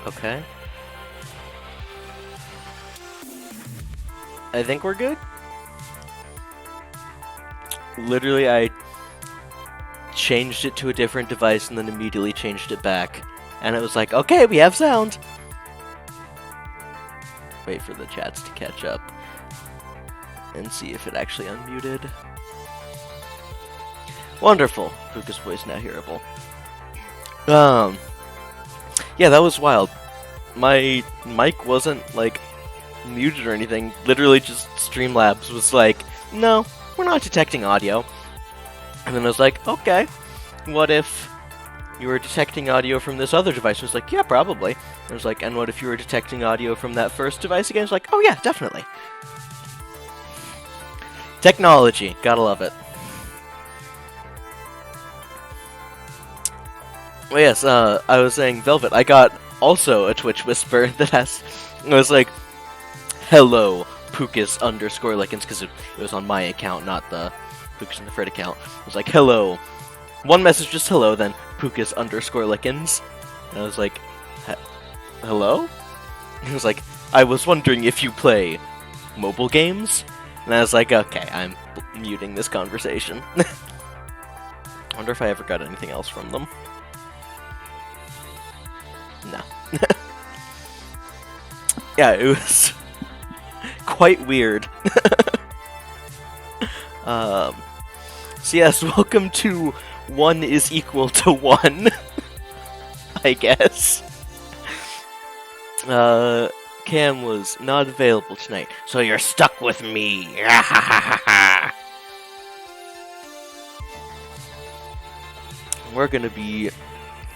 Okay. I think we're good. Literally, I changed it to a different device and then immediately changed it back. And it was like, okay, we have sound. Wait for the chats to catch up and see if it actually unmuted. Wonderful. Pucas voice now hearable. Yeah, that was wild. My mic wasn't, like, muted or anything. Literally just Streamlabs was like, no, we're not detecting audio. And then I was like, okay, what if you were detecting audio from this other device? I was like, yeah, probably. I was like, and what if you were detecting audio from that first device again? I was like, oh yeah, definitely. Technology, gotta love it. Well, yes, I was saying Velvet. I got also a Twitch whisper that has. It was like, hello, Pucas _ Lickens, because it was on my account, not the Pucas and the Fred account. It was like, hello. One message, just hello, then Pucas _ Lickens. And I was like, hello? He was like, I was wondering if you play mobile games? And I was like, okay, I'm muting this conversation. I wonder if I ever got anything else from them. No. Yeah, it was quite weird. So yes, welcome to 1 is equal to 1, I guess. Cam was not available tonight, so you're stuck with me. We're gonna be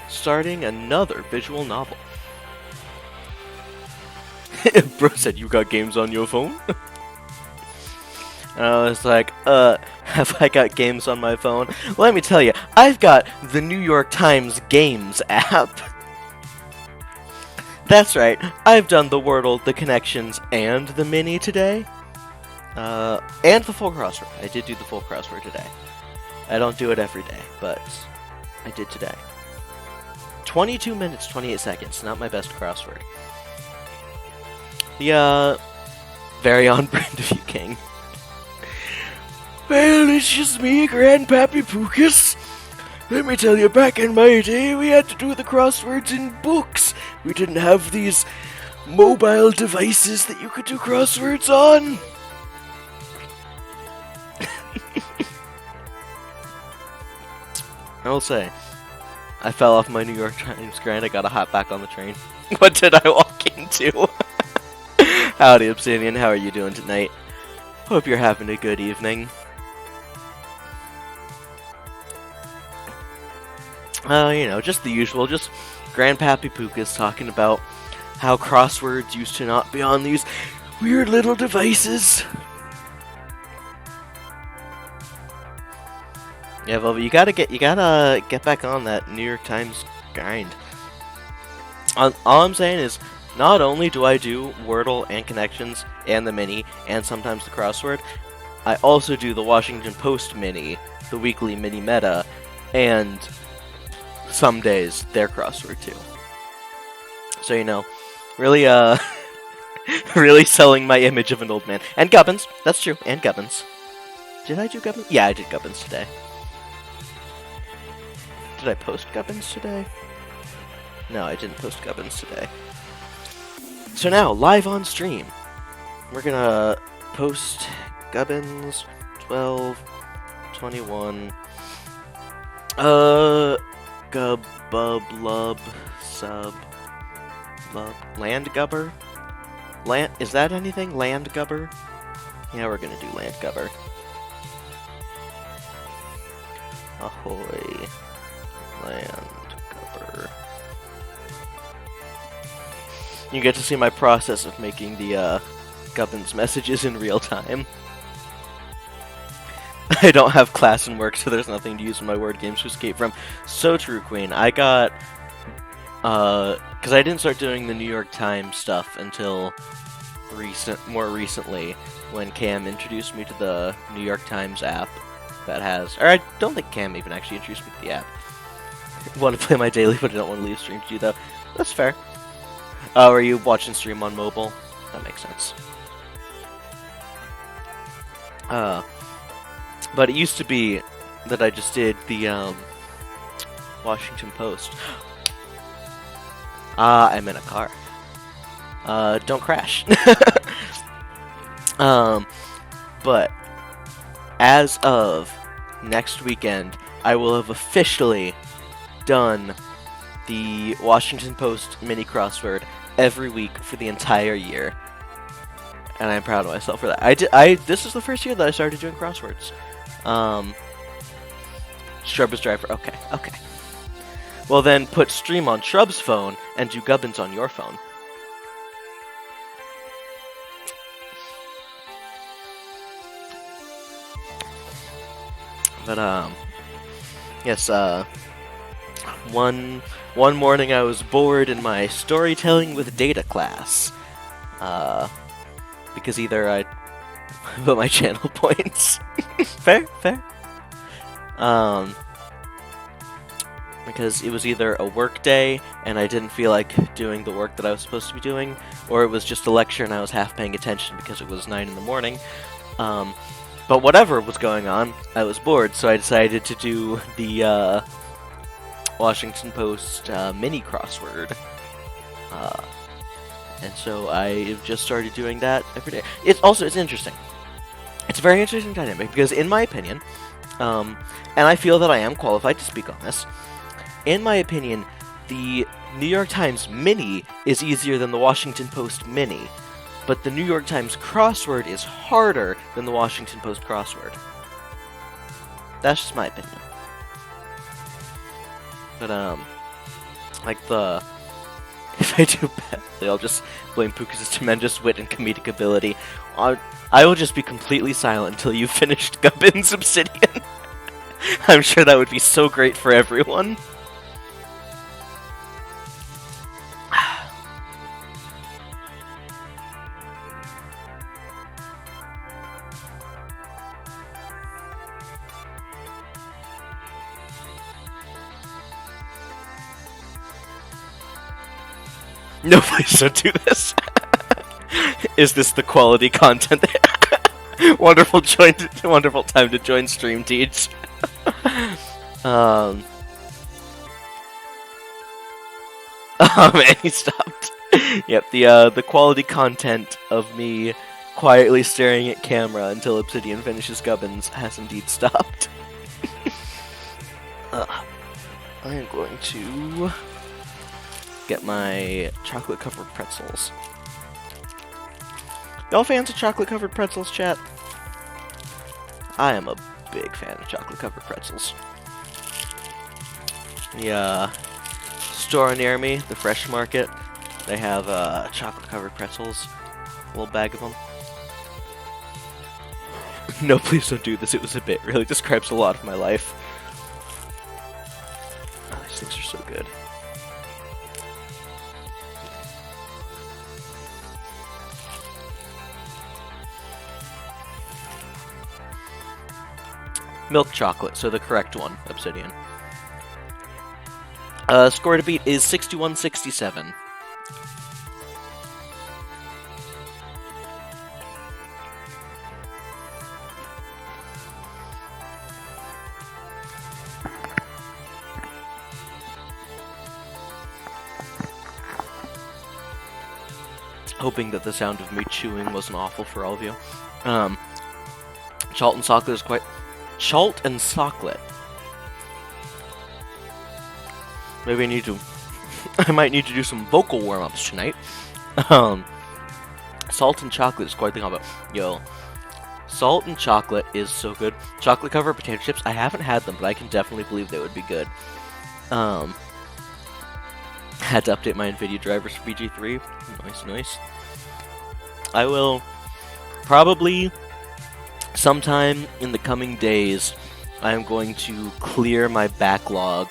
starting another visual novel. Bro said, you got games on your phone? And I was like, have I got games on my phone? Let me tell you, I've got the New York Times Games app. That's right, I've done the Wordle, the Connections, and the Mini today. And the full crossword. I did do the full crossword today. I don't do it every day, but I did today. 22 minutes, 28 seconds, not my best crossword. The, very on brand of you, King. Well, it's just me, Grandpappy Pucas. Let me tell you, back in my day, we had to do the crosswords in books. We didn't have these mobile devices that you could do crosswords on. I will say, I fell off my New York Times grind. I got to hop back on the train. What did I walk into? Howdy, Obsidian. How are you doing tonight? Hope you're having a good evening. You know, just the usual. Just Grandpappy Pucas talking about how crosswords used to not be on these weird little devices. Yeah, Velvet, you gotta get back on that New York Times grind. All I'm saying is, not only do I do Wordle and Connections and the Mini and sometimes the crossword, I also do the Washington Post Mini, the weekly Mini Meta, and some days their crossword too. So you know, really really selling my image of an old man. And Gubbins, that's true, and Gubbins. Did I do Gubbins? Yeah, I did Gubbins today. Did I post Gubbins today? No, I didn't post Gubbins today. So now, live on stream, we're gonna post Gubbins 12, 21, Gubbub, Sub, Lub, Landgubber? Is that anything? Landgubber? Yeah, we're gonna do Landgubber. Ahoy. Landgubber. You get to see my process of making the Gubbins messages in real time. I don't have class and work, so there's nothing to use in my word games to escape from. So true, Queen. I got, because I didn't start doing the New York Times stuff until more recently, when Cam introduced me to the New York Times app that has, or I don't think Cam even actually introduced me to the app. I want to play my daily, but I don't want to leave stream to you, though. That's fair. Oh, are you watching stream on mobile? That makes sense. But it used to be that I just did the Washington Post. I'm in a car. Don't crash. But as of next weekend, I will have officially done the Washington Post mini crossword every week for the entire year. And I'm proud of myself for that. This is the first year that I started doing crosswords. Shrub is driver. Okay. Well then, put stream on Shrub's phone and do Gubbins on your phone. But yes. One morning I was bored in my storytelling with data class. Because either I put my channel points. Fair. Because it was either a work day and I didn't feel like doing the work that I was supposed to be doing, or it was just a lecture and I was half paying attention because it was 9 in the morning. But whatever was going on, I was bored, so I decided to do the Washington Post mini crossword. And so I've just started doing that every day. It's interesting. It's a very interesting dynamic because, in my opinion, and I feel that I am qualified to speak on this, in my opinion, the New York Times Mini is easier than the Washington Post Mini, but the New York Times crossword is harder than the Washington Post crossword. That's just my opinion. But, if I do badly, I'll just blame Pucas' tremendous wit and comedic ability. I will just be completely silent until you've finished Gubbins Obsidian. I'm sure that would be so great for everyone. No, please don't do this. Is this the quality content? Wonderful time to join Stream Teach. Oh man, he stopped. Yep, the quality content of me quietly staring at camera until Obsidian finishes Gubbins has indeed stopped. I am going to get my chocolate-covered pretzels. Y'all fans of chocolate-covered pretzels, chat? I am a big fan of chocolate-covered pretzels. The store near me, the Fresh Market, they have chocolate-covered pretzels. A little bag of them. No, please don't do this. It was a bit. It really describes a lot of my life. Oh, these things are so good. Milk chocolate, so the correct one, Obsidian. Score to beat is 61-67. Hoping that the sound of me chewing wasn't awful for all of you. Chalt and Socklet is quite... Chalt and Socklet. Maybe I need to... I might need to do some vocal warm-ups tonight. Salt and chocolate is quite the combo. Yo. Salt and chocolate is so good. Chocolate-covered potato chips, I haven't had them, but I can definitely believe they would be good. Had to update my NVIDIA drivers for BG3. Nice. I will probably... sometime in the coming days, I am going to clear my backlog.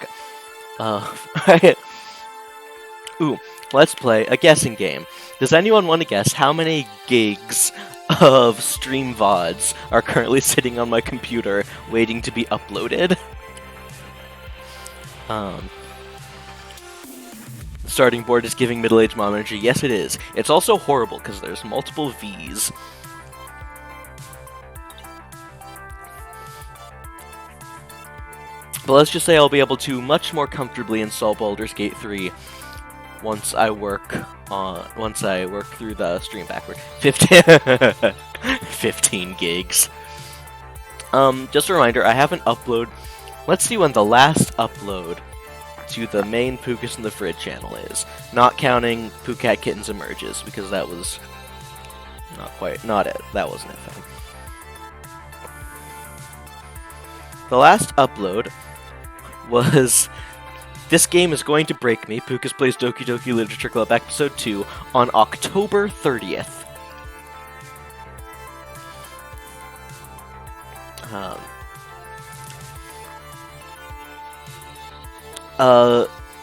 Ooh, let's play a guessing game. Does anyone want to guess how many gigs of stream VODs are currently sitting on my computer waiting to be starting board is giving middle-aged mom energy. Yes, it is. It's also horrible because there's multiple V's. But let's just say I'll be able to much more comfortably install Baldur's Gate 3 once I work through the stream backward. 15 gigs. Just a reminder, I haven't uploaded. Let's see when the last upload to the main Pucas in the Fridge channel is, not counting Pucat Kittens Emerges, because that was not it. That wasn't it, fam. The last upload was This Game Is Going to Break Me, Pucas Plays Doki Doki Literature Club Episode 2, on October 30th.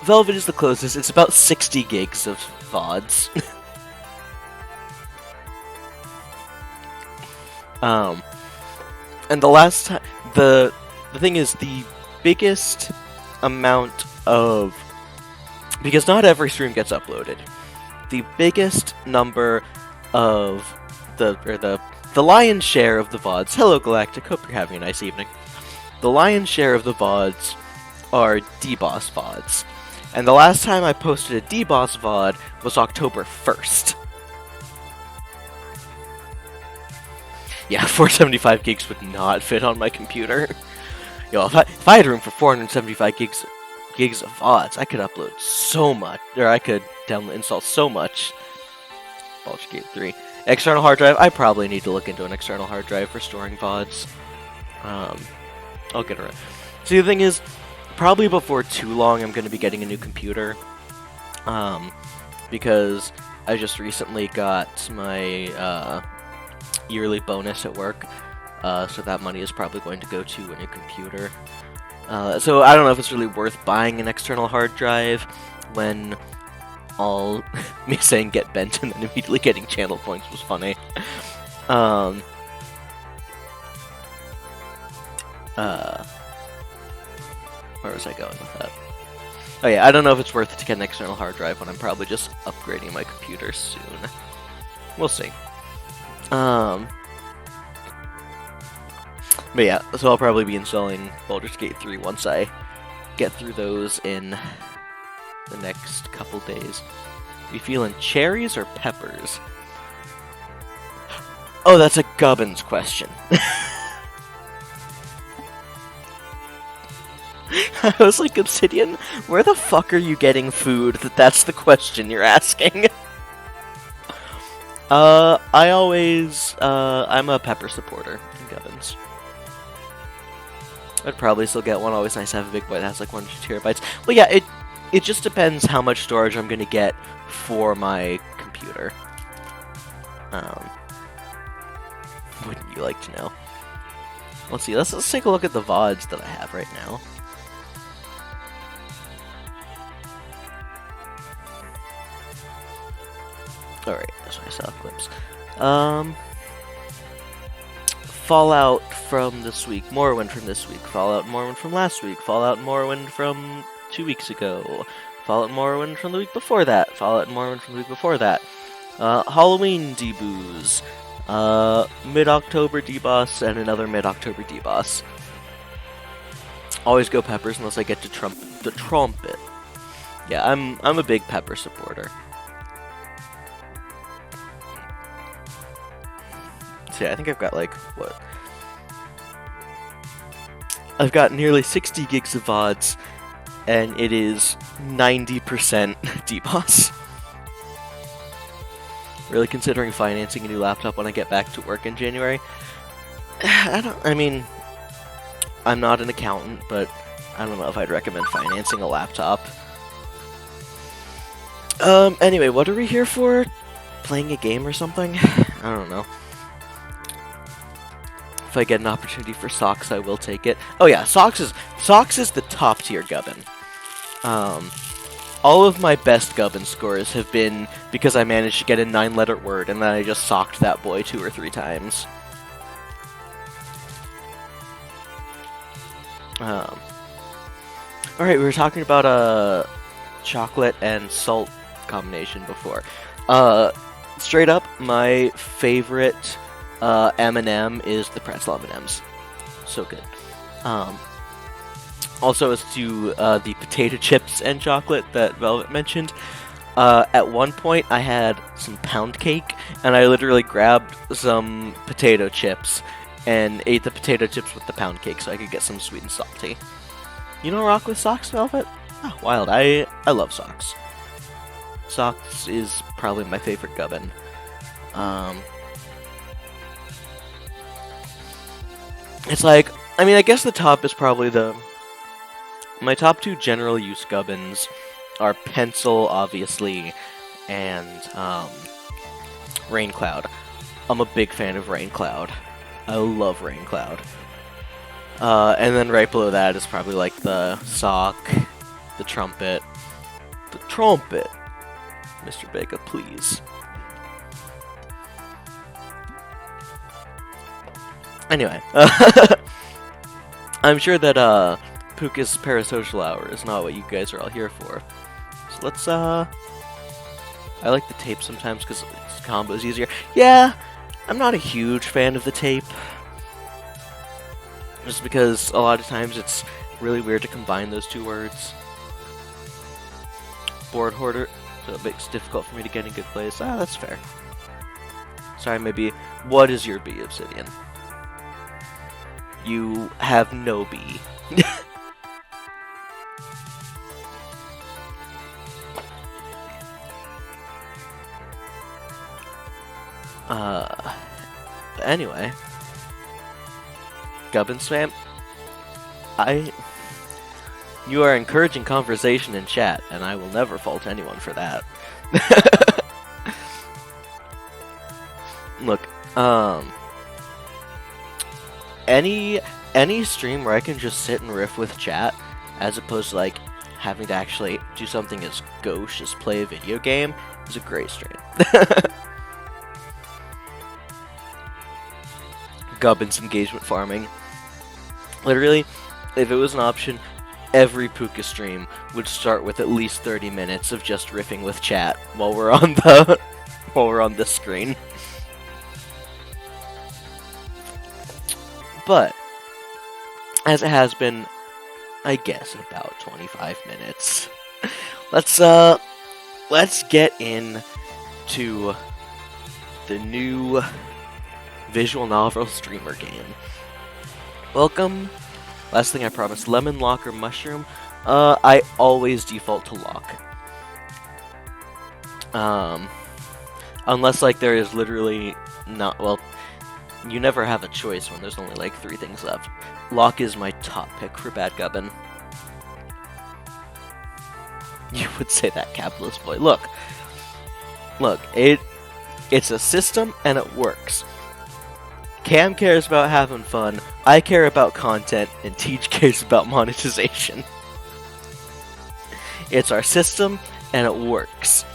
Velvet is the closest. It's about 60 gigs of VODs. And the last time, the thing is, the biggest amount of, because not every stream gets uploaded, the biggest number of the lion's share of the VODs, hello Galactic, hope you're having a nice evening, the lion's share of the VODs are DBoss VODs. And the last time I posted a DBoss VOD was October 1st. Yeah, 475 gigs would not fit on my computer. Yo, if I had room for 475 gigs of VODs, I could upload so much, or I could install so much. Baldur's Gate 3. External hard drive, I probably need to look into an external hard drive for storing VODs. I'll get around. See, the thing is, probably before too long I'm going to be getting a new computer. Because I just recently got my yearly bonus at work. So that money is probably going to go to a new computer. So I don't know if it's really worth buying an external hard drive when all me saying get bent and then immediately getting channel points was funny. Where was I going with that? Oh yeah, I don't know if it's worth it to get an external hard drive when I'm probably just upgrading my computer soon. We'll see. But yeah, so I'll probably be installing Baldur's Gate 3 once I get through those in the next couple days. You feeling cherries or peppers? Oh, that's a Gubbins question. I was like, Obsidian, where the fuck are you getting food that's the question you're asking? I'm a pepper supporter in Gubbins. I'd probably still get one. Always nice to have a big boy that has like 1 or 2 terabytes. Well, yeah, it just depends how much storage I'm gonna get for my computer. Wouldn't you like to know? Let's see. Let's take a look at the VODs that I have right now. Alright, that's why I saw clips. Fallout from this week, Morrowind from this week, Fallout and Morrowind from last week, Fallout and Morrowind from 2 weeks ago, Fallout and Morrowind from the week before that, Fallout and Morrowind from the week before that, Halloween debuts, mid-October deboss, and another mid-October deboss. Always go peppers unless I get to the trumpet. Yeah, I'm a big pepper supporter. Yeah, I think I've got like, what? I've got nearly 60 gigs of VODs, and it is 90% DBoss. Really considering financing a new laptop when I get back to work in January. I mean, I'm not an accountant, but I don't know if I'd recommend financing a laptop. Anyway, what are we here for? Playing a game or something? I don't know. If I get an opportunity for Socks, I will take it. Oh yeah, Socks is the top tier Gubbin. All of my best Gubbin scores have been because I managed to get a 9-letter word and then I just socked that boy 2 or 3 times. Alright, we were talking about chocolate and salt combination before. Straight up, my favorite M&M is the pretzel M&Ms. So good. Also, as to the potato chips and chocolate that Velvet mentioned, at one point I had some pound cake, and I literally grabbed some potato chips and ate the potato chips with the pound cake so I could get some sweet and salty. You don't rock with socks, Velvet? Oh, wild. I love socks. Socks is probably my favorite gubbin. It's like, I mean, I guess the top is probably my top two general use gubbins are Pencil, obviously, and Rain Cloud. I'm a big fan of Rain Cloud. I love Rain Cloud. And then right below that is probably like the sock, the trumpet. The trumpet! Mr. Vega, please. Anyway, I'm sure that Pucas Parasocial Hour is not what you guys are all here for. So let's, I like the tape sometimes because its combo is easier. Yeah, I'm not a huge fan of the tape. Just because a lot of times it's really weird to combine those two words. Board hoarder, so it makes it difficult for me to get in good place. Ah, that's fair. Sorry, maybe. What is your B, Obsidian? You have no B. Anyway. Gubbin Spam. You are encouraging conversation in chat, and I will never fault anyone for that. Look, any stream where I can just sit and riff with chat, as opposed to like having to actually do something as gauche as play a video game, is a great stream. Gubbins engagement farming. Literally, if it was an option, every Puka stream would start with at least 30 minutes of just riffing with chat while we're on this screen. But as it has been, I guess, about 25 minutes, let's get into the new visual novel streamer game. Welcome. Last thing I promised, lemon, lock, or mushroom. I always default to lock. Unless like there is literally not, well, you never have a choice when there's only like 3 things left. Lock is my top pick for Bad Gubbin. You would say that, capitalist boy. Look, it's a system and it works. Cam cares about having fun, I care about content, and Teach cares about monetization. It's our system, and it works.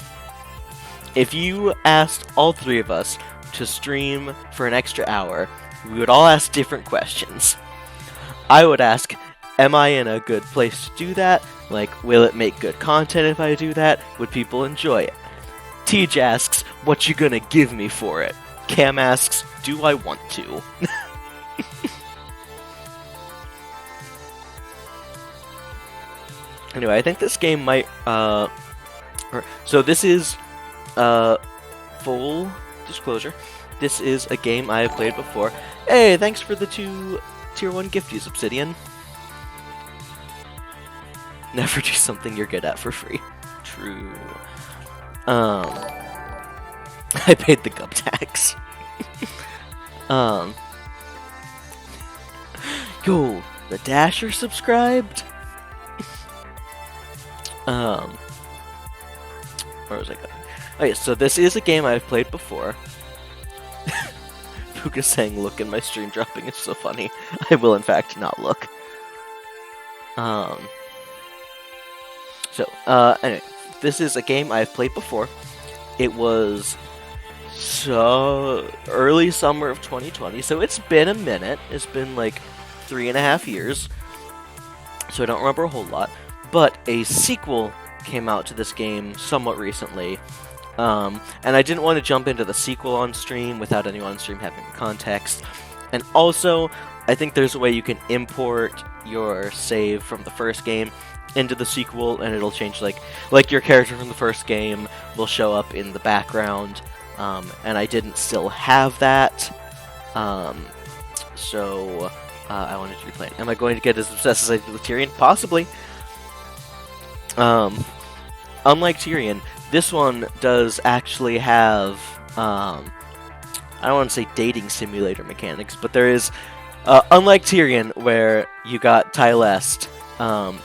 If you asked all 3 of us to stream for an extra hour, we would all ask different questions. I would ask, am I in a good place to do that? Like, will it make good content if I do that? Would people enjoy it? Teach asks, what you gonna give me for it? Cam asks, do I want to? Anyway, I think this game might, so this is, full disclosure, this is a game I have played before. Hey, thanks for the 2 Tier 1 gifties, Obsidian. Never do something you're good at for free. True. I paid the gub tax. Yo, the Dasher subscribed? Where was I going? Okay, so this is a game I've played before. Puka saying, look in my stream dropping is so funny. I will in fact not look. Anyway, this is a game I've played before. It was so early summer of 2020, so it's been a minute. It's been like 3.5 years, so I don't remember a whole lot. But a sequel came out to this game somewhat recently. And I didn't want to jump into the sequel on stream without anyone on stream having context. And also, I think there's a way you can import your save from the first game into the sequel, and it'll change, like your character from the first game will show up in the background. And I didn't still have that, so I wanted to replay it. Am I going to get as obsessed as I did with Tyrion? Possibly. Unlike Tyrion, this one does actually have, I don't want to say dating simulator mechanics, but there is, unlike Tyrion, where you got Tylest,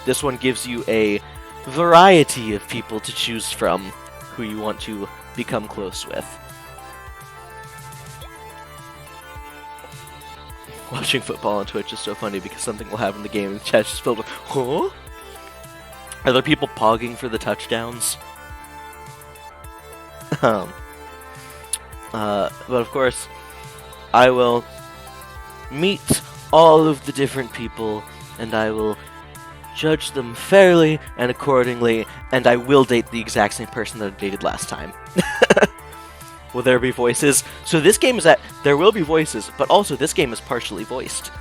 this one gives you a variety of people to choose from who you want to become close with. Watching football on Twitch is so funny because something will happen in the game and the chat's just filled with, huh? Are there people pogging for the touchdowns? But of course, I will meet all of the different people, and I will judge them fairly and accordingly, and I will date the exact same person that I dated last time. Will there be voices? So this game is there will be voices, but also this game is partially voiced.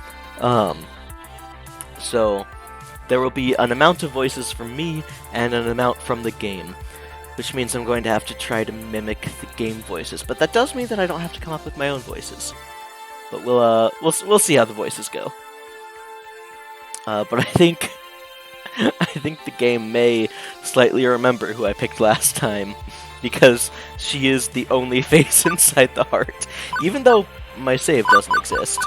So there will be an amount of voices from me and an amount from the game, which means I'm going to have to try to mimic the game voices. But that does mean that I don't have to come up with my own voices. But we'll see how the voices go. But I think the game may slightly remember who I picked last time, because she is the only face inside the heart, even though my save doesn't exist.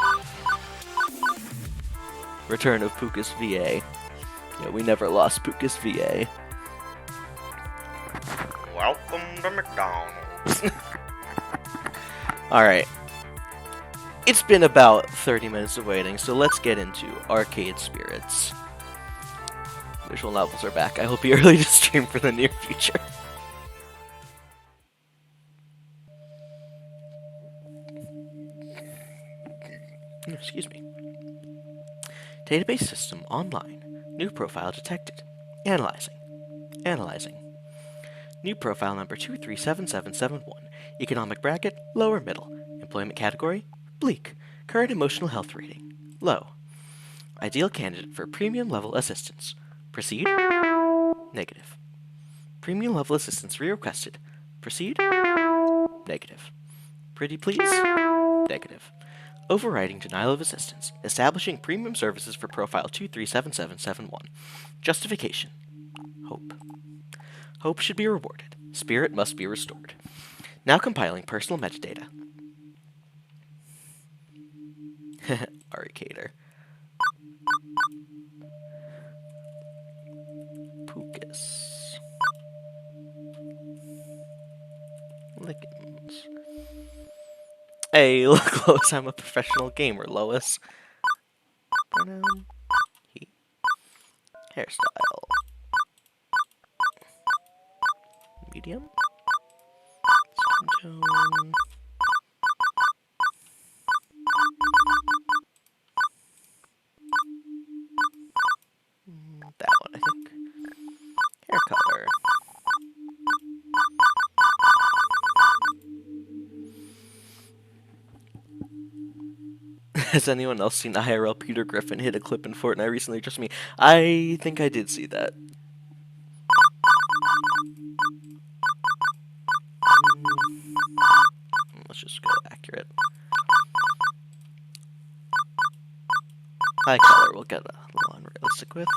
Return of Pucas VA. Yeah, we never lost Pucas VA. Welcome to McDonald's. Alright. It's been about 30 minutes of waiting, so let's get into Arcade Spirits. Visual novels are back. I will be early to stream for the near future. Excuse me. Database system online. New profile detected. Analyzing. Analyzing. New profile number 237771. Economic bracket, lower middle. Employment category, bleak. Current emotional health rating, low. Ideal candidate for premium level assistance. Proceed? Negative. Premium level assistance re-requested. Proceed? Negative. Pretty please? Negative. Overriding denial of assistance. Establishing premium services for profile 237771. Justification. Hope. Hope should be rewarded. Spirit must be restored. Now compiling personal metadata. Arcader. Pucas. Lickens. Hey, look, Lois, I'm a professional gamer, Lois. Pronoun. He. Hairstyle. Medium. Skin tone. That one, I think. Hair color. Has anyone else seen IRL Peter Griffin hit a clip in Fortnite recently? Just me. I think I did see that. Let's just go accurate. Eye color we'll get a little unrealistic with.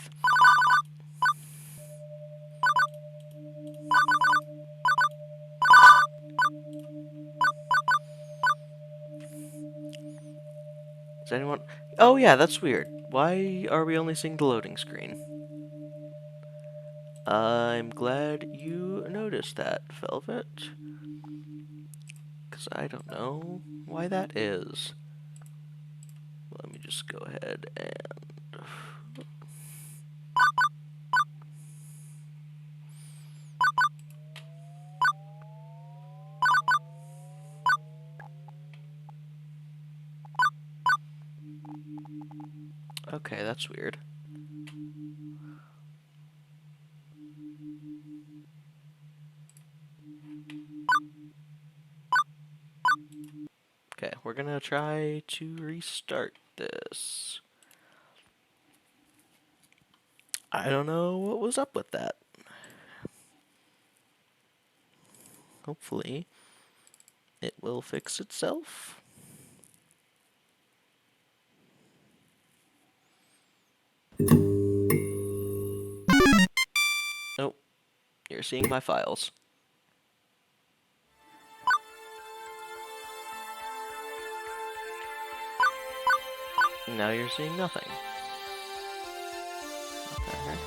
Is anyone... Oh yeah, that's weird. Why are we only seeing the loading screen? I'm glad you noticed that, Velvet. Because I don't know why that is. Let me just go ahead and... Okay, that's weird. gonna try to restart this. I don't know what was up with that. Hopefully, it will fix itself. Oh, you're seeing my files. Now you're seeing nothing. What the heck?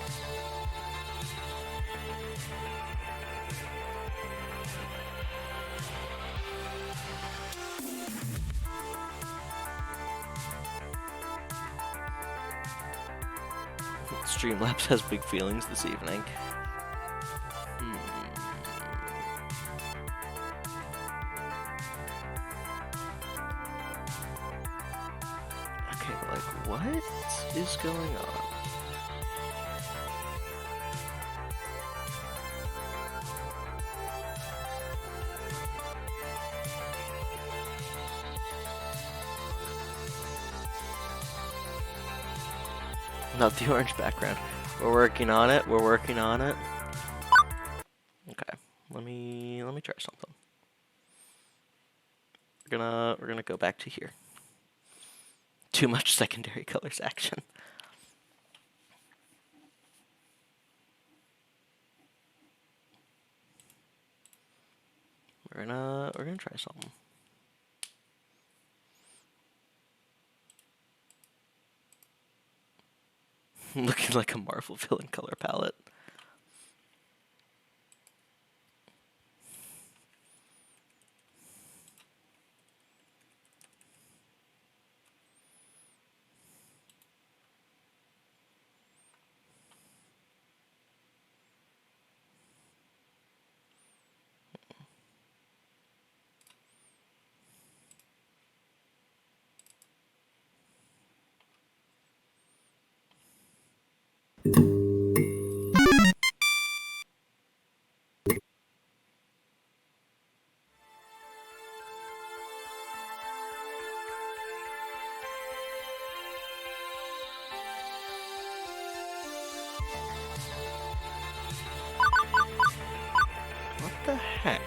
Streamlabs has big feelings this evening. Okay, but like, what is going on? Not the orange background. We're working on it. We're working on it. Okay, let me try something. We're gonna go back to here. Too much secondary colors action. We're gonna try something. Looking like a Marvel villain color palette. What the heck?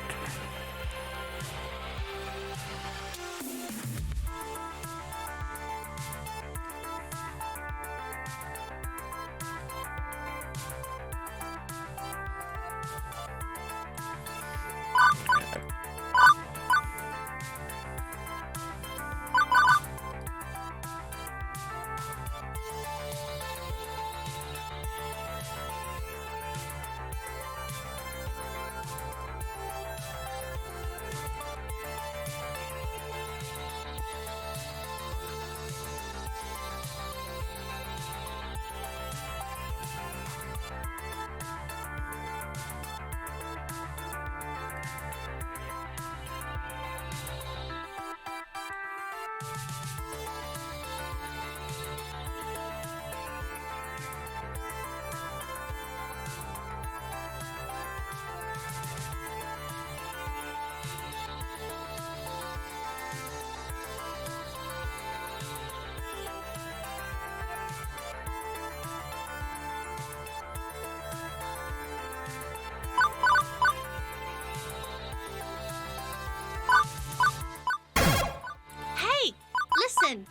Listen.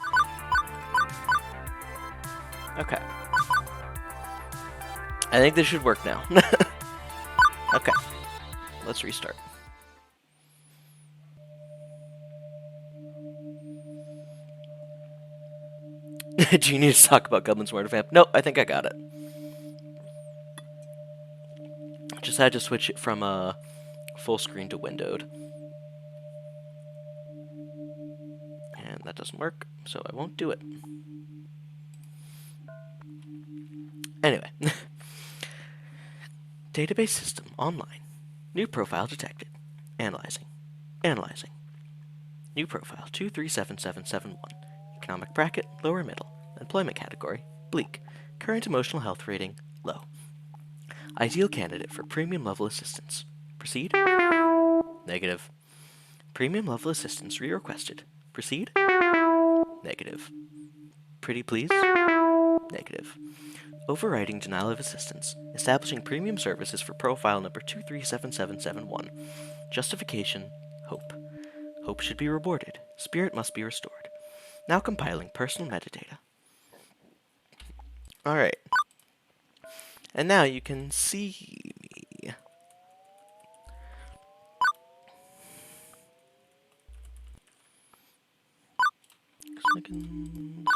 Okay. I think this should work now. Okay. Let's restart. Do you need to talk about Gublin's Word of Amp? Nope, I think I got it. Just had to switch it from full screen to windowed. And that doesn't work, so I won't do it. Anyway. Database system online. New profile detected. Analyzing. Analyzing. New profile 237771. Economic bracket, lower middle. Employment category, bleak. Current emotional health rating, low. Ideal candidate for premium level assistance. Proceed? Negative. Premium level assistance re-requested. Proceed? Negative. Pretty please? Negative. Overriding denial of assistance. Establishing premium services for profile number 237771. Justification. Hope. Hope should be rewarded. Spirit must be restored. Now compiling personal metadata. Alright. And now you can see me. Seconds.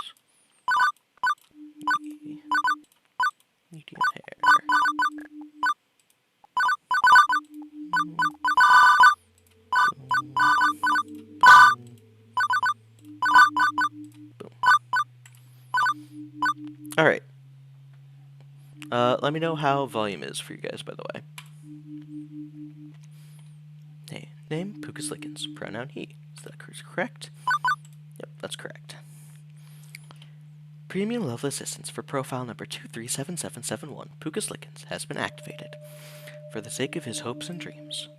Medium hair. Boom. Alright. Let me know how volume is for you guys, by the way. Hey, name, Pucas Lickens. Pronoun he. Is that correct? Yep, that's correct. Premium level assistance for profile number 237771, Pucas Lickens, has been activated. For the sake of his hopes and dreams.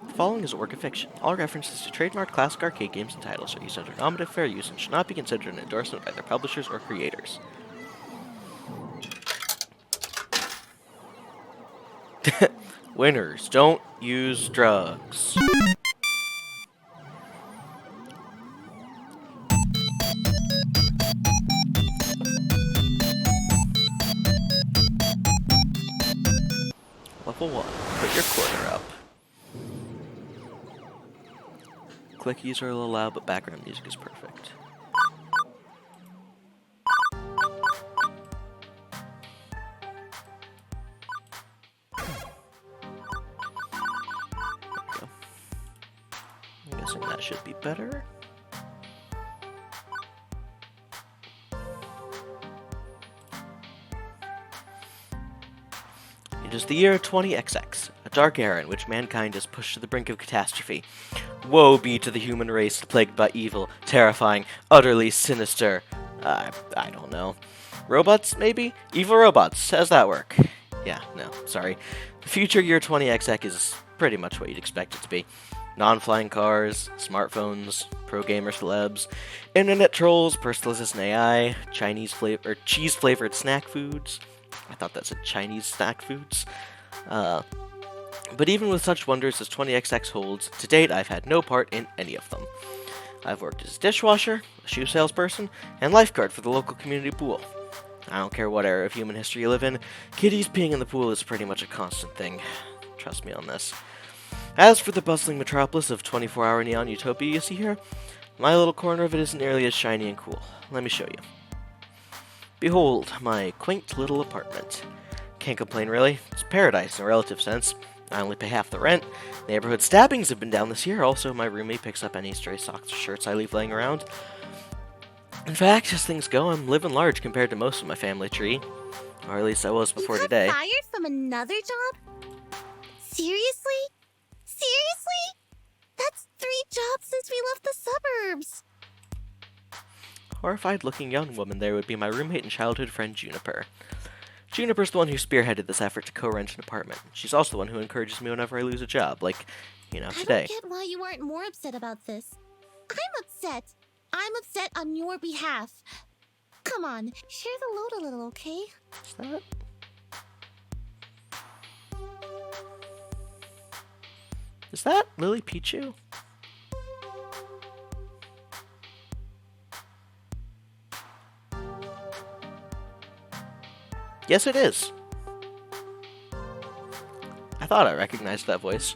The following is a work of fiction. All references to trademarked classic arcade games and titles are used under nominative fair use and should not be considered an endorsement by their publishers or creators. Winners, don't use drugs. Level 1. Put your quarter up. Clickies are a little loud, but background music is perfect. I'm guessing that should be better. It is the year 20XX, a dark era in which mankind is pushed to the brink of catastrophe. Woe be to the human race plagued by evil, terrifying, utterly sinister. I don't know. Robots, maybe? Evil robots. How's that work? Yeah, no, sorry. The future year 20XX is pretty much what you'd expect it to be. Non-flying cars, smartphones, pro-gamer celebs, internet trolls, personal assistant AI, cheese-flavored snack foods. I thought that said Chinese snack foods. But even with such wonders as 20XX holds, to date I've had no part in any of them. I've worked as a dishwasher, a shoe salesperson, and lifeguard for the local community pool. I don't care what era of human history you live in, kitties peeing in the pool is pretty much a constant thing. Trust me on this. As for the bustling metropolis of 24-hour neon utopia you see here, my little corner of it isn't nearly as shiny and cool. Let me show you. Behold, my quaint little apartment. Can't complain really, it's paradise in a relative sense. I only pay half the rent. Neighborhood stabbings have been down this year. Also, my roommate picks up any stray socks or shirts I leave laying around. In fact, as things go, I'm living large compared to most of my family tree. Or at least I was before today. You got fired from another job? Seriously? Seriously? That's 3 jobs since we left the suburbs. Horrified-looking young woman there would be my roommate and childhood friend Juniper. Juniper's the one who spearheaded this effort to co-rent an apartment. She's also the one who encourages me whenever I lose a job, like, today. I don't get why you aren't more upset about this. I'm upset. I'm upset on your behalf. Come on, share the load a little, okay? Is that? Is that Lily Pichu? Yes, it is. I thought I recognized that voice.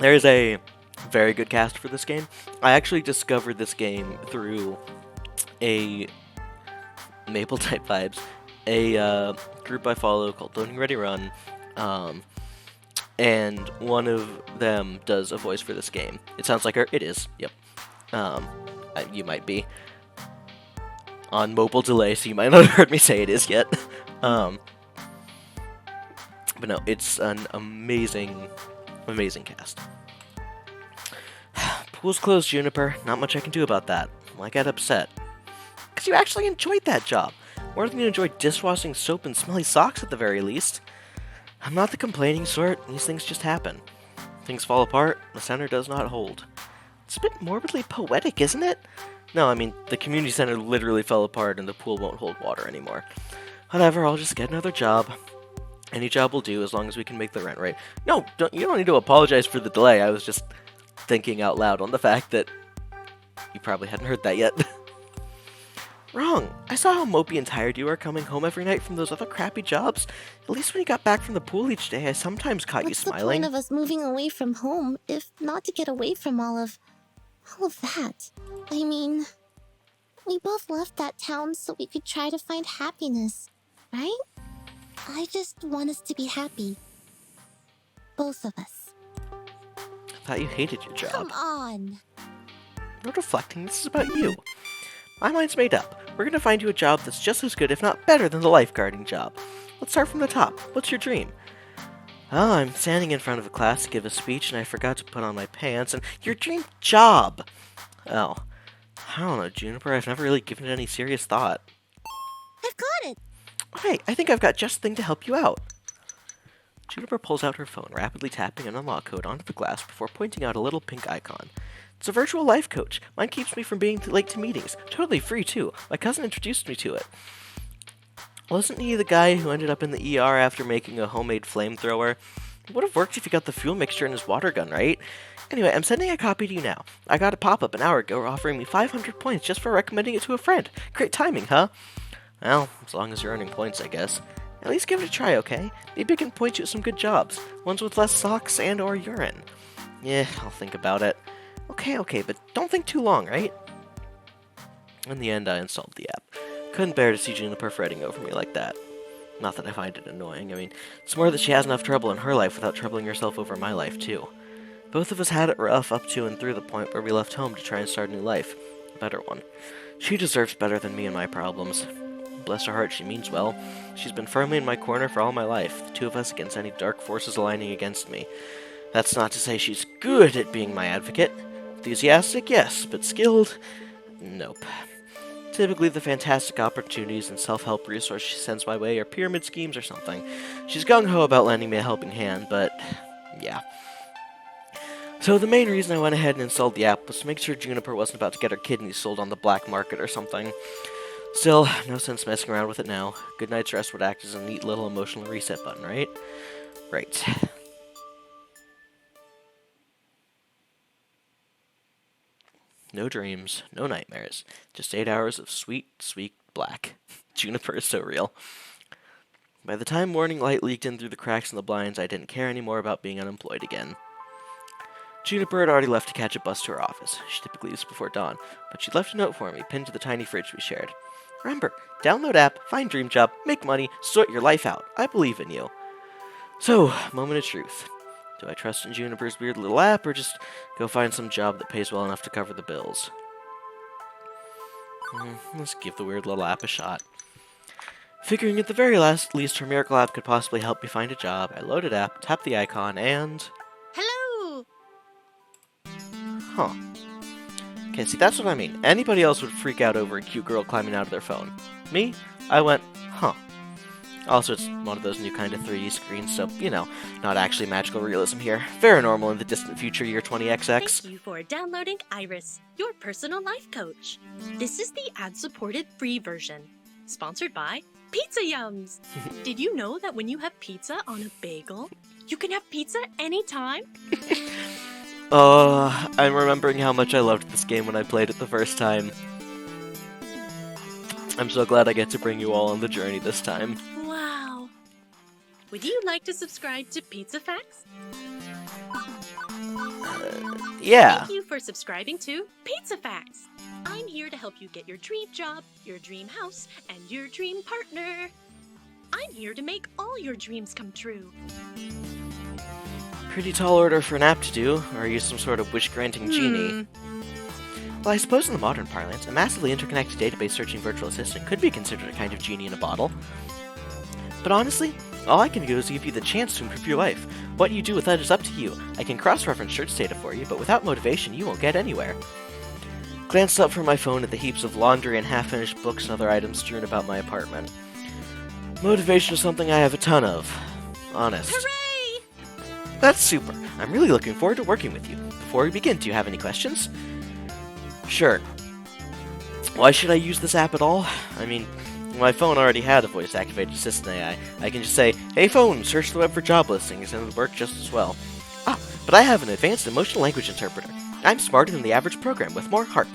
There is a very good cast for this game. I actually discovered this game through a Maple Type Vibes, a group I follow called Loading Ready Run, and one of them does a voice for this game. It sounds like her. It is. Yep. You might be on mobile delay, so you might not have heard me say it is yet. But no, it's an amazing, amazing cast. Pool's closed, Juniper. Not much I can do about that. I got upset. Because you actually enjoyed that job. More than you enjoyed dishwashing soap and smelly socks at the very least. I'm not the complaining sort. These things just happen. Things fall apart, the center does not hold. It's a bit morbidly poetic, isn't it? No, I mean, the community center literally fell apart and the pool won't hold water anymore. Whatever, I'll just get another job. Any job will do as long as we can make the rent right. No, you don't need to apologize for the delay. I was just thinking out loud on the fact that you probably hadn't heard that yet. Wrong. I saw how mopey and tired you were coming home every night from those other crappy jobs. At least when you got back from the pool each day, I sometimes caught you What's the smiling. point of us moving away from home if not to get away from all of that? I mean, we both left that town so we could try to find happiness, right? I just want us to be happy. Both of us. I thought you hated your job. Come on. No reflecting, this is about you. My mind's made up. We're gonna find you a job that's just as good, if not better, than the lifeguarding job. Let's start from the top. What's your dream? Oh, I'm standing in front of a class to give a speech and I forgot to put on my pants, and your dream job! Oh. I don't know, Juniper, I've never really given it any serious thought. I've got it. Hey, I think I've got just the thing to help you out. Juniper pulls out her phone, rapidly tapping an unlock code onto the glass before pointing out a little pink icon. It's a virtual life coach. Mine keeps me from being late to meetings. Totally free, too. My cousin introduced me to it. Wasn't he the guy who ended up in the ER after making a homemade flamethrower? It would have worked if he got the fuel mixture in his water gun, right? Anyway, I'm sending a copy to you now. I got a pop-up an hour ago offering me 500 points just for recommending it to a friend. Great timing, huh? Well, as long as you're earning points, I guess. At least give it a try, okay? Maybe I can point you at some good jobs. Ones with less socks and or urine. Yeah, I'll think about it. Okay, but don't think too long, right? In the end, I installed the app. Couldn't bear to see Juniper fretting over me like that. Not that I find it annoying. I mean, it's more that she has enough trouble in her life without troubling herself over my life, too. Both of us had it rough up to and through the point where we left home to try and start a new life. A better one. She deserves better than me and my problems. Bless her heart, she means well. She's been firmly in my corner for all my life, the two of us against any dark forces aligning against me. That's not to say she's good at being my advocate. Enthusiastic, yes, but skilled? Nope. Typically, the fantastic opportunities and self-help resources she sends my way are pyramid schemes or something. She's gung-ho about lending me a helping hand, but yeah. So the main reason I went ahead and installed the app was to make sure Juniper wasn't about to get her kidneys sold on the black market or something. Still, no sense messing around with it now. Good night's rest would act as a neat little emotional reset button, right? Right. No dreams, no nightmares. Just 8 hours of sweet, sweet black. Juniper is so real. By the time morning light leaked in through the cracks in the blinds, I didn't care anymore about being unemployed again. Juniper had already left to catch a bus to her office. She typically leaves before dawn, but she'd left a note for me, pinned to the tiny fridge we shared. Remember, download app, find dream job, make money, sort your life out. I believe in you. So, moment of truth. Do I trust in Juniper's weird little app, or just go find some job that pays well enough to cover the bills? Let's give the weird little app a shot. Figuring at the very least her miracle app could possibly help me find a job, I loaded app, tapped the icon, and... Hello! Huh. Okay, see, that's what I mean. Anybody else would freak out over a cute girl climbing out of their phone. Me? I went, huh. Also, it's one of those new kind of 3D screens, so, you know, not actually magical realism here. Very normal in the distant future year 20XX. Thank you for downloading Iris, your personal life coach. This is the ad-supported free version, sponsored by Pizza Yums. Did you know that when you have pizza on a bagel, you can have pizza anytime? I'm remembering how much I loved this game when I played it the first time. I'm so glad I get to bring you all on the journey this time. Wow. Would you like to subscribe to Pizza Facts? Yeah. Thank you for subscribing to Pizza Facts. I'm here to help you get your dream job, your dream house, and your dream partner. I'm here to make all your dreams come true. Pretty tall order for an app to do, or are you some sort of wish-granting genie? Well, I suppose in the modern parlance, a massively interconnected database searching virtual assistant could be considered a kind of genie in a bottle. But honestly, all I can do is give you the chance to improve your life. What you do with that is up to you. I can cross-reference search data for you, but without motivation, you won't get anywhere. Glanced up from my phone at the heaps of laundry and half-finished books and other items strewn about my apartment. Motivation is something I have a ton of. honest. Hooray! That's super. I'm really looking forward to working with you. Before we begin, do you have any questions? Sure. Why should I use this app at all? I mean, my phone already had a voice-activated assistant AI. I can just say, "Hey phone, search the web for job listings," and it would work just as well. Ah, but I have an advanced emotional language interpreter. I'm smarter than the average program with more heart.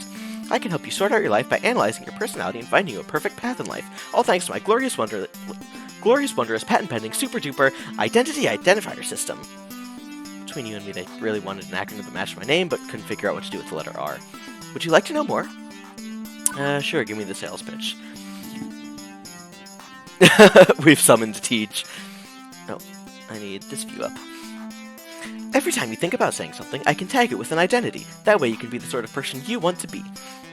I can help you sort out your life by analyzing your personality and finding you a perfect path in life, all thanks to my glorious, wondrous, patent-pending, super-duper identity identifier system. Between you and me, they really wanted an acronym that matched my name, but couldn't figure out what to do with the letter R. Would you like to know more? Sure, give me the sales pitch. We've summoned Teach. Oh, I need this view up. Every time you think about saying something, I can tag it with an identity. That way you can be the sort of person you want to be.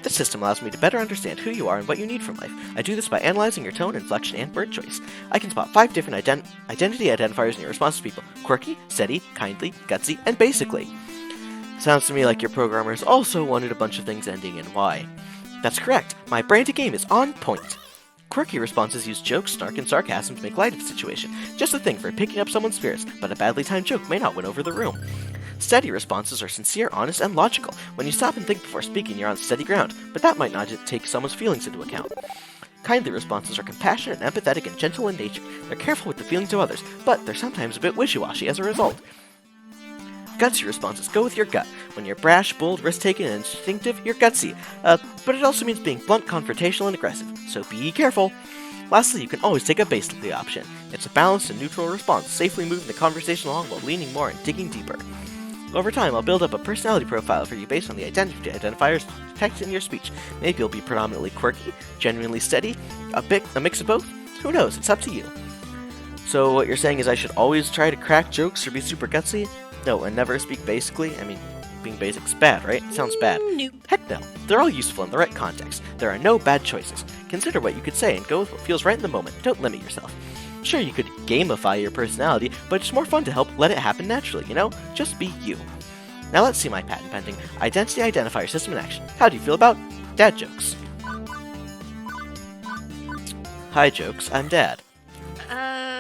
This system allows me to better understand who you are and what you need from life. I do this by analyzing your tone, inflection, and word choice. I can spot 5 different identity identifiers in your response to people. Quirky, steady, kindly, gutsy, and basically. Sounds to me like your programmers also wanted a bunch of things ending in Y. That's correct. My branded game is on point. Quirky responses use jokes, snark, and sarcasm to make light of the situation. Just a thing for picking up someone's spirits, but a badly timed joke may not win over the room. Steady responses are sincere, honest, and logical. When you stop and think before speaking, you're on steady ground, but that might not take someone's feelings into account. Kindly responses are compassionate, empathetic, and gentle in nature. They're careful with the feelings of others, but they're sometimes a bit wishy-washy as a result. Gutsy responses go with your gut. When you're brash, bold, risk-taking, and instinctive, you're gutsy. But it also means being blunt, confrontational, and aggressive, so be careful. Lastly, you can always take a basically option. It's a balanced and neutral response, safely moving the conversation along while leaning more and digging deeper. Over time, I'll build up a personality profile for you based on the identity identifiers detected in your speech. Maybe you'll be predominantly quirky, genuinely steady, a mix of both? Who knows, it's up to you. So what you're saying is I should always try to crack jokes or be super gutsy? No, and never speak basically? I mean, being basic's bad, right? Sounds bad. Nope. Heck no. They're all useful in the right context. There are no bad choices. Consider what you could say and go with what feels right in the moment. Don't limit yourself. Sure, you could gamify your personality, but it's more fun to help let it happen naturally, you know? Just be you. Now let's see my patent-pending identity identifier system in action. How do you feel about dad jokes? Hi, jokes. I'm Dad.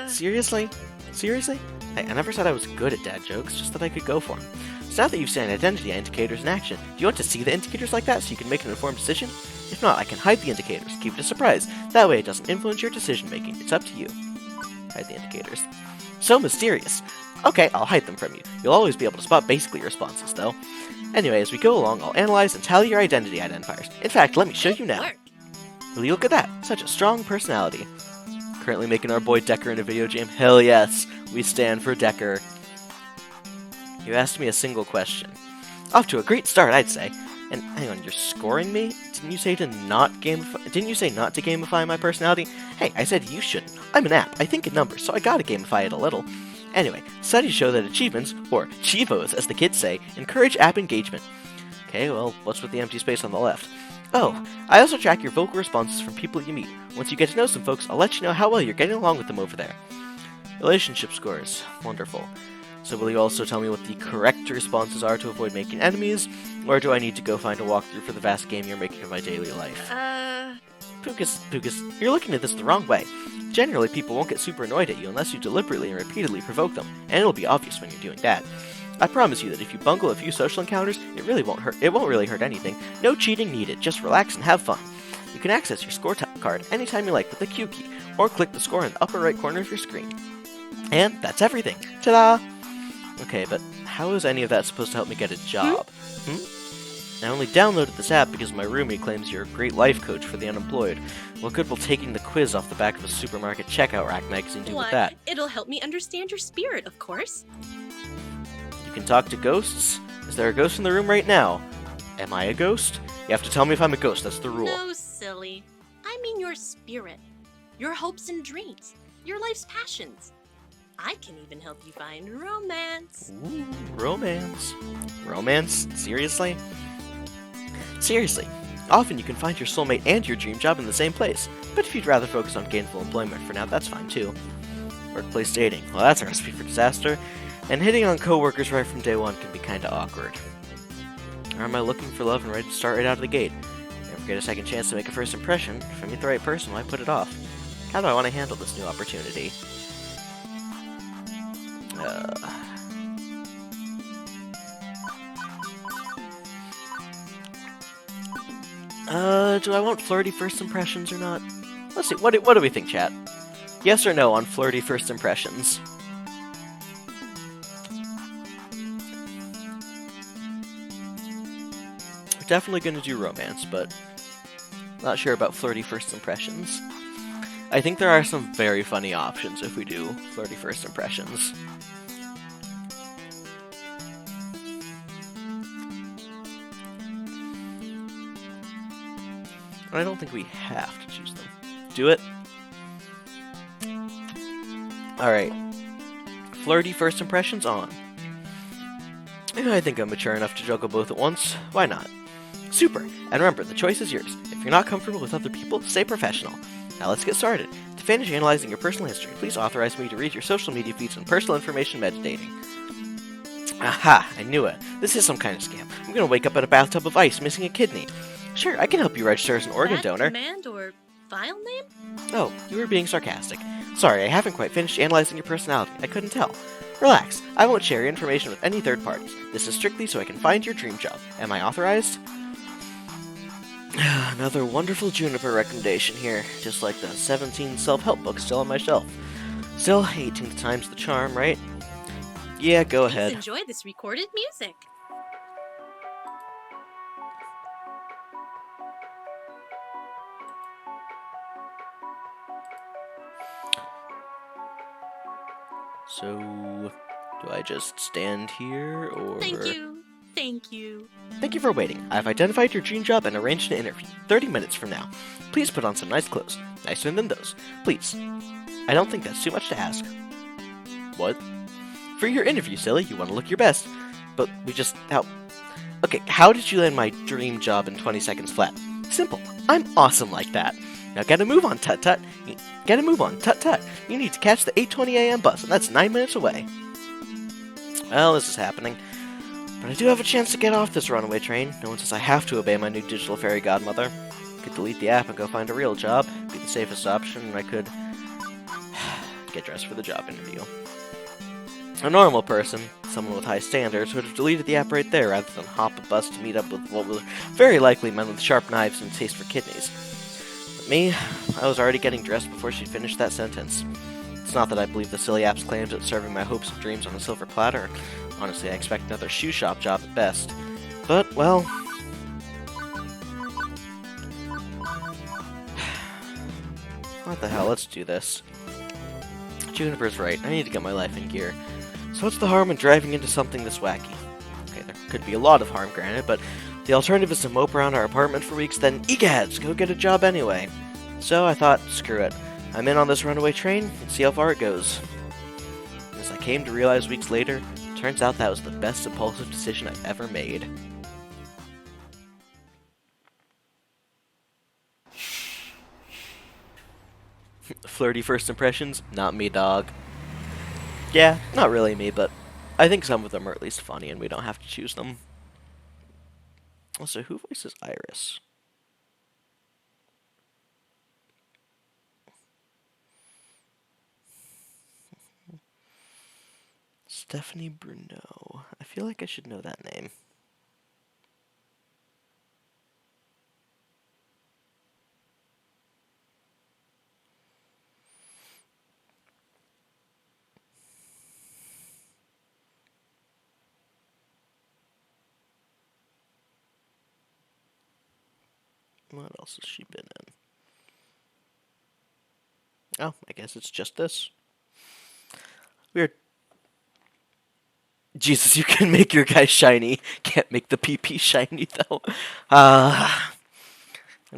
Seriously? Seriously? Hey, I never said I was good at dad jokes, just that I could go for them. So now that you've seen identity indicators in action, do you want to see the indicators like that so you can make an informed decision? If not, I can hide the indicators, keep it a surprise. That way it doesn't influence your decision making. It's up to you. Hide the indicators. So mysterious. Okay, I'll hide them from you. You'll always be able to spot basically responses, though. Anyway, as we go along, I'll analyze and tally your identity identifiers. In fact, let me show you now. Will you look at that? Such a strong personality. Currently making our boy Decker in a video game? Hell yes, we stand for Decker. You asked me a single question. Off to a great start, I'd say. And hang on, you're scoring me? Didn't you say not to gamify my personality? Hey, I said you shouldn't. I'm an app. I think in numbers, so I gotta gamify it a little. Anyway, studies show that achievements, or Chivos as the kids say, encourage app engagement. Okay, well, what's with the empty space on the left? Oh, I also track your vocal responses from people you meet. Once you get to know some folks, I'll let you know how well you're getting along with them over there. Relationship scores. Wonderful. So will you also tell me what the correct responses are to avoid making enemies, or do I need to go find a walkthrough for the vast game you're making of my daily life? Pucas, you're looking at this the wrong way. Generally, people won't get super annoyed at you unless you deliberately and repeatedly provoke them, and it'll be obvious when you're doing that. I promise you that if you bungle a few social encounters, it won't really hurt anything. No cheating needed, just relax and have fun. You can access your score card anytime you like with the Q key, or click the score in the upper right corner of your screen. And that's everything. Ta-da! Okay, but how is any of that supposed to help me get a job? I only downloaded this app because my roomie claims you're a great life coach for the unemployed. What good will taking the quiz off the back of a supermarket checkout rack magazine do with that? It'll help me understand your spirit, of course. You can talk to ghosts? Is there a ghost in the room right now? Am I a ghost? You have to tell me if I'm a ghost, that's the rule. No, silly. I mean your spirit. Your hopes and dreams. Your life's passions. I can even help you find romance. Ooh, romance. Romance? Seriously? Seriously. Often you can find your soulmate and your dream job in the same place. But if you'd rather focus on gainful employment for now, that's fine too. Workplace dating. Well, that's a recipe for disaster. And hitting on coworkers right from day one can be kinda awkward. Or am I looking for love and ready to start right out of the gate? Never get a second chance to make a first impression. If I meet the right person, why put it off? How do I want to handle this new opportunity? Do I want flirty first impressions or not? Let's see, what do we think, chat? Yes or no on flirty first impressions? We're definitely gonna do romance, but not sure about flirty first impressions. I think there are some very funny options if we do flirty first impressions. I don't think we have to choose them. Do it? Alright. Flirty first impressions on. I think I'm mature enough to juggle both at once. Why not? Super! And remember, the choice is yours. If you're not comfortable with other people, stay professional. Now let's get started. To finish analyzing your personal history, please authorize me to read your social media feeds and personal information metadating. Aha! I knew it. This is some kind of scam. I'm gonna wake up in a bathtub of ice, missing a kidney. Sure, I can help you register as an organ donor. Command or file name? Oh, you were being sarcastic. Sorry, I haven't quite finished analyzing your personality. I couldn't tell. Relax. I won't share your information with any third parties. This is strictly so I can find your dream job. Am I authorized? Another wonderful Juniper recommendation here, just like the 17 self-help books still on my shelf. Still, 18 times the charm, right? Yeah, go ahead. Please enjoy this recorded music. So, do I just stand here, or... Thank you. Thank you. Thank you for waiting. I've identified your dream job and arranged an interview. 30 minutes from now. Please put on some nice clothes. Nicer than those. Please. I don't think that's too much to ask. What? For your interview, silly, you want to look your best. But we just... Okay, how did you land my dream job in 20 seconds flat? Simple. I'm awesome like that. Now get a move on, tut-tut. Get a move on, tut-tut. You need to catch the 8:20 a.m. bus, and that's 9 minutes away. Well, this is happening. But I do have a chance to get off this runaway train. No one says I have to obey my new digital fairy godmother. I could delete the app and go find a real job. Be the safest option, and I could get dressed for the job interview. A normal person, someone with high standards, would have deleted the app right there rather than hop a bus to meet up with what was very likely men with sharp knives and taste for kidneys. But me, I was already getting dressed before she'd finished that sentence. It's not that I believe the silly app's claims at serving my hopes and dreams on a silver platter. Honestly, I expect another shoe shop job at best. But, well... What the hell, let's do this. Juniper's right, I need to get my life in gear. So what's the harm in driving into something this wacky? Okay, there could be a lot of harm, granted, but the alternative is to mope around our apartment for weeks, then egads, go get a job anyway. So I thought, screw it. I'm in on this runaway train, and see how far it goes. As I came to realize weeks later, turns out that was the best impulsive decision I've ever made. Flirty first impressions? Not me, dog. Yeah, not really me, but I think some of them are at least funny and we don't have to choose them. Also, who voices Iris? Stephanie Bruno. I feel like I should know that name. What else has she been in? Oh, I guess it's just this. Weird. Jesus, you can make your guy shiny. Can't make the PP shiny, though. I'm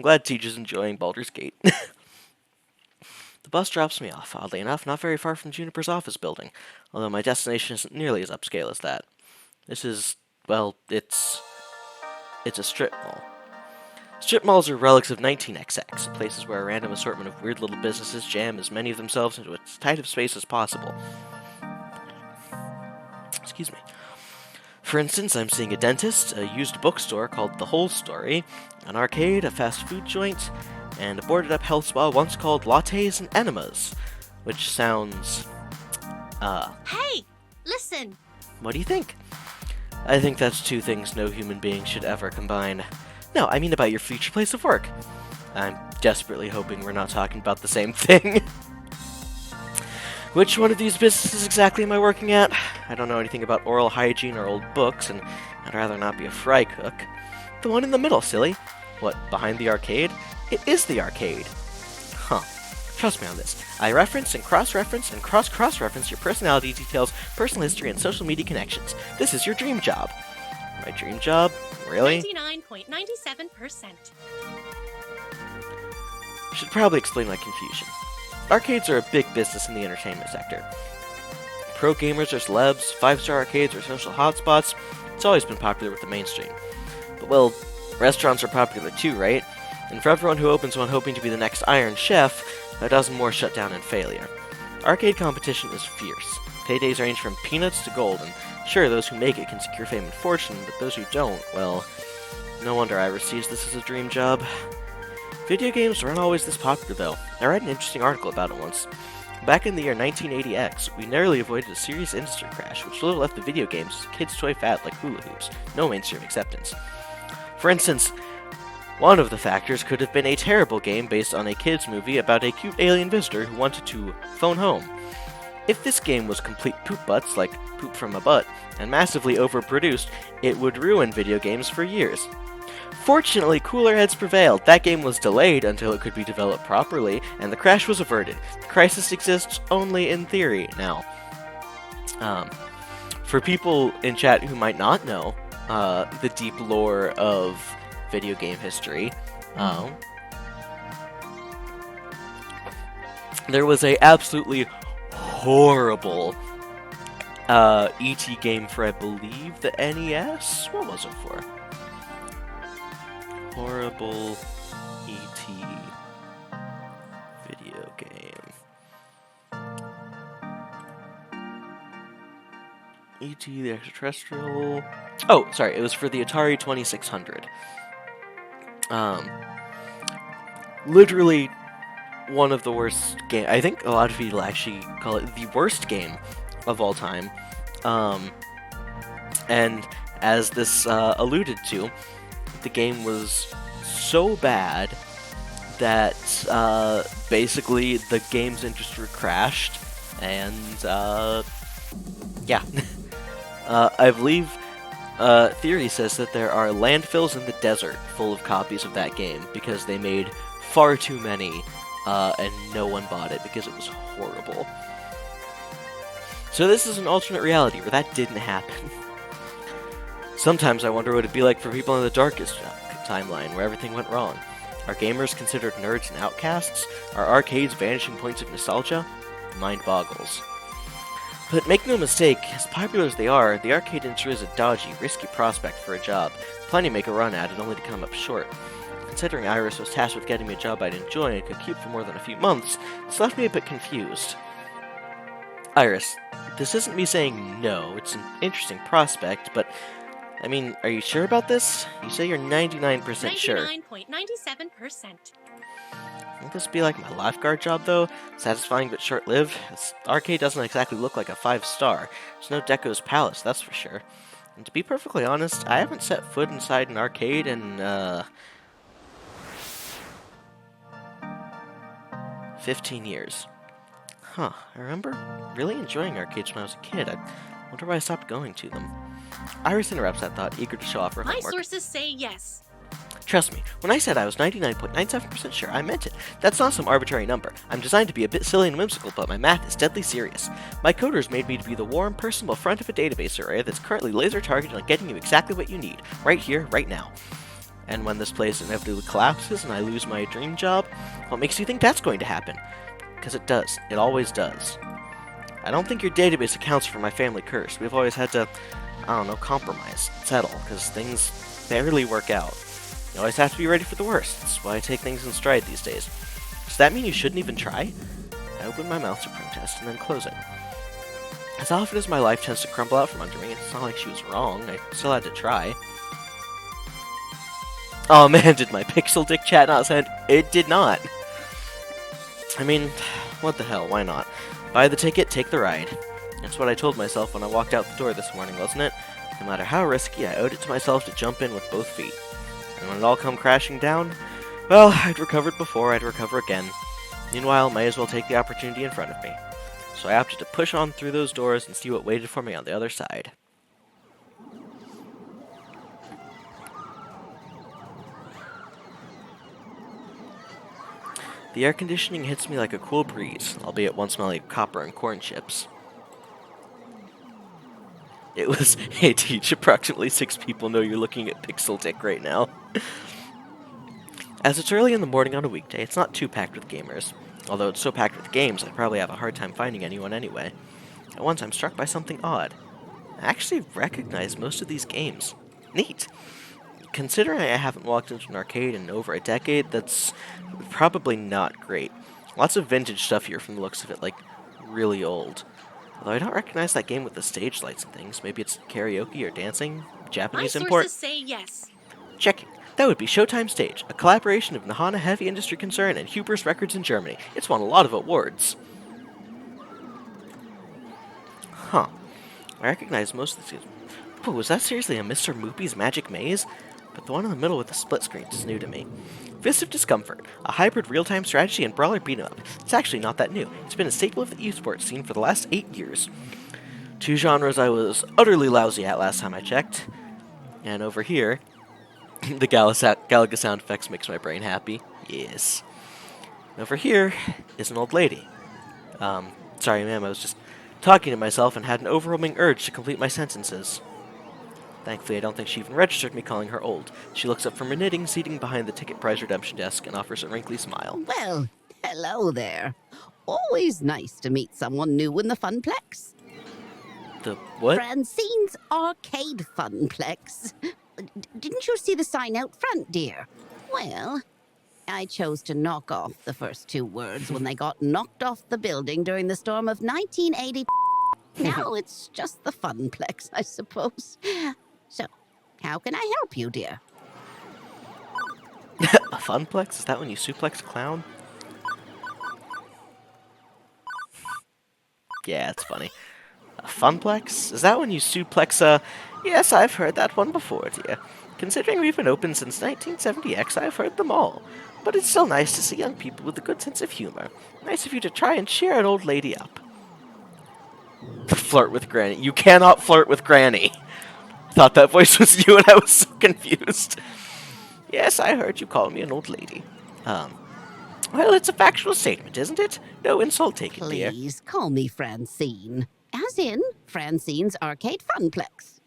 glad Teach is enjoying Baldur's Gate. The bus drops me off, oddly enough, not very far from Juniper's office building, although my destination isn't nearly as upscale as that. This is, well, it's a strip mall. Strip malls are relics of 19XX, places where a random assortment of weird little businesses jam as many of themselves into as tight of space as possible. Excuse me. For instance, I'm seeing a dentist, a used bookstore called The Whole Story, an arcade, a fast food joint, and a boarded-up health spa once called Lattes and Enemas, which sounds, Hey! Listen! What do you think? I think that's two things no human being should ever combine. No, I mean about your future place of work. I'm desperately hoping we're not talking about the same thing. Which one of these businesses exactly am I working at? I don't know anything about oral hygiene or old books, and I'd rather not be a fry cook. The one in the middle, silly. What, behind the arcade? It is the arcade. Huh. Trust me on this. I reference and cross-reference and cross-cross-reference your personality details, personal history, and social media connections. This is your dream job. My dream job? Really? 99.97%. Should probably explain my confusion. Arcades are a big business in the entertainment sector. Pro gamers are celebs, 5-star arcades are social hotspots. It's always been popular with the mainstream. But, well, restaurants are popular too, right? And for everyone who opens one hoping to be the next Iron Chef, a dozen more shut down in failure. Arcade competition is fierce. Paydays range from peanuts to gold, and sure, those who make it can secure fame and fortune, but those who don't, well, no wonder Iris sees this as a dream job. Video games weren't always this popular, though. I read an interesting article about it once. Back in the year 1980X, we narrowly avoided a serious industry crash, which little left the video games as a kid's toy fad like hula hoops, no mainstream acceptance. For instance, one of the factors could have been a terrible game based on a kids' movie about a cute alien visitor who wanted to phone home. If this game was complete poop butts, like poop from a butt, and massively overproduced, it would ruin video games for years. Fortunately, cooler heads prevailed. That game was delayed until it could be developed properly, and the crash was averted. The crisis exists only in theory now. For people in chat who might not know the deep lore of video game history, there was a absolutely horrible E.T. game for, I believe, the NES? What was it for? Horrible E.T. video game. E.T. the Extraterrestrial... Oh, sorry, it was for the Atari 2600. Literally one of the worst game. I think a lot of people actually call it the worst game of all time. And as this alluded to, the game was so bad that basically the games industry crashed, and yeah. I believe theory says that there are landfills in the desert full of copies of that game because they made far too many and no one bought it because it was horrible. So this is an alternate reality where that didn't happen. Sometimes I wonder what it'd be like for people in the darkest timeline where everything went wrong. Are gamers considered nerds and outcasts? Are arcades vanishing points of nostalgia? Mind boggles. But make no mistake, as popular as they are, the arcade industry is a dodgy, risky prospect for a job. Plenty make a run at it only to come up short. Considering Iris was tasked with getting me a job I'd enjoy and could keep for more than a few months, this left me a bit confused. Iris, this isn't me saying no, it's an interesting prospect, but I mean, are you sure about this? You say you're 99% sure. 99.97%. Won't this be like my lifeguard job, though? Satisfying but short-lived? This arcade doesn't exactly look like a 5-star. There's no Deco's Palace, that's for sure. And to be perfectly honest, I haven't set foot inside an arcade in, 15 years. Huh, I remember really enjoying arcades when I was a kid. I wonder why I stopped going to them. Iris interrupts that thought, eager to show off her My homework. sources say yes. Trust me, when I said I was 99.97% sure, I meant it. That's not some arbitrary number. I'm designed to be a bit silly and whimsical, but my math is deadly serious. My coders made me to be the warm, personable front of a database array that's currently laser targeted on getting you exactly what you need, right here, right now. And when this place inevitably collapses and I lose my dream job, what makes you think that's going to happen? Because it does. It always does. I don't think your database accounts for my family curse. We've always had to, I don't know, compromise, settle, because things barely work out. You always have to be ready for the worst. That's why I take things in stride these days. Does that mean you shouldn't even try? I open my mouth to protest and then close it. As often as my life tends to crumble out from under me, it's not like she was wrong. I still had to try. Oh man, did my pixel dick chat not send? It did not. I mean, what the hell, why not? Buy the ticket, take the ride. That's what I told myself when I walked out the door this morning, wasn't it? No matter how risky, I owed it to myself to jump in with both feet. And when it all come crashing down, well, I'd recovered before, I'd recover again. Meanwhile, may as well take the opportunity in front of me. So I opted to push on through those doors and see what waited for me on the other side. The air conditioning hits me like a cool breeze, albeit one smelling of copper and corn chips. It was, hey teach, approximately 6 people know you're looking at Pixel Dick right now. As it's early in the morning on a weekday, it's not too packed with gamers. Although it's so packed with games, I'd probably have a hard time finding anyone anyway. At once, I'm struck by something odd. I actually recognize most of these games. Neat. Considering I haven't walked into an arcade in over a decade, that's probably not great. Lots of vintage stuff here from the looks of it, like really old. Although I don't recognize that game with the stage lights and things. Maybe it's karaoke or dancing? My Japanese sources import? say yes. Checking. That would be Showtime Stage, a collaboration of Nahana Heavy Industry Concern and Hubris Records in Germany. It's won a lot of awards. Huh. I recognize most of these. Oh, was that seriously a Mr. Moopy's Magic Maze? But the one in the middle with the split screen is new to me. Fist of Discomfort, a hybrid real-time strategy and brawler beat-em-up. It's actually not that new. It's been a staple of the esports scene for the last 8 years. 2 genres I was utterly lousy at last time I checked. And over here, the Galaga sound effects makes my brain happy. Yes. And over here is an old lady. Sorry ma'am, I was just talking to myself and had an overwhelming urge to complete my sentences. Thankfully, I don't think she even registered me calling her old. She looks up from her knitting, seating behind the ticket price redemption desk, and offers a wrinkly smile. Well, hello there. Always nice to meet someone new in the Funplex. The what? Francine's Arcade Funplex. Didn't you see the sign out front, dear? Well, I chose to knock off the first 2 words when they got knocked off the building during the storm of 1980. Now it's just the Funplex, I suppose. So, how can I help you, dear? A funplex? Is that when you suplex a clown? Yeah, it's funny. A funplex? Is that when you suplex a... Yes, I've heard that one before, dear. Considering we've been open since 1970X, I've heard them all. But it's still nice to see young people with a good sense of humor. Nice of you to try and cheer an old lady up. Flirt with Granny. You cannot flirt with Granny. Thought that voice was you and I was so confused. Yes, I heard you call me an old lady. Well, it's a factual statement, isn't it? No insult taken, dear. Please call me Francine. As in Francine's Arcade Funplex.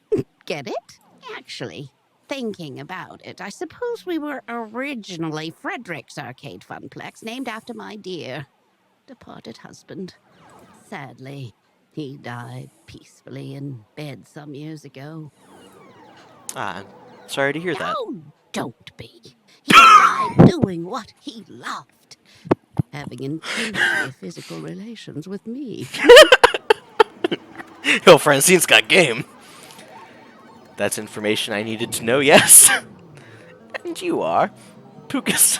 Get it? Actually, thinking about it, I suppose we were originally Frederick's Arcade Funplex, named after my dear departed husband. Sadly, he died peacefully in bed some years ago. I'm sorry to hear that. Oh, don't be. He died doing what he loved. Having intimate physical relations with me. Yo, Francine's got game. That's information I needed to know, yes. And you are Pucas.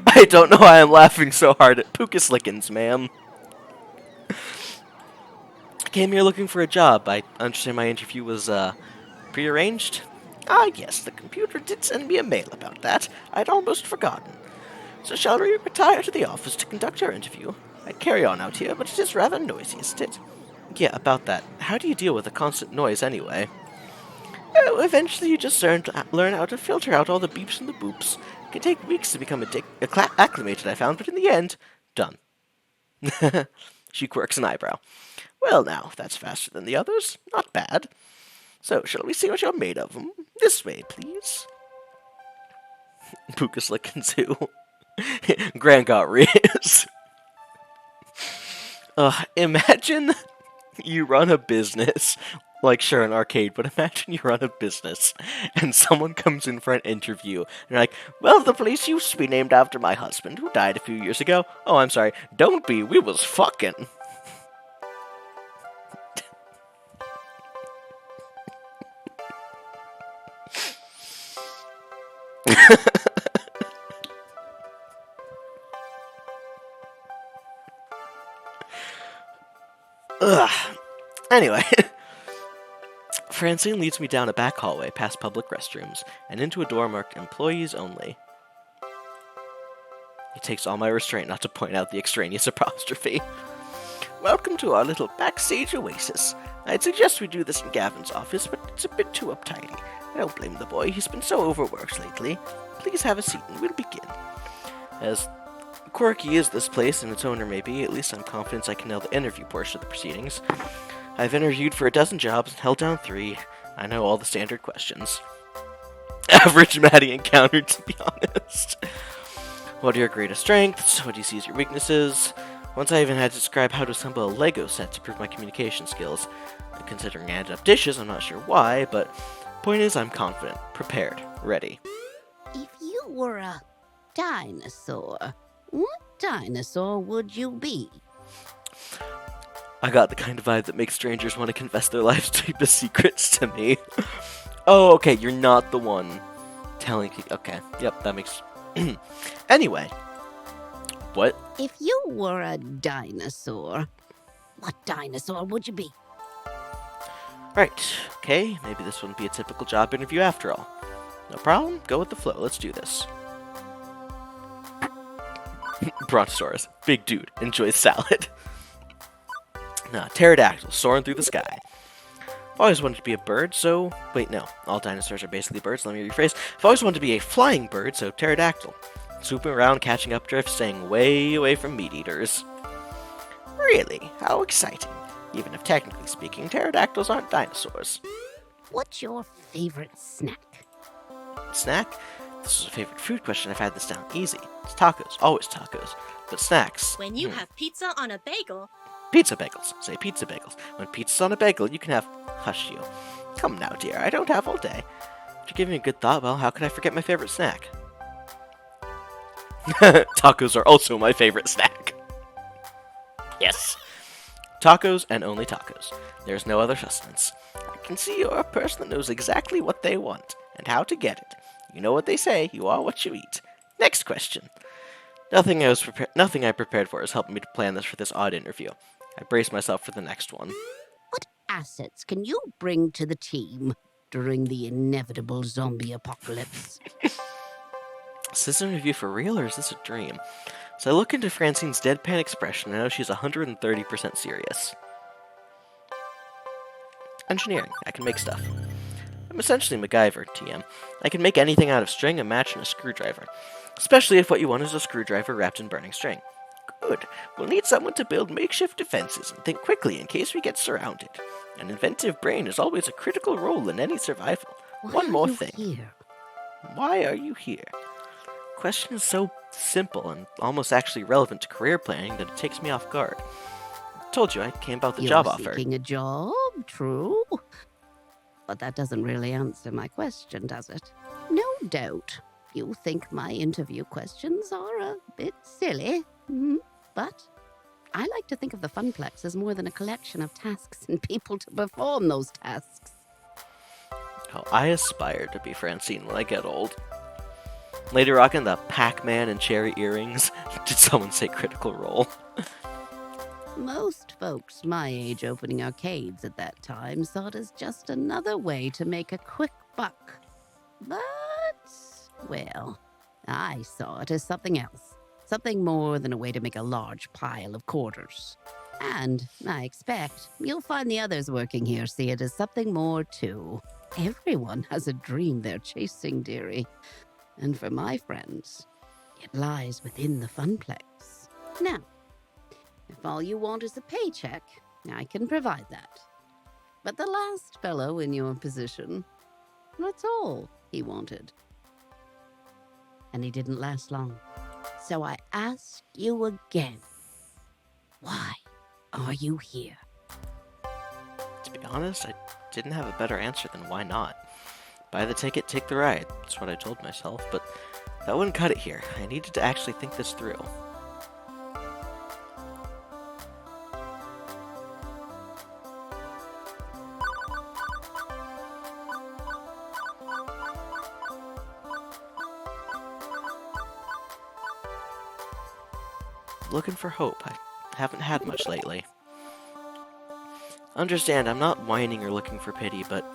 I don't know why I'm laughing so hard at Pucas Lickens, ma'am. Came here looking for a job. I understand my interview was, prearranged? Ah, yes, the computer did send me a mail about that. I'd almost forgotten. So shall we retire to the office to conduct our interview? I'd carry on out here, but it is rather noisy, isn't it? Yeah, about that. How do you deal with the constant noise, anyway? Oh, eventually you just learn how to filter out all the beeps and the boops. It can take weeks to become acclimated, I found, but in the end, done. She quirks an eyebrow. Well now, that's faster than the others. Not bad. So, shall we see what you're made of? This way, please. Pucas Lickens who? Grand got Riz. Imagine you run a business, like sure an arcade, but imagine you run a business and someone comes in for an interview and you're like, well, the place used to be named after my husband who died a few years ago. Oh, I'm sorry, don't be, we was fucking. Ugh. Anyway, Francine leads me down a back hallway past public restrooms and into a door marked Employees Only. It takes all my restraint not to point out the extraneous apostrophe. Welcome to our little backstage oasis. I'd suggest we do this in Gavin's office, but it's a bit too uptighty. I don't blame the boy, he's been so overworked lately. Please have a seat and we'll begin. As quirky as this place and its owner may be, at least I'm confident I can nail the interview portion of the proceedings. I've interviewed for a dozen jobs and held down 3. I know all the standard questions. Average Maddie encountered, to be honest. What are your greatest strengths? What do you see as your weaknesses? Once I even had to describe how to assemble a Lego set to prove my communication skills. Considering I ended up dishes, I'm not sure why, but point is I'm confident, prepared, ready. If you were a dinosaur, what dinosaur would you be? I got the kind of vibe that makes strangers want to confess their life's deepest secrets to me. Oh, okay, you're not the one telling people. Okay, yep, that makes... Anyway. What? If you were a dinosaur, what dinosaur would you be? Right, okay, maybe this wouldn't be a typical job interview after all. No problem, go with the flow, let's do this. Brontosaurus, big dude, enjoys salad. Pterodactyl, soaring through the sky. I've always wanted to be a bird, so... Wait, no. All dinosaurs are basically birds, let me rephrase. I've always wanted to be a flying bird, so pterodactyl. Swooping around, catching updrift, staying way away from meat eaters. Really? How exciting. Even if technically speaking, pterodactyls aren't dinosaurs. What's your favorite snack? Snack? This is a favorite food question. I've had this down easy. It's tacos. Always tacos. But snacks... When you have pizza on a bagel... Pizza bagels. Say pizza bagels. When pizza's on a bagel, you can have... Hush you. Come now, dear. I don't have all day. After giving a good thought, well, how could I forget my favorite snack? Tacos are also my favorite snack. Yes. Tacos and only tacos. There's no other sustenance. I can see you're a person that knows exactly what they want and how to get it. You know what they say, you are what you eat. Next question. Nothing I prepared for has helped me to plan this for this odd interview. I brace myself for the next one. What assets can you bring to the team during the inevitable zombie apocalypse? Is this an interview for real or is this a dream? So I look into Francine's deadpan expression and I know she's 130% serious. Engineering. I can make stuff. I'm essentially MacGyver, TM. I can make anything out of string, a match, and a screwdriver. Especially if what you want is a screwdriver wrapped in burning string. Good. We'll need someone to build makeshift defenses and think quickly in case we get surrounded. An inventive brain is always a critical role in any survival. One more thing. Here? Why are you here? Question is so simple and almost actually relevant to career planning that it takes me off guard. I told you I came about the job offer. You're seeking a job, true. But that doesn't really answer my question, does it? No doubt you think my interview questions are a bit silly, but I like to think of the Funplex as more than a collection of tasks and people to perform those tasks. Oh, I aspire to be Francine when I get old. Lady rocking the Pac-Man and cherry earrings. Did someone say critical role? Most folks my age opening arcades at that time saw it as just another way to make a quick buck. But, well, I saw it as something else. Something more than a way to make a large pile of quarters. And I expect you'll find the others working here see it as something more too. Everyone has a dream they're chasing, dearie. And for my friends, it lies within the Funplex. Now, if all you want is a paycheck, I can provide that. But the last fellow in your position, that's all he wanted. And he didn't last long. So I ask you again, why are you here? To be honest, I didn't have a better answer than why not. Buy the ticket, take the ride. That's what I told myself, but that wouldn't cut it here. I needed to actually think this through. Looking for hope. I haven't had much lately. Understand, I'm not whining or looking for pity, but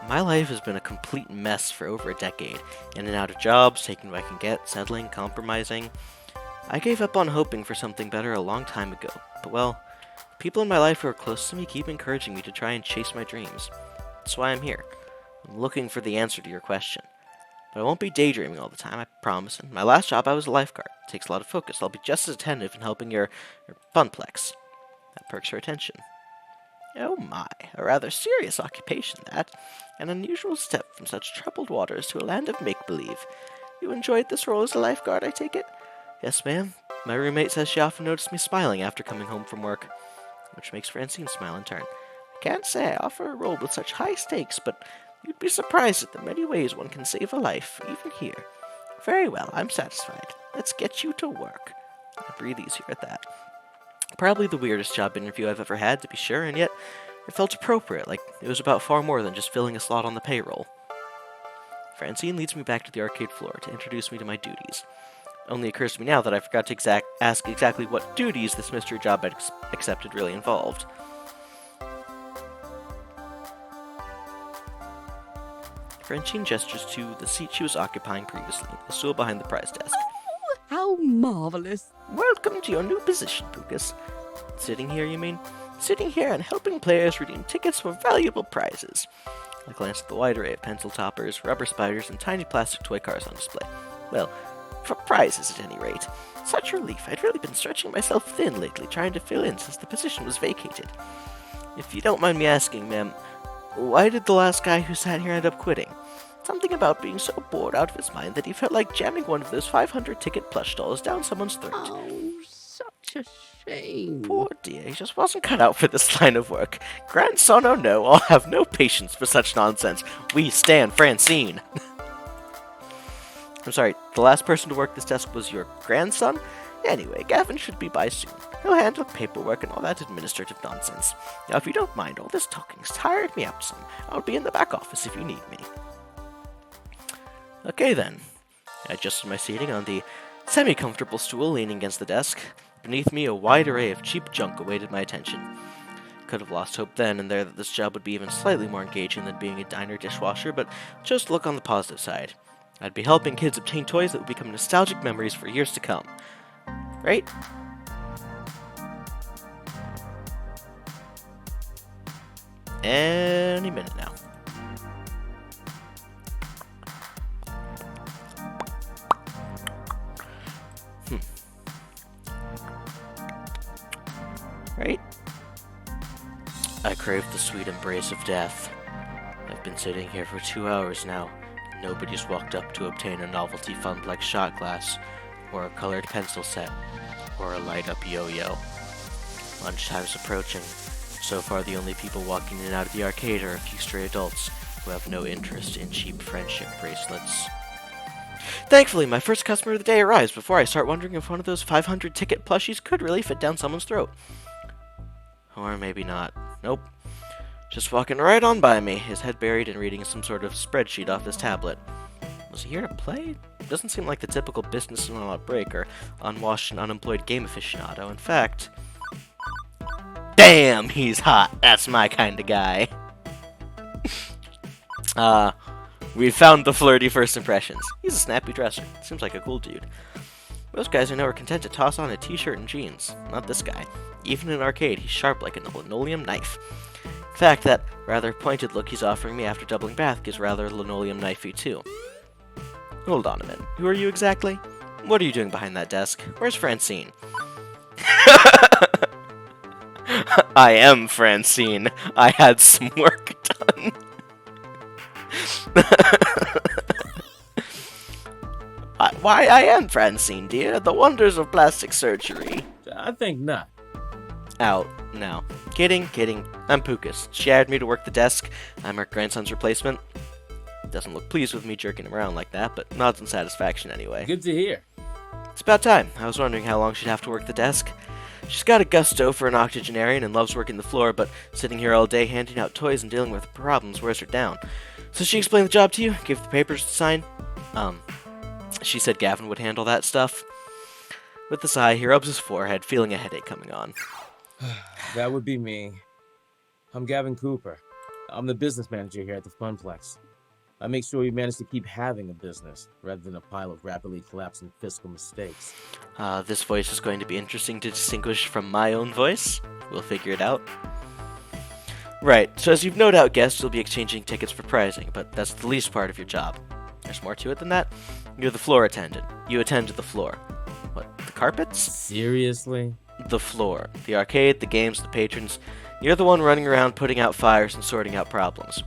my life has been a complete mess for over a decade. In and out of jobs, taking what I can get, settling, compromising. I gave up on hoping for something better a long time ago, but well, the people in my life who are close to me keep encouraging me to try and chase my dreams. That's why I'm here. I'm looking for the answer to your question. But I won't be daydreaming all the time, I promise. In my last job, I was a lifeguard. It takes a lot of focus. I'll be just as attentive in helping your funplex. That perks her attention. Oh my, a rather serious occupation, that. An unusual step from such troubled waters to a land of make-believe. You enjoyed this role as a lifeguard, I take it? Yes, ma'am. My roommate says she often noticed me smiling after coming home from work, which makes Francine smile in turn. I can't say I offer a role with such high stakes, but you'd be surprised at the many ways one can save a life, even here. Very well, I'm satisfied. Let's get you to work. I breathe easier at that. Probably the weirdest job interview I've ever had, to be sure, and yet it felt appropriate, like it was about far more than just filling a slot on the payroll. Francine leads me back to the arcade floor to introduce me to my duties. It only occurs to me now that I forgot to ask exactly what duties this mystery job I'd accepted really involved. Francine gestures to the seat she was occupying previously, the stool behind the prize desk. Oh, how marvelous. Welcome to your new position, Pucas. Sitting here, you mean? Sitting here and helping players redeem tickets for valuable prizes. I glanced at the wide array of pencil toppers, rubber spiders, and tiny plastic toy cars on display. Well, for prizes at any rate. Such relief. I'd really been stretching myself thin lately, trying to fill in since the position was vacated. If you don't mind me asking, ma'am, why did the last guy who sat here end up quitting? Something about being so bored out of his mind that he felt like jamming one of those 500-ticket plush dolls down someone's throat. Oh, such a shame. Poor dear, he just wasn't cut out for this line of work. Grandson or no, I'll have no patience for such nonsense. We stand Francine. I'm sorry, the last person to work this desk was your grandson? Anyway, Gavin should be by soon. He'll handle paperwork and all that administrative nonsense. Now, if you don't mind, all this talking's tired me out some. I'll be in the back office if you need me. Okay then. I adjusted my seating on the semi-comfortable stool leaning against the desk. Beneath me, a wide array of cheap junk awaited my attention. Could have lost hope then and there that this job would be even slightly more engaging than being a diner dishwasher, but just look on the positive side. I'd be helping kids obtain toys that would become nostalgic memories for years to come. Right? Any minute now. Right? I crave the sweet embrace of death. I've been sitting here for 2 hours now. Nobody's walked up to obtain a novelty funplex shot glass, or a colored pencil set, or a light-up yo-yo. Lunchtime's approaching. So far, the only people walking in and out of the arcade are a few stray adults who have no interest in cheap friendship bracelets. Thankfully, my first customer of the day arrives before I start wondering if one of those 500-ticket plushies could really fit down someone's throat. Or maybe not. Nope. Just walking right on by me, his head buried and reading some sort of spreadsheet off his tablet. Was he here to play? Doesn't seem like the typical businessman on a break or unwashed and unemployed game aficionado. In fact... Damn, he's hot! That's my kind of guy. We found the flirty first impressions. He's a snappy dresser. Seems like a cool dude. Most guys I know are content to toss on a t-shirt and jeans. Not this guy. Even in an arcade, he's sharp like a linoleum knife. In fact, that rather pointed look he's offering me after doubling bath is rather linoleum knifey too. Hold on a minute. Who are you exactly? What are you doing behind that desk? Where's Francine? I am Francine. I had some work done. Why, I am Francine, dear. The wonders of plastic surgery. I think not. Out now. Kidding. I'm Pucas. She hired me to work the desk. I'm her grandson's replacement. Doesn't look pleased with me jerking him around like that, but nods in satisfaction anyway. Good to hear. It's about time. I was wondering how long she'd have to work the desk. She's got a gusto for an octogenarian and loves working the floor, but sitting here all day handing out toys and dealing with problems wears her down. So she explained the job to you, gave the papers to sign. She said Gavin would handle that stuff. With a sigh, he rubs his forehead, feeling a headache coming on. That would be me. I'm Gavin Cooper. I'm the business manager here at the Funplex. I make sure we manage to keep having a business, rather than a pile of rapidly collapsing fiscal mistakes. This voice is going to be interesting to distinguish from my own voice. We'll figure it out. Right, so as you've no doubt guessed, you'll be exchanging tickets for pricing, but that's the least part of your job. There's more to it than that. You're the floor attendant. You attend to the floor. What, the carpets? Seriously? The floor. The arcade, the games, the patrons. You're the one running around putting out fires and sorting out problems.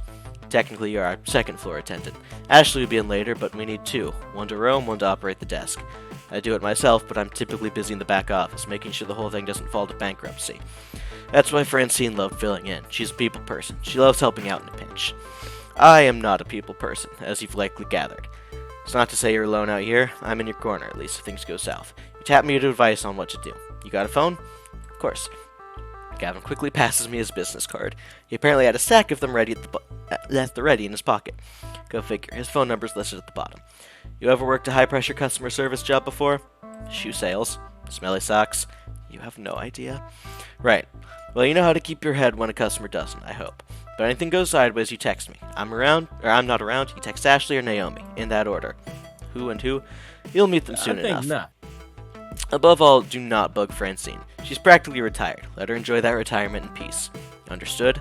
Technically, you're our second floor attendant. Ashley will be in later, but we need two. One to roam, one to operate the desk. I do it myself, but I'm typically busy in the back office, making sure the whole thing doesn't fall to bankruptcy. That's why Francine loved filling in. She's a people person. She loves helping out in a pinch. I am not a people person, as you've likely gathered. It's not to say you're alone out here. I'm in your corner, at least if things go south. You tap me to advice on what to do. You got a phone? Of course. Gavin quickly passes me his business card. He apparently had a stack of them ready at the ready in his pocket. Go figure. His phone number's listed at the bottom. You ever worked a high-pressure customer service job before? Shoe sales? Smelly socks? You have no idea? Right. Well, you know how to keep your head when a customer doesn't, I hope. But anything goes sideways, you text me. I'm not around, you text Ashley or Naomi, in that order. Who and who? You'll meet them soon enough. I think not. Above all, do not bug Francine. She's practically retired. Let her enjoy that retirement in peace. Understood?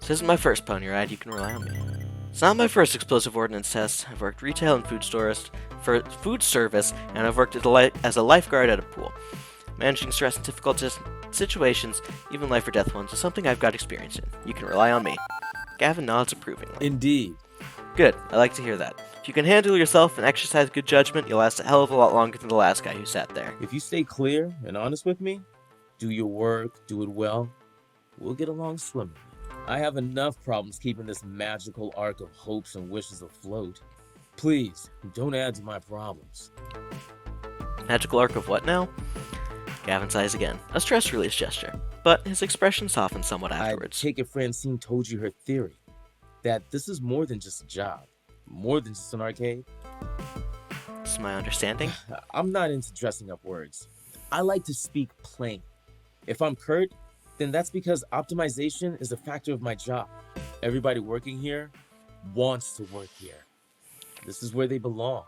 This isn't my first pony ride, you can rely on me. It's not my first explosive ordnance test. I've worked retail and food service, and I've worked as a lifeguard at a pool. Managing stress and difficult situations, even life or death ones, is something I've got experience in. You can rely on me. Gavin nods approvingly. Indeed. Good, I like to hear that. If you can handle yourself and exercise good judgment, you'll last a hell of a lot longer than the last guy who sat there. If you stay clear and honest with me, do your work, do it well, we'll get along swimmingly. I have enough problems keeping this magical arc of hopes and wishes afloat. Please, don't add to my problems. Magical arc of what now? Gavin sighs again, a stress release gesture, but his expression softens somewhat afterwards. I take it Francine told you her theory, that this is more than just a job, more than just an arcade. This is my understanding. I'm not into dressing up words. I like to speak plain. If I'm curt, then that's because optimization is a factor of my job. Everybody working here wants to work here. This is where they belong,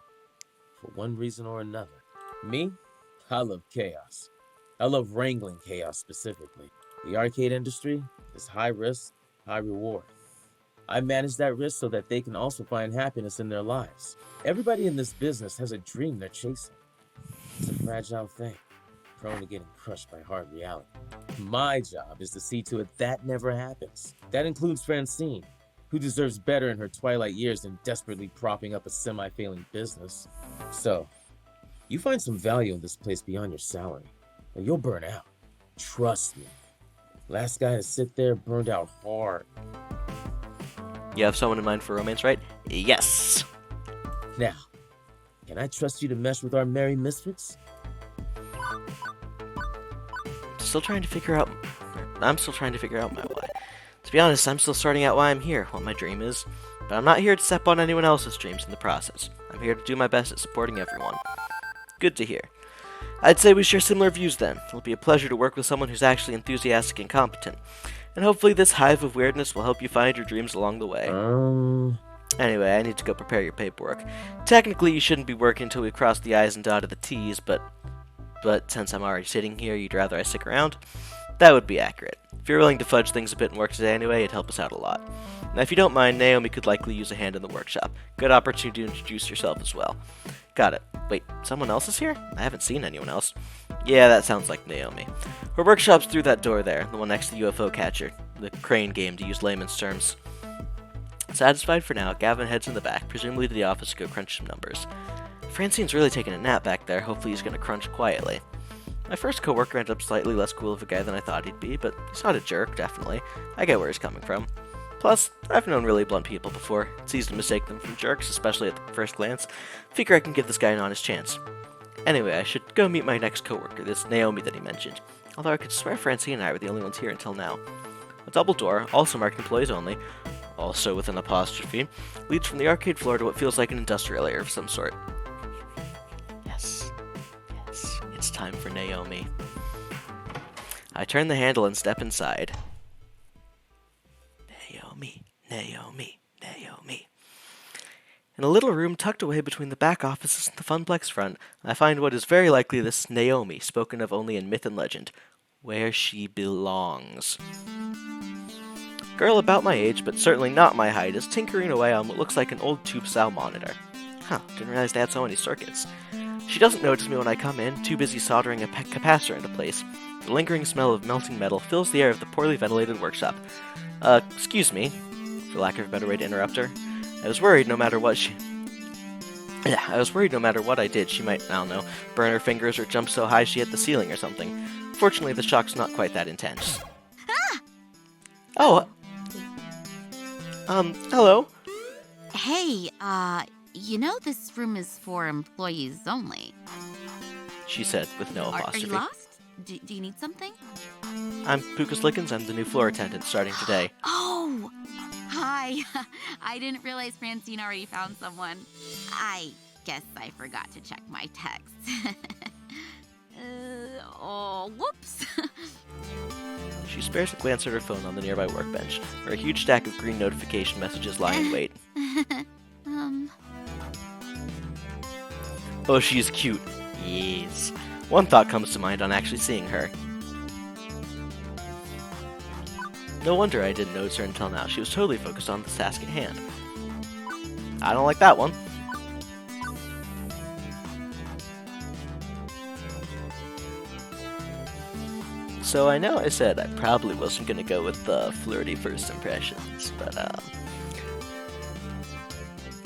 for one reason or another. Me? I love chaos. I love wrangling chaos specifically. The arcade industry is high risk, high reward. I manage that risk so that they can also find happiness in their lives. Everybody in this business has a dream they're chasing. It's a fragile thing, prone to getting crushed by hard reality. My job is to see to it that never happens. That includes Francine, who deserves better in her twilight years than desperately propping up a semi-failing business. So, you find some value in this place beyond your salary, or you'll burn out. Trust me. Last guy to sit there burned out hard. You have someone in mind for romance, right? Yes! Now, can I trust you to mesh with our merry misfits? I'm still trying to figure out my why. To be honest, I'm still sorting out why I'm here, what my dream is. But I'm not here to step on anyone else's dreams in the process. I'm here to do my best at supporting everyone. Good to hear. I'd say we share similar views then. It'll be a pleasure to work with someone who's actually enthusiastic and competent. And hopefully this hive of weirdness will help you find your dreams along the way. Anyway, I need to go prepare your paperwork. Technically, you shouldn't be working until we cross the I's and dotted the T's, but since I'm already sitting here, you'd rather I stick around? That would be accurate. If you're willing to fudge things a bit and work today anyway, it'd help us out a lot. Now, if you don't mind, Naomi could likely use a hand in the workshop. Good opportunity to introduce yourself as well. Got it. Wait, someone else is here? I haven't seen anyone else. Yeah, that sounds like Naomi. Her workshop's through that door there, the one next to the UFO catcher. The crane game, to use layman's terms. Satisfied for now, Gavin heads in the back, presumably to the office to go crunch some numbers. Francine's really taking a nap back there. Hopefully he's going to crunch quietly. My first coworker ended up slightly less cool of a guy than I thought he'd be, but he's not a jerk, definitely. I get where he's coming from. Plus, I've known really blunt people before. It's easy to mistake them from jerks, especially at the first glance. Figure I can give this guy an honest chance. Anyway, I should go meet my next coworker, this Naomi that he mentioned. Although I could swear Francine and I were the only ones here until now. A double door, also marked employees only, also with an apostrophe, leads from the arcade floor to what feels like an industrial area of some sort. Yes, it's time for Naomi. I turn the handle and step inside. Naomi, Naomi, Naomi. In a little room tucked away between the back offices and the Funplex front, I find what is very likely this Naomi, spoken of only in myth and legend, where she belongs. Girl about my age, but certainly not my height, is tinkering away on what looks like an old tube-style monitor. Huh, didn't realize they had so many circuits. She doesn't notice me when I come in, too busy soldering a capacitor into place. The lingering smell of melting metal fills the air of the poorly ventilated workshop. Excuse me, for lack of a better way to interrupt her. I was worried no matter what I did, she might, I don't know, burn her fingers or jump so high she hit the ceiling or something. Fortunately, the shock's not quite that intense. Oh, hello? Hey, you know this room is for employees only. She said, with no Are apostrophe. you lost? Do you need something? I'm Pucas Lickens. I'm the new floor attendant starting today. Oh! Hi. I didn't realize Francine already found someone. I guess I forgot to check my text. Whoops. She spares a glance at her phone on the nearby workbench, where a huge stack of green notification messages lie in wait. Oh, she's cute. Yes. One thought comes to mind on actually seeing her. No wonder I didn't notice her until now. She was totally focused on this task at hand. I don't like that one. So I know I said I probably wasn't gonna go with the flirty first impressions, but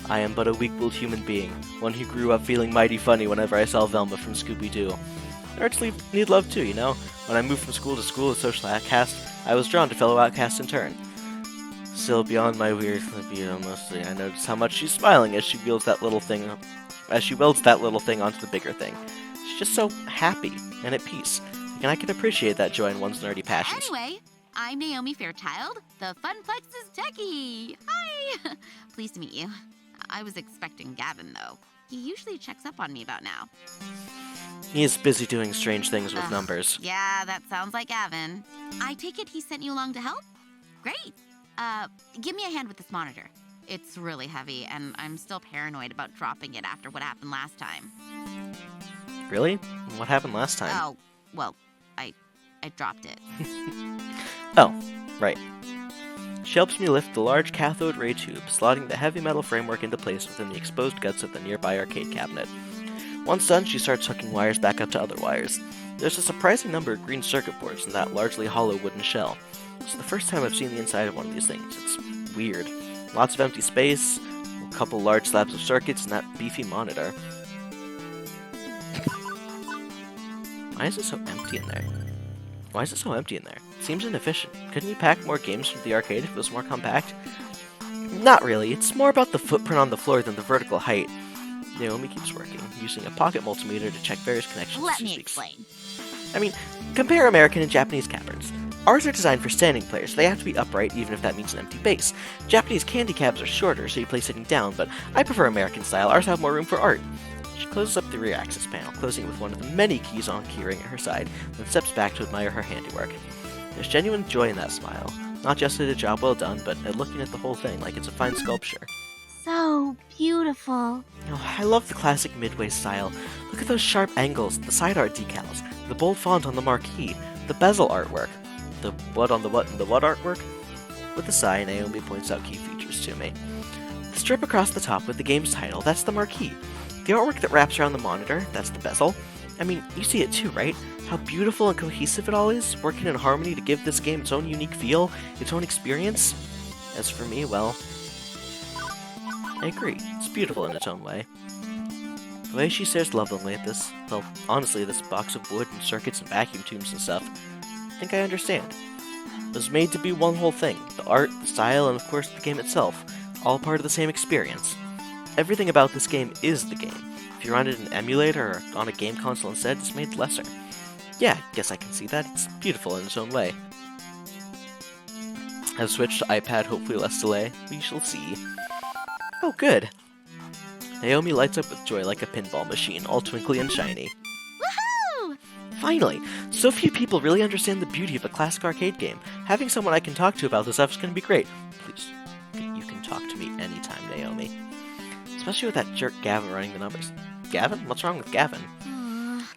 I am but a weak-willed human being, one who grew up feeling mighty funny whenever I saw Velma from Scooby-Doo. Nerds need love too, you know? When I moved from school to school as social outcast, I was drawn to fellow outcasts in turn. Still, beyond my weird libido, mostly, I noticed how much she's smiling as she wields that little thing onto the bigger thing. She's just so happy and at peace, and I can appreciate that joy in one's nerdy passions. Anyway, I'm Naomi Fairchild, the Funplex's techie. Hi! Pleased to meet you. I was expecting Gavin, though. He usually checks up on me about now. He is busy doing strange things with numbers. Yeah, that sounds like Gavin. I take it he sent you along to help? Great. Give me a hand with this monitor. It's really heavy, and I'm still paranoid about dropping it after what happened last time. Really? What happened last time? Oh, well, I dropped it. Oh, right. She helps me lift the large cathode ray tube, slotting the heavy metal framework into place within the exposed guts of the nearby arcade cabinet. Once done, she starts hooking wires back up to other wires. There's a surprising number of green circuit boards in that largely hollow wooden shell. It's the first time I've seen the inside of one of these things. It's weird. Lots of empty space, a couple large slabs of circuits, and that beefy monitor. Why is it so empty in there? It seems inefficient. Couldn't you pack more games from the arcade if it was more compact? Not really. It's more about the footprint on the floor than the vertical height. Naomi keeps working, using a pocket multimeter to check various connections. Let me explain. I mean, compare American and Japanese caverns. Ours are designed for standing players, so they have to be upright even if that means an empty base. Japanese candy cabs are shorter, so you play sitting down, but I prefer American style. Ours have more room for art. She closes up the rear access panel, closing it with one of the many keys on keyring at her side, then steps back to admire her handiwork. There's genuine joy in that smile, not just at a job well done, but at looking at the whole thing like it's a fine sculpture. So beautiful. Oh, I love the classic Midway style. Look at those sharp angles, the side art decals, the bold font on the marquee, the bezel artwork, the what on the what and the what artwork. With a sigh, Naomi points out key features to me. The strip across the top with the game's title, that's the marquee. The artwork that wraps around the monitor, that's the bezel. I mean, you see it too, right? How beautiful and cohesive it all is, working in harmony to give this game its own unique feel, its own experience. As for me, well, I agree. It's beautiful in its own way. The way she stares lovingly at this, well, honestly, this box of wood and circuits and vacuum tubes and stuff, I think I understand. It was made to be one whole thing. The art, the style, and of course the game itself, all part of the same experience. Everything about this game is the game. If you run it in an emulator or on a game console instead, it's made lesser. Yeah, guess I can see that. It's beautiful in its own way. I've switched to iPad, hopefully less delay. We shall see. Oh, good. Naomi lights up with joy like a pinball machine, all twinkly and shiny. Woohoo! Finally! So few people really understand the beauty of a classic arcade game. Having someone I can talk to about this stuff is going to be great. Please, you can talk to me anytime, Naomi. Especially with that jerk Gavin running the numbers. Gavin? What's wrong with Gavin?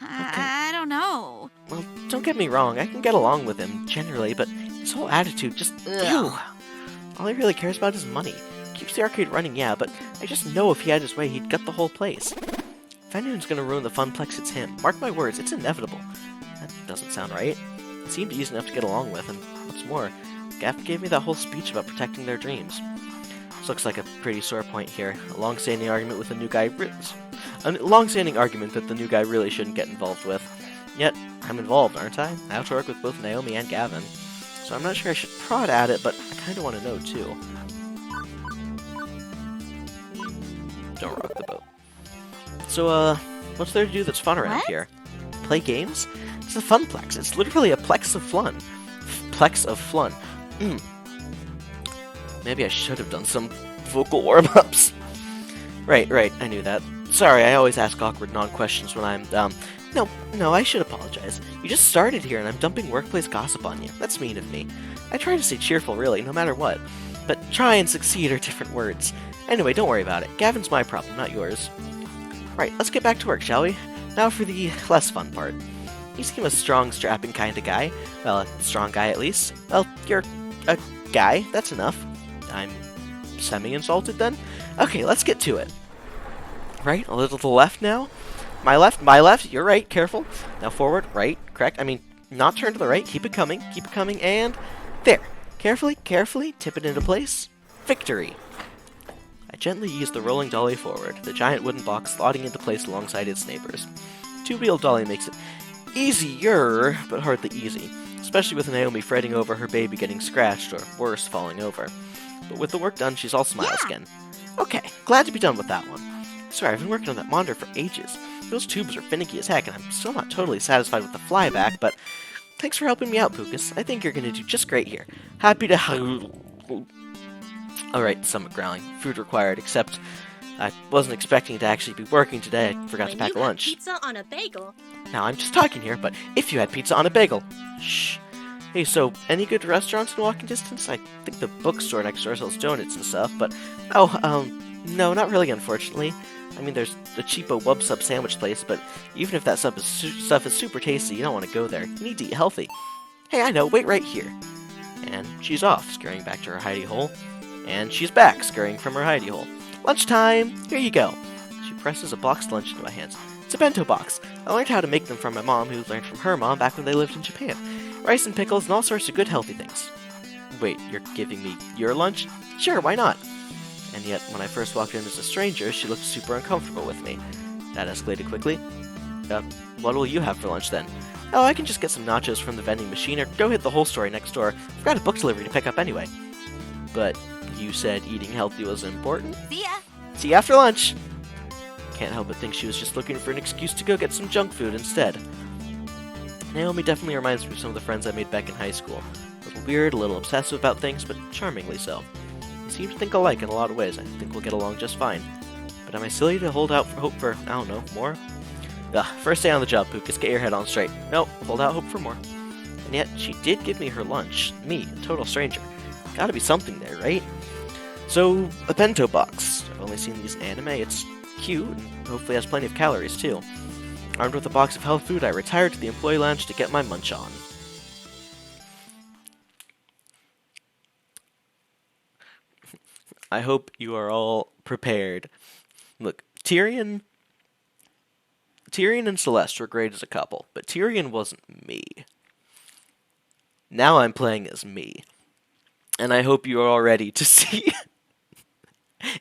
I don't know. Well, don't get me wrong, I can get along with him, generally, but his whole attitude just... Ew! All he really cares about is money. Keeps the arcade running, yeah, but I just know if he had his way, he'd gut the whole place. If anyone's gonna ruin the funplex, it's him. Mark my words, it's inevitable. That doesn't sound right. It seemed easy enough to get along with, and what's more, Gavin gave me that whole speech about protecting their dreams. This looks like a pretty sore point here. A long-standing argument with the new guy... A long-standing argument that the new guy really shouldn't get involved with. Yet, I'm involved, aren't I? I have to work with both Naomi and Gavin. So I'm not sure I should prod at it, but I kinda want to know, too. Don't rock the boat. So, what's there to do that's fun around here? Play games? It's a funplex. It's literally a plex of flun. Plex of flun. Maybe I should have done some vocal warm-ups. Right, I knew that. Sorry, I always ask awkward non-questions when I'm, No, I should apologize. You just started here and I'm dumping workplace gossip on you. That's mean of me. I try to stay cheerful, really, no matter what. But try and succeed are different words. Anyway, don't worry about it. Gavin's my problem, not yours. Right, let's get back to work, shall we? Now for the less fun part. You seem a strong, strapping kind of guy. Well, a strong guy at least. Well, you're a guy, that's enough. I'm semi-insulted then? Okay, let's get to it. Right, a little to the left now. My left, you're right, careful. Now forward, right, correct. I mean, not turn to the right, keep it coming, and there. Carefully, tip it into place. Victory. I gently eased the rolling dolly forward, the giant wooden box slotting into place alongside its neighbors. Two-wheel dolly makes it easier, but hardly easy, especially with Naomi fretting over her baby getting scratched, or worse, falling over. But with the work done, she's all smiles again. Okay, glad to be done with that one. Sorry, I've been working on that monitor for ages. Those tubes are finicky as heck, and I'm still not totally satisfied with the flyback, but thanks for helping me out, Pucas. I think you're going to do just great here. Happy to... Alright, somewhat growling. Food required, except I wasn't expecting to actually be working today. I forgot to pack a lunch. Pizza on a bagel. Now, I'm just talking here, but if you had pizza on a bagel... Shh. Hey, so, any good restaurants in walking distance? I think the bookstore next door sells donuts and stuff, but... no, not really, unfortunately. I mean, there's the cheapo Wub Sub sandwich place, but even if that stuff is super tasty, you don't want to go there. You need to eat healthy. Hey, I know, wait right here. And she's off, scurrying back to her hidey hole. And she's back, scurrying from her hidey hole. Lunchtime! Here you go. She presses a boxed lunch into my hands. It's a bento box. I learned how to make them from my mom, who learned from her mom back when they lived in Japan. Rice and pickles and all sorts of good healthy things. Wait, you're giving me your lunch? Sure, why not? And yet, when I first walked in as a stranger, she looked super uncomfortable with me. That escalated quickly. What will you have for lunch then? Oh, I can just get some nachos from the vending machine or go hit the whole store next door. I've got a book delivery to pick up anyway. But you said eating healthy was important? See ya. See you after lunch! Can't help but think she was just looking for an excuse to go get some junk food instead. Naomi definitely reminds me of some of the friends I made back in high school. A little weird, a little obsessive about things, but charmingly so. We seem to think alike in a lot of ways. I think we'll get along just fine. But am I silly to hold out for hope for, I don't know, more? First day on the job, Pucas, get your head on straight. No, hold out hope for more. And yet, she did give me her lunch. Me, a total stranger. Gotta be something there, right? So, a bento box. I've only seen these in anime. It's cute, and hopefully has plenty of calories, too. Armed with a box of health food, I retired to the employee lounge to get my munch on. I hope you are all prepared. Look, Tyrion and Celeste were great as a couple, but Tyrion wasn't me. Now I'm playing as me. And I hope you are all ready to see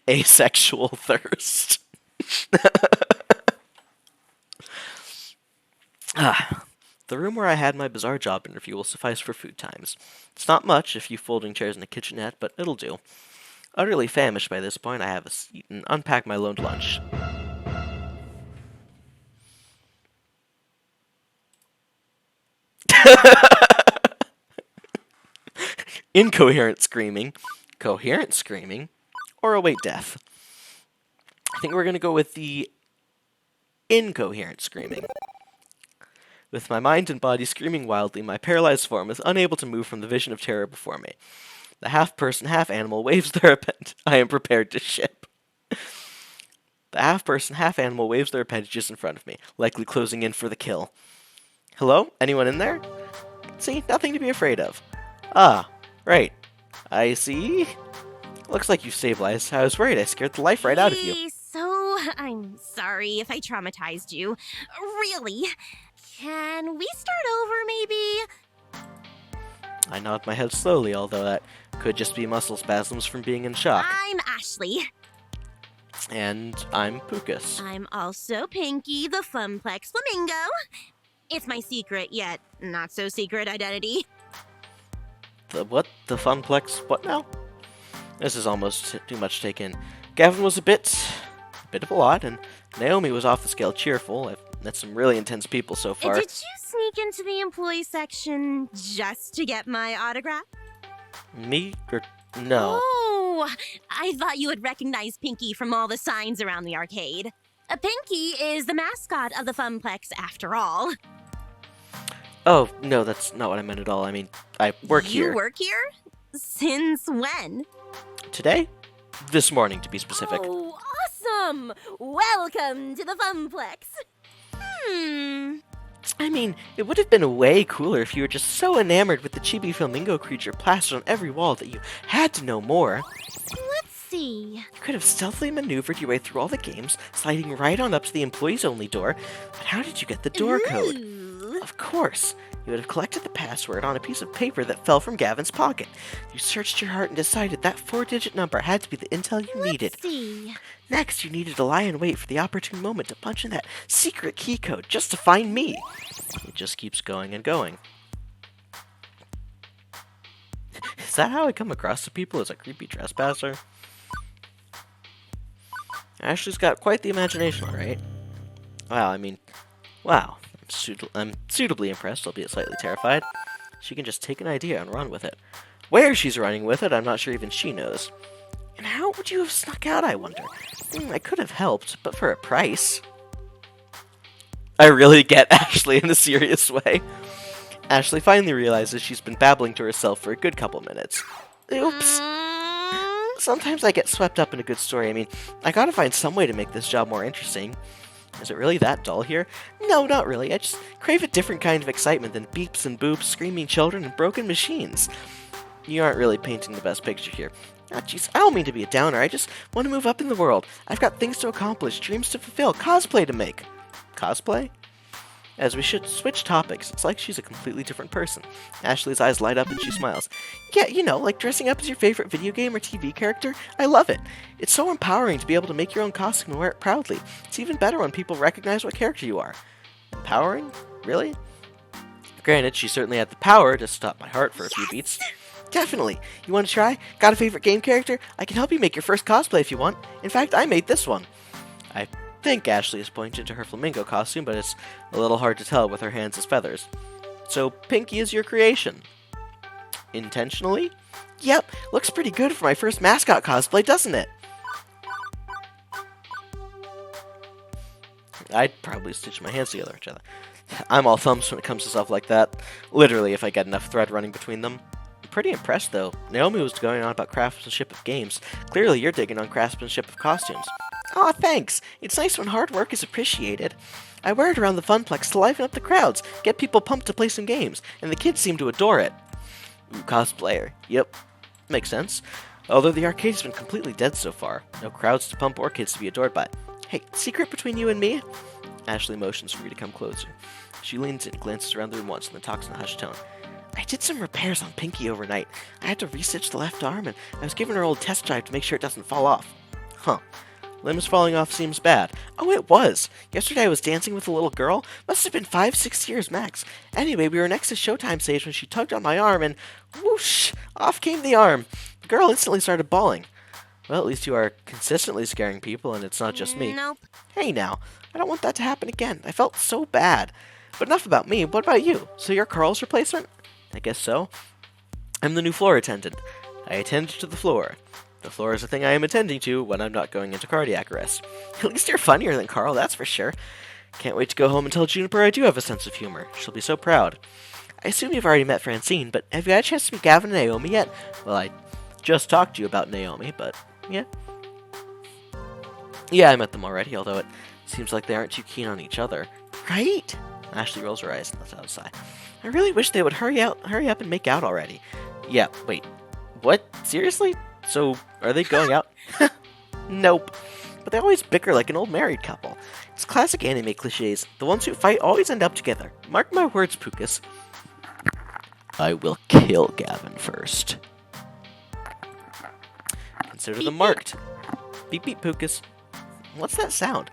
asexual thirst. The room where I had my bizarre job interview will suffice for food times. It's not much, a few folding chairs and a kitchenette, but it'll do. Utterly famished by this point, I have a seat and unpack my loaned lunch. Incoherent screaming, coherent screaming, or await death. I think we're going to go with the incoherent screaming. With my mind and body screaming wildly, my paralyzed form is unable to move from the vision of terror before me. The half-person, half-animal waves their appendage. I am prepared to ship. The half-person, half-animal waves their appendages in front of me, likely closing in for the kill. Hello? Anyone in there? See, nothing to be afraid of. Ah, right. I see. Looks like you've stabilized. I was worried I scared the life right out of you. Hey, so, I'm sorry if I traumatized you. Really? Can we start over, maybe? I nod my head slowly, although that could just be muscle spasms from being in shock. I'm Ashley. And I'm Pucas. I'm also Pinky, the Funplex Flamingo. It's my secret, yet not so secret identity. The what? The Funplex? What now? This is almost too much to take in. Gavin was a bit of a lot, and Naomi was off the scale cheerful. I've met some really intense people so far. Did you sneak into the employee section just to get my autograph? Me? Or no. Oh, I thought you would recognize Pinky from all the signs around the arcade. Pinky is the mascot of the Funplex, after all. Oh, no, that's not what I meant at all. I mean, I work here. You work here? Since when? Today? This morning, to be specific. Oh, awesome! Welcome to the Funplex. I mean, it would have been way cooler if you were just so enamored with the chibi flamingo creature plastered on every wall that you had to know more. Let's see. You could have stealthily maneuvered your way through all the games, sliding right on up to the employees-only door. But how did you get the door code? Ooh. Of course, you would have collected the password on a piece of paper that fell from Gavin's pocket. You searched your heart and decided that 4-digit number had to be the intel you needed. Let's see. Next, you needed to lie in wait for the opportune moment to punch in that secret key code just to find me. It just keeps going and going. Is that how I come across to people, as a creepy trespasser? Ashley's got quite the imagination, alright. Wow, I mean, wow. I'm suitably impressed, albeit slightly terrified. She can just take an idea and run with it. Where she's running with it, I'm not sure even she knows. And how would you have snuck out, I wonder? I could have helped, but for a price. I really get Ashley in a serious way. Ashley finally realizes she's been babbling to herself for a good couple minutes. Oops. Sometimes I get swept up in a good story. I mean, I gotta find some way to make this job more interesting. Is it really that dull here? No, not really. I just crave a different kind of excitement than beeps and boops, screaming children, and broken machines. You aren't really painting the best picture here. Ah, jeez, I don't mean to be a downer. I just want to move up in the world. I've got things to accomplish, dreams to fulfill, cosplay to make. Cosplay? As we should switch topics, it's like she's a completely different person. Ashley's eyes light up and she smiles. Yeah, you know, like dressing up as your favorite video game or TV character. I love it. It's so empowering to be able to make your own costume and wear it proudly. It's even better when people recognize what character you are. Empowering? Really? Granted, she certainly had the power to stop my heart for a few beats. Definitely. You want to try? Got a favorite game character? I can help you make your first cosplay if you want. In fact, I made this one. I think Ashley is pointing to her flamingo costume, but it's a little hard to tell with her hands as feathers. So, Pinky is your creation. Intentionally? Yep, looks pretty good for my first mascot cosplay, doesn't it? I'd probably stitch my hands together. I'm all thumbs when it comes to stuff like that. Literally, if I get enough thread running between them. I'm pretty impressed, though. Naomi was going on about craftsmanship of games. Clearly, you're digging on craftsmanship of costumes. Aw, thanks. It's nice when hard work is appreciated. I wear it around the Funplex to liven up the crowds, get people pumped to play some games, and the kids seem to adore it. Ooh, cosplayer. Yep. Makes sense. Although the arcade's been completely dead so far. No crowds to pump or kids to be adored by. Hey, secret between you and me? Ashley motions for me to come closer. She leans in, glances around the room once, and then talks in a hushed tone. I did some repairs on Pinky overnight. I had to restitch the left arm, and I was giving her an old test drive to make sure it doesn't fall off. Huh. Limbs falling off seems bad. Oh, it was. Yesterday I was dancing with a little girl. Must have been 5-6 years max. Anyway, we were next to Showtime stage when she tugged on my arm and whoosh! Off came the arm. The girl instantly started bawling. Well, at least you are consistently scaring people and it's not just me. Nope. Hey now, I don't want that to happen again. I felt so bad. But enough about me. What about you? So you're Carl's replacement? I guess so. I'm the new floor attendant. I attend to the floor. The floor is the thing I am attending to when I'm not going into cardiac arrest. At least you're funnier than Carl, that's for sure. Can't wait to go home and tell Juniper I do have a sense of humor. She'll be so proud. I assume you've already met Francine, but have you had a chance to meet Gavin and Naomi yet? Well, I just talked to you about Naomi, but yeah. Yeah, I met them already, although it seems like they aren't too keen on each other. Right? Ashley rolls her eyes and lets out a sigh. I really wish they would hurry up and make out already. Yeah, wait. What? Seriously? So, are they going out? Nope. But they always bicker like an old married couple. It's classic anime cliches. The ones who fight always end up together. Mark my words, Pucas. I will kill Gavin first. Consider them marked. Beep beep, Pucas. What's that sound?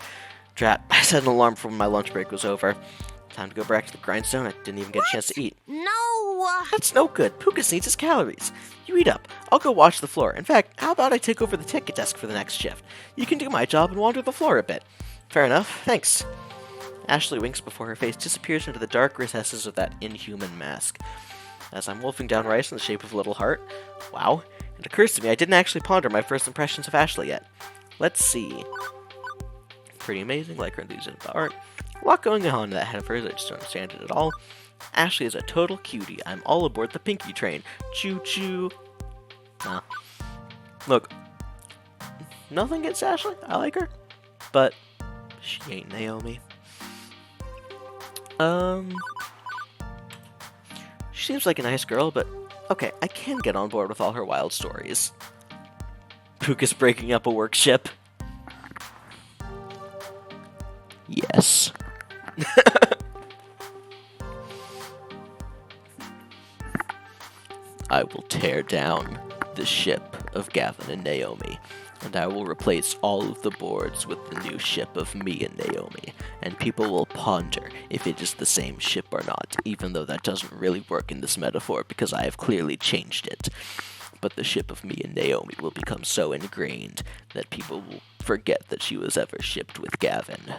Drat, I set an alarm for when my lunch break was over. Time to go back to the grindstone. I didn't even get a chance to eat. No! That's no good. Pucas needs his calories. You eat up. I'll go watch the floor. In fact, how about I take over the ticket desk for the next shift? You can do my job and wander the floor a bit. Fair enough. Thanks. Ashley winks before her face disappears into the dark recesses of that inhuman mask. As I'm wolfing down rice in the shape of a little heart. Wow. It occurs to me I didn't actually ponder my first impressions of Ashley yet. Let's see. Pretty amazing, like her enthusiasm about art. A lot going on in that head of hers, I just don't understand it at all. Ashley is a total cutie. I'm all aboard the Pinky train. Choo-choo. Nah. Look. Nothing against Ashley. I like her. But she ain't Naomi. She seems like a nice girl, but okay, I can get on board with all her wild stories. Pucas breaking up a workship. Yes. I will tear down the ship of Gavin and Naomi, and I will replace all of the boards with the new ship of me and Naomi, and people will ponder if it is the same ship or not, even though that doesn't really work in this metaphor because I have clearly changed it. But the ship of me and Naomi will become so ingrained that people will forget that she was ever shipped with Gavin.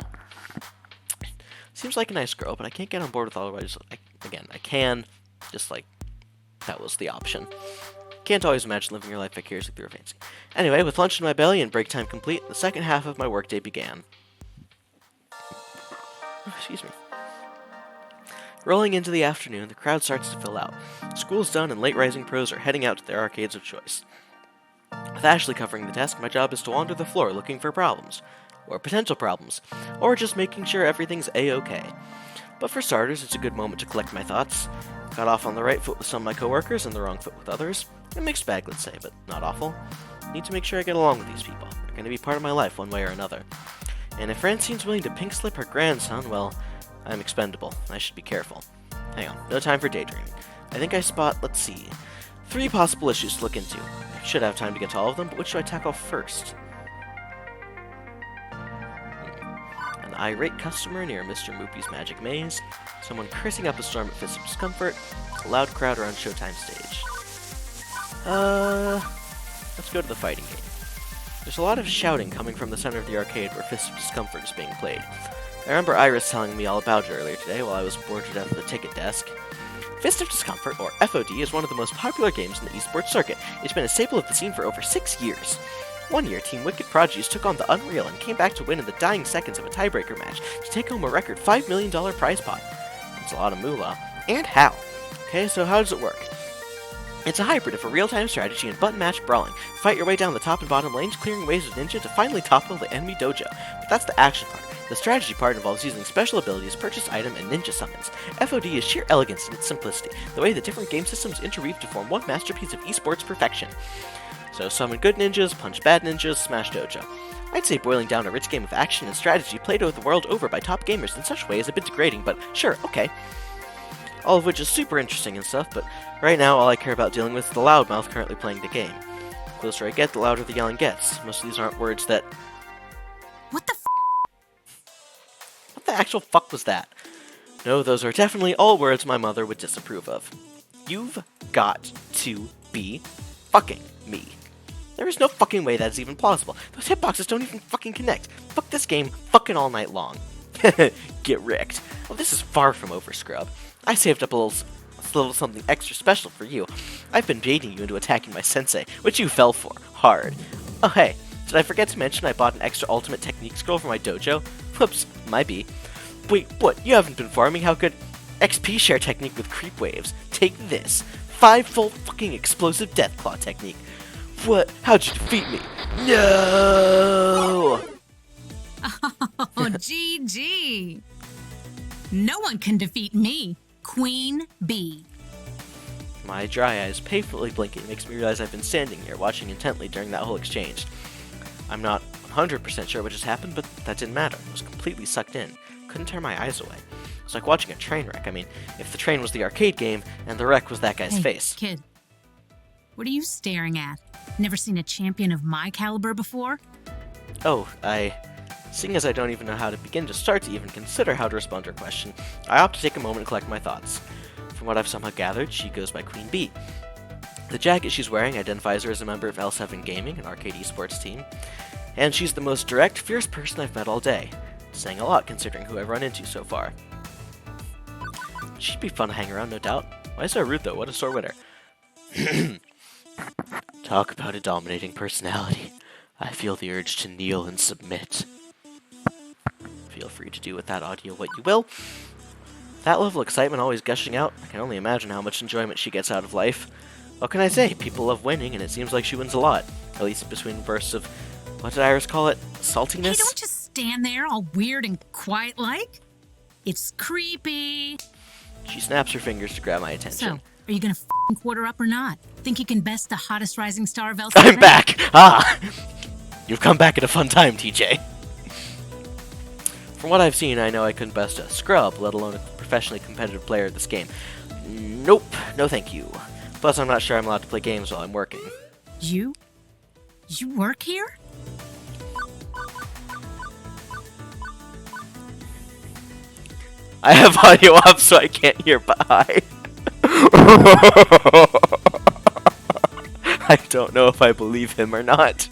Seems like a nice girl, but I can't get on board with all of it. Again, I can, just like, that was the option. Can't always imagine living your life vicariously through a fancy. Anyway, with lunch in my belly and break time complete, the second half of my workday began. Oh, excuse me. Rolling into the afternoon, the crowd starts to fill out. School's done and late-rising pros are heading out to their arcades of choice. With Ashley covering the desk, my job is to wander the floor looking for problems. Or potential problems. Or just making sure everything's A-okay. But for starters, it's a good moment to collect my thoughts. Got off on the right foot with some of my coworkers and the wrong foot with others. A mixed bag, let's say, but not awful. Need to make sure I get along with these people. They're going to be part of my life one way or another. And if Francine's willing to pink slip her grandson, well, I'm expendable. I should be careful. Hang on, no time for daydreaming. I think I spot, let's see, 3 possible issues to look into. I should have time to get to all of them, but which should I tackle first? An irate customer near Mr. Moopy's Magic Maze, someone cursing up a storm at Fist of Discomfort, a loud crowd around Showtime stage. Let's go to the fighting game. There's a lot of shouting coming from the center of the arcade where Fist of Discomfort is being played. I remember Iris telling me all about it earlier today while I was bored to death at the ticket desk. Fist of Discomfort, or FOD, is one of the most popular games in the esports circuit. It's been a staple of the scene for over 6 years. One year, Team Wicked Prodigies took on the Unreal and came back to win in the dying seconds of a tiebreaker match to take home a record $5 million prize pot. It's a lot of moolah. And how? Okay, so how does it work? It's a hybrid of a real-time strategy and button-match brawling. Fight your way down the top and bottom lanes, clearing waves of ninja to finally topple the enemy dojo. But that's the action part. The strategy part involves using special abilities, purchased item, and ninja summons. FOD is sheer elegance in its simplicity, the way the different game systems interweave to form one masterpiece of esports perfection. So summon good ninjas, punch bad ninjas, smash dojo. I'd say boiling down a rich game of action and strategy played the world over by top gamers in such a way is a bit degrading, but sure, okay. All of which is super interesting and stuff, but right now all I care about dealing with is the loudmouth currently playing the game. The closer I get, the louder the yelling gets. Most of these aren't words that... What the What the actual fuck was that? No, those are definitely all words my mother would disapprove of. You've got to be fucking me. There is no fucking way that's even plausible. Those hitboxes don't even fucking connect. Fuck this game fucking all night long. Get wrecked. Well, this is far from over, scrub. I saved up a little something extra special for you. I've been baiting you into attacking my sensei, which you fell for. Hard. Oh hey, did I forget to mention I bought an extra ultimate technique scroll for my dojo? Whoops, might be. Wait, what? You haven't been farming? How could... XP share technique with creep waves. Take this. 5-fold fucking explosive death claw technique. What? How'd you defeat me? No! Oh, GG. No one can defeat me, Queen Bee. My dry eyes painfully blinking makes me realize I've been standing here watching intently during that whole exchange. I'm not 100% sure what just happened, but that didn't matter. I was completely sucked in. Couldn't tear my eyes away. It's like watching a train wreck. I mean, if the train was the arcade game and the wreck was that guy's Hey, face. Kid, what are you staring at? Never seen a champion of my caliber before? Oh, seeing as I don't even know how to begin to start to even consider how to respond to her question, I opt to take a moment and collect my thoughts. From what I've somehow gathered, she goes by Queen Bee. The jacket she's wearing identifies her as a member of L7 Gaming, an arcade esports team, and she's the most direct, fierce person I've met all day. Saying a lot considering who I've run into so far. She'd be fun to hang around, no doubt. Why so rude though? What a sore winner. Talk about a dominating personality. I feel the urge to kneel and submit. Feel free to do with that audio what you will. That level of excitement always gushing out, I can only imagine how much enjoyment she gets out of life. What can I say? People love winning, and it seems like she wins a lot. At least between bursts of, what did Iris call it? Saltiness? Hey, don't just stand there all weird and quiet like. It's creepy. She snaps her fingers to grab my attention. So, are you gonna f***ing quarter up or not? Think you can best the hottest rising star of L7? I'm back! Ah! You've come back at a fun time, TJ. From what I've seen, I know I couldn't best a scrub, let alone a professionally competitive player of this game. Nope, no thank you. Plus, I'm not sure I'm allowed to play games while I'm working. You? You work here? I have audio up, so I can't hear bye. I don't know if I believe him or not.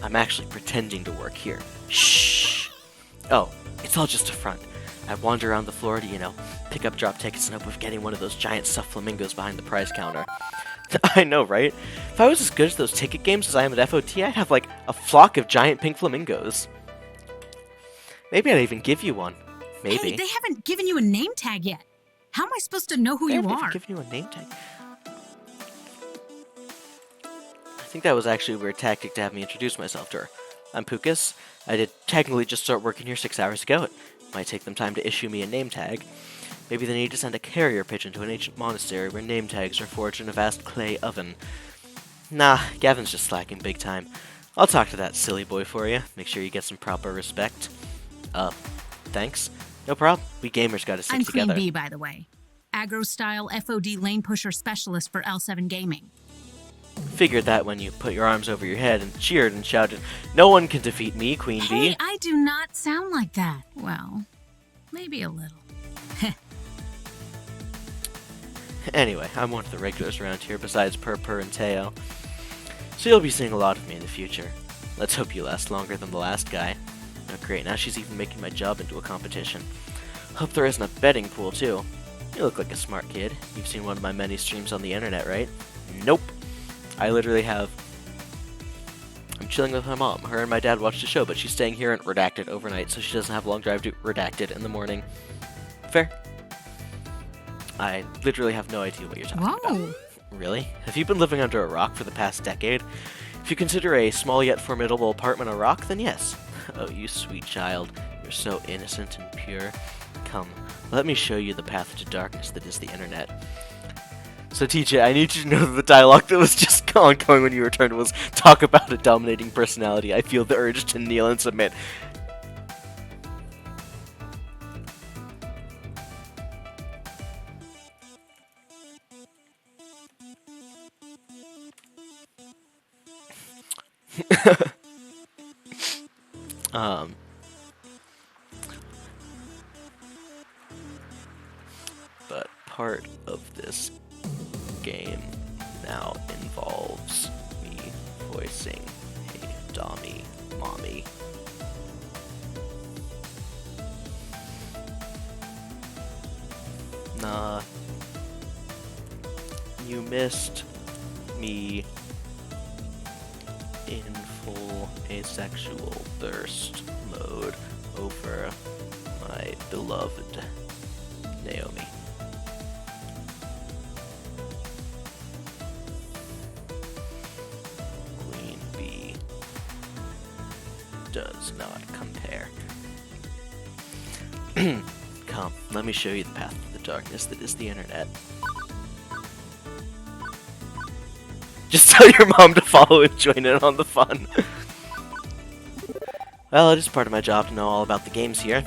I'm actually pretending to work here. Shh. Oh, it's all just a front. I wander around the floor to, pick up drop tickets and hope of getting one of those giant stuffed flamingos behind the prize counter. I know, right? If I was as good at those ticket games as I am at FOT, I'd have, like, a flock of giant pink flamingos. Maybe I'd even give you one. Maybe. Hey, they haven't given you a name tag yet. How am I supposed to know who They you haven't even are? given you a name tag. I think that was actually a weird tactic to have me introduce myself to her. I'm Pucas. I did technically just start working here 6 hours ago. It might take them time to issue me a name tag. Maybe they need to send a carrier pigeon to an ancient monastery where name tags are forged in a vast clay oven. Nah, Gavin's just slacking big time. I'll talk to that silly boy for you. Make sure you get some proper respect. Thanks. No problem. We gamers gotta stick I'm together. Queen Bee, by the way. Aggro-style FOD lane pusher specialist for L7 Gaming. Figured that when you put your arms over your head and cheered and shouted, "No one can defeat me, Queen Hey, Bee." I do not sound like that. Well, maybe a little. Anyway, I'm one of the regulars around here besides Purr and Teo. So you'll be seeing a lot of me in the future. Let's hope you last longer than the last guy. Oh great, now she's even making my job into a competition. Hope there isn't a betting pool too. You look like a smart kid. You've seen one of my many streams on the internet, right? Nope. I literally have. I'm chilling with my mom. Her and my dad watched the show, but she's staying here in Redacted overnight, so she doesn't have a long drive to Redacted in the morning. Fair. I literally have no idea what you're talking about. Whoa. Really? Have you been living under a rock for the past decade? If you consider a small yet formidable apartment a rock, then yes. Oh, you sweet child. You're so innocent and pure. Come, let me show you the path to darkness that is the internet. So TJ, I need you to know that the dialogue that was just ongoing when you returned was talk about a dominating personality. I feel the urge to kneel and submit. But part of this game now involves me voicing a Dommy mommy. Nah. You missed me my sexual thirst mode over my beloved Naomi. Queen Bee does not compare. Come, let me show you the path to the darkness that is the internet. Just tell your mom to follow and join in on the fun. Well, it is part of my job to know all about the games here,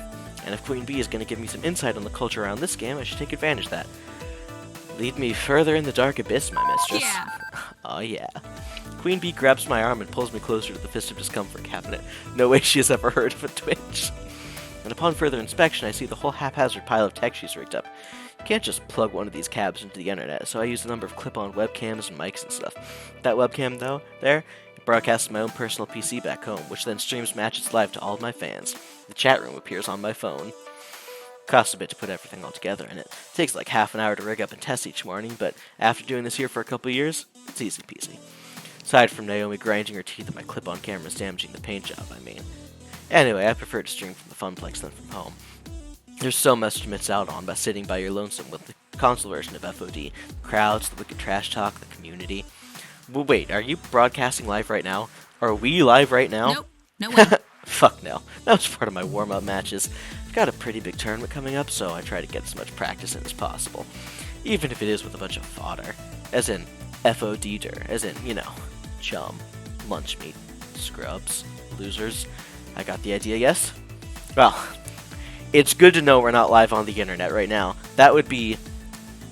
and if Queen Bee is going to give me some insight on the culture around this game, I should take advantage of that. Lead me further in the dark abyss, my mistress. Yeah. Oh yeah. Queen Bee grabs my arm and pulls me closer to the Fist of Discomfort cabinet. No way she has ever heard of a Twitch. And upon further inspection, I see the whole haphazard pile of tech she's rigged up. You can't just plug one of these cabs into the internet, so I use a number of clip-on webcams and mics and stuff. That webcam, though, it broadcasts my own personal PC back home, which then streams matches live to all of my fans. The chat room appears on my phone. Costs a bit to put everything all together, and it takes like half an hour to rig up and test each morning, but after doing this here for a couple of years, it's easy peasy. Aside from Naomi grinding her teeth at my clip-on cameras damaging the paint job, I mean. Anyway, I prefer to stream from the Funplex than from home. There's so much to miss out on by sitting by your lonesome with the console version of FOD. The crowds, the wicked trash talk, the community. Well, wait, are you broadcasting live right now? Are we live right now? Nope. No way. Fuck no. That was part of my warm-up matches. I've got a pretty big tournament coming up, so I try to get as much practice in as possible. Even if it is with a bunch of fodder. As in, FOD-der. As in, you know, chum, lunch meat, scrubs, losers. I got the idea, yes? Well, it's good to know we're not live on the internet right now. That would be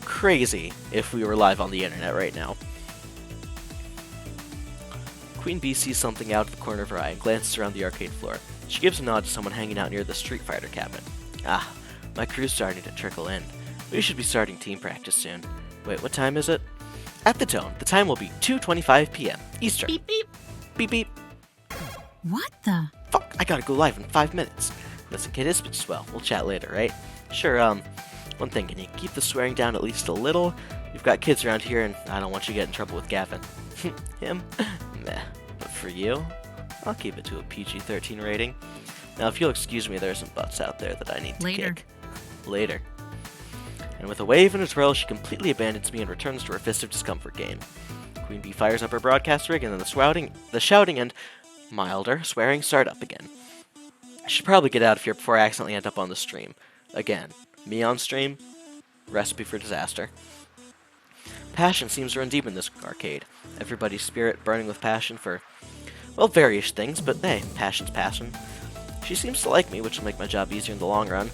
crazy if we were live on the internet right now. Queen Bee sees something out of the corner of her eye and glances around the arcade floor. She gives a nod to someone hanging out near the Street Fighter cabinet. Ah, my crew's starting to trickle in. We should be starting team practice soon. Wait, what time is it? At the Dome, the time will be 2:25 p.m. Eastern. Beep beep. Beep beep. What the? Fuck, I gotta go live in 5 minutes. Listen, kid, it's been swell. We'll chat later, right? Sure, one thing, can you keep the swearing down at least a little? We've got kids around here, and I don't want you to get in trouble with Gavin. Him? Meh. But for you, I'll keep it to a PG-13 rating. Now, if you'll excuse me, there are some butts out there that I need to Later. kick. Later. And with a wave and a twirl, she completely abandons me and returns to her Fist of Discomfort game. Queen Bee fires up her broadcast rig, and then the shouting and milder swearing start up again. I should probably get out of here before I accidentally end up on the stream. Again, me on stream? Recipe for disaster. Passion seems to run deep in this arcade. Everybody's spirit burning with passion for, well, various things, but hey, passion's passion. She seems to like me, which will make my job easier in the long run.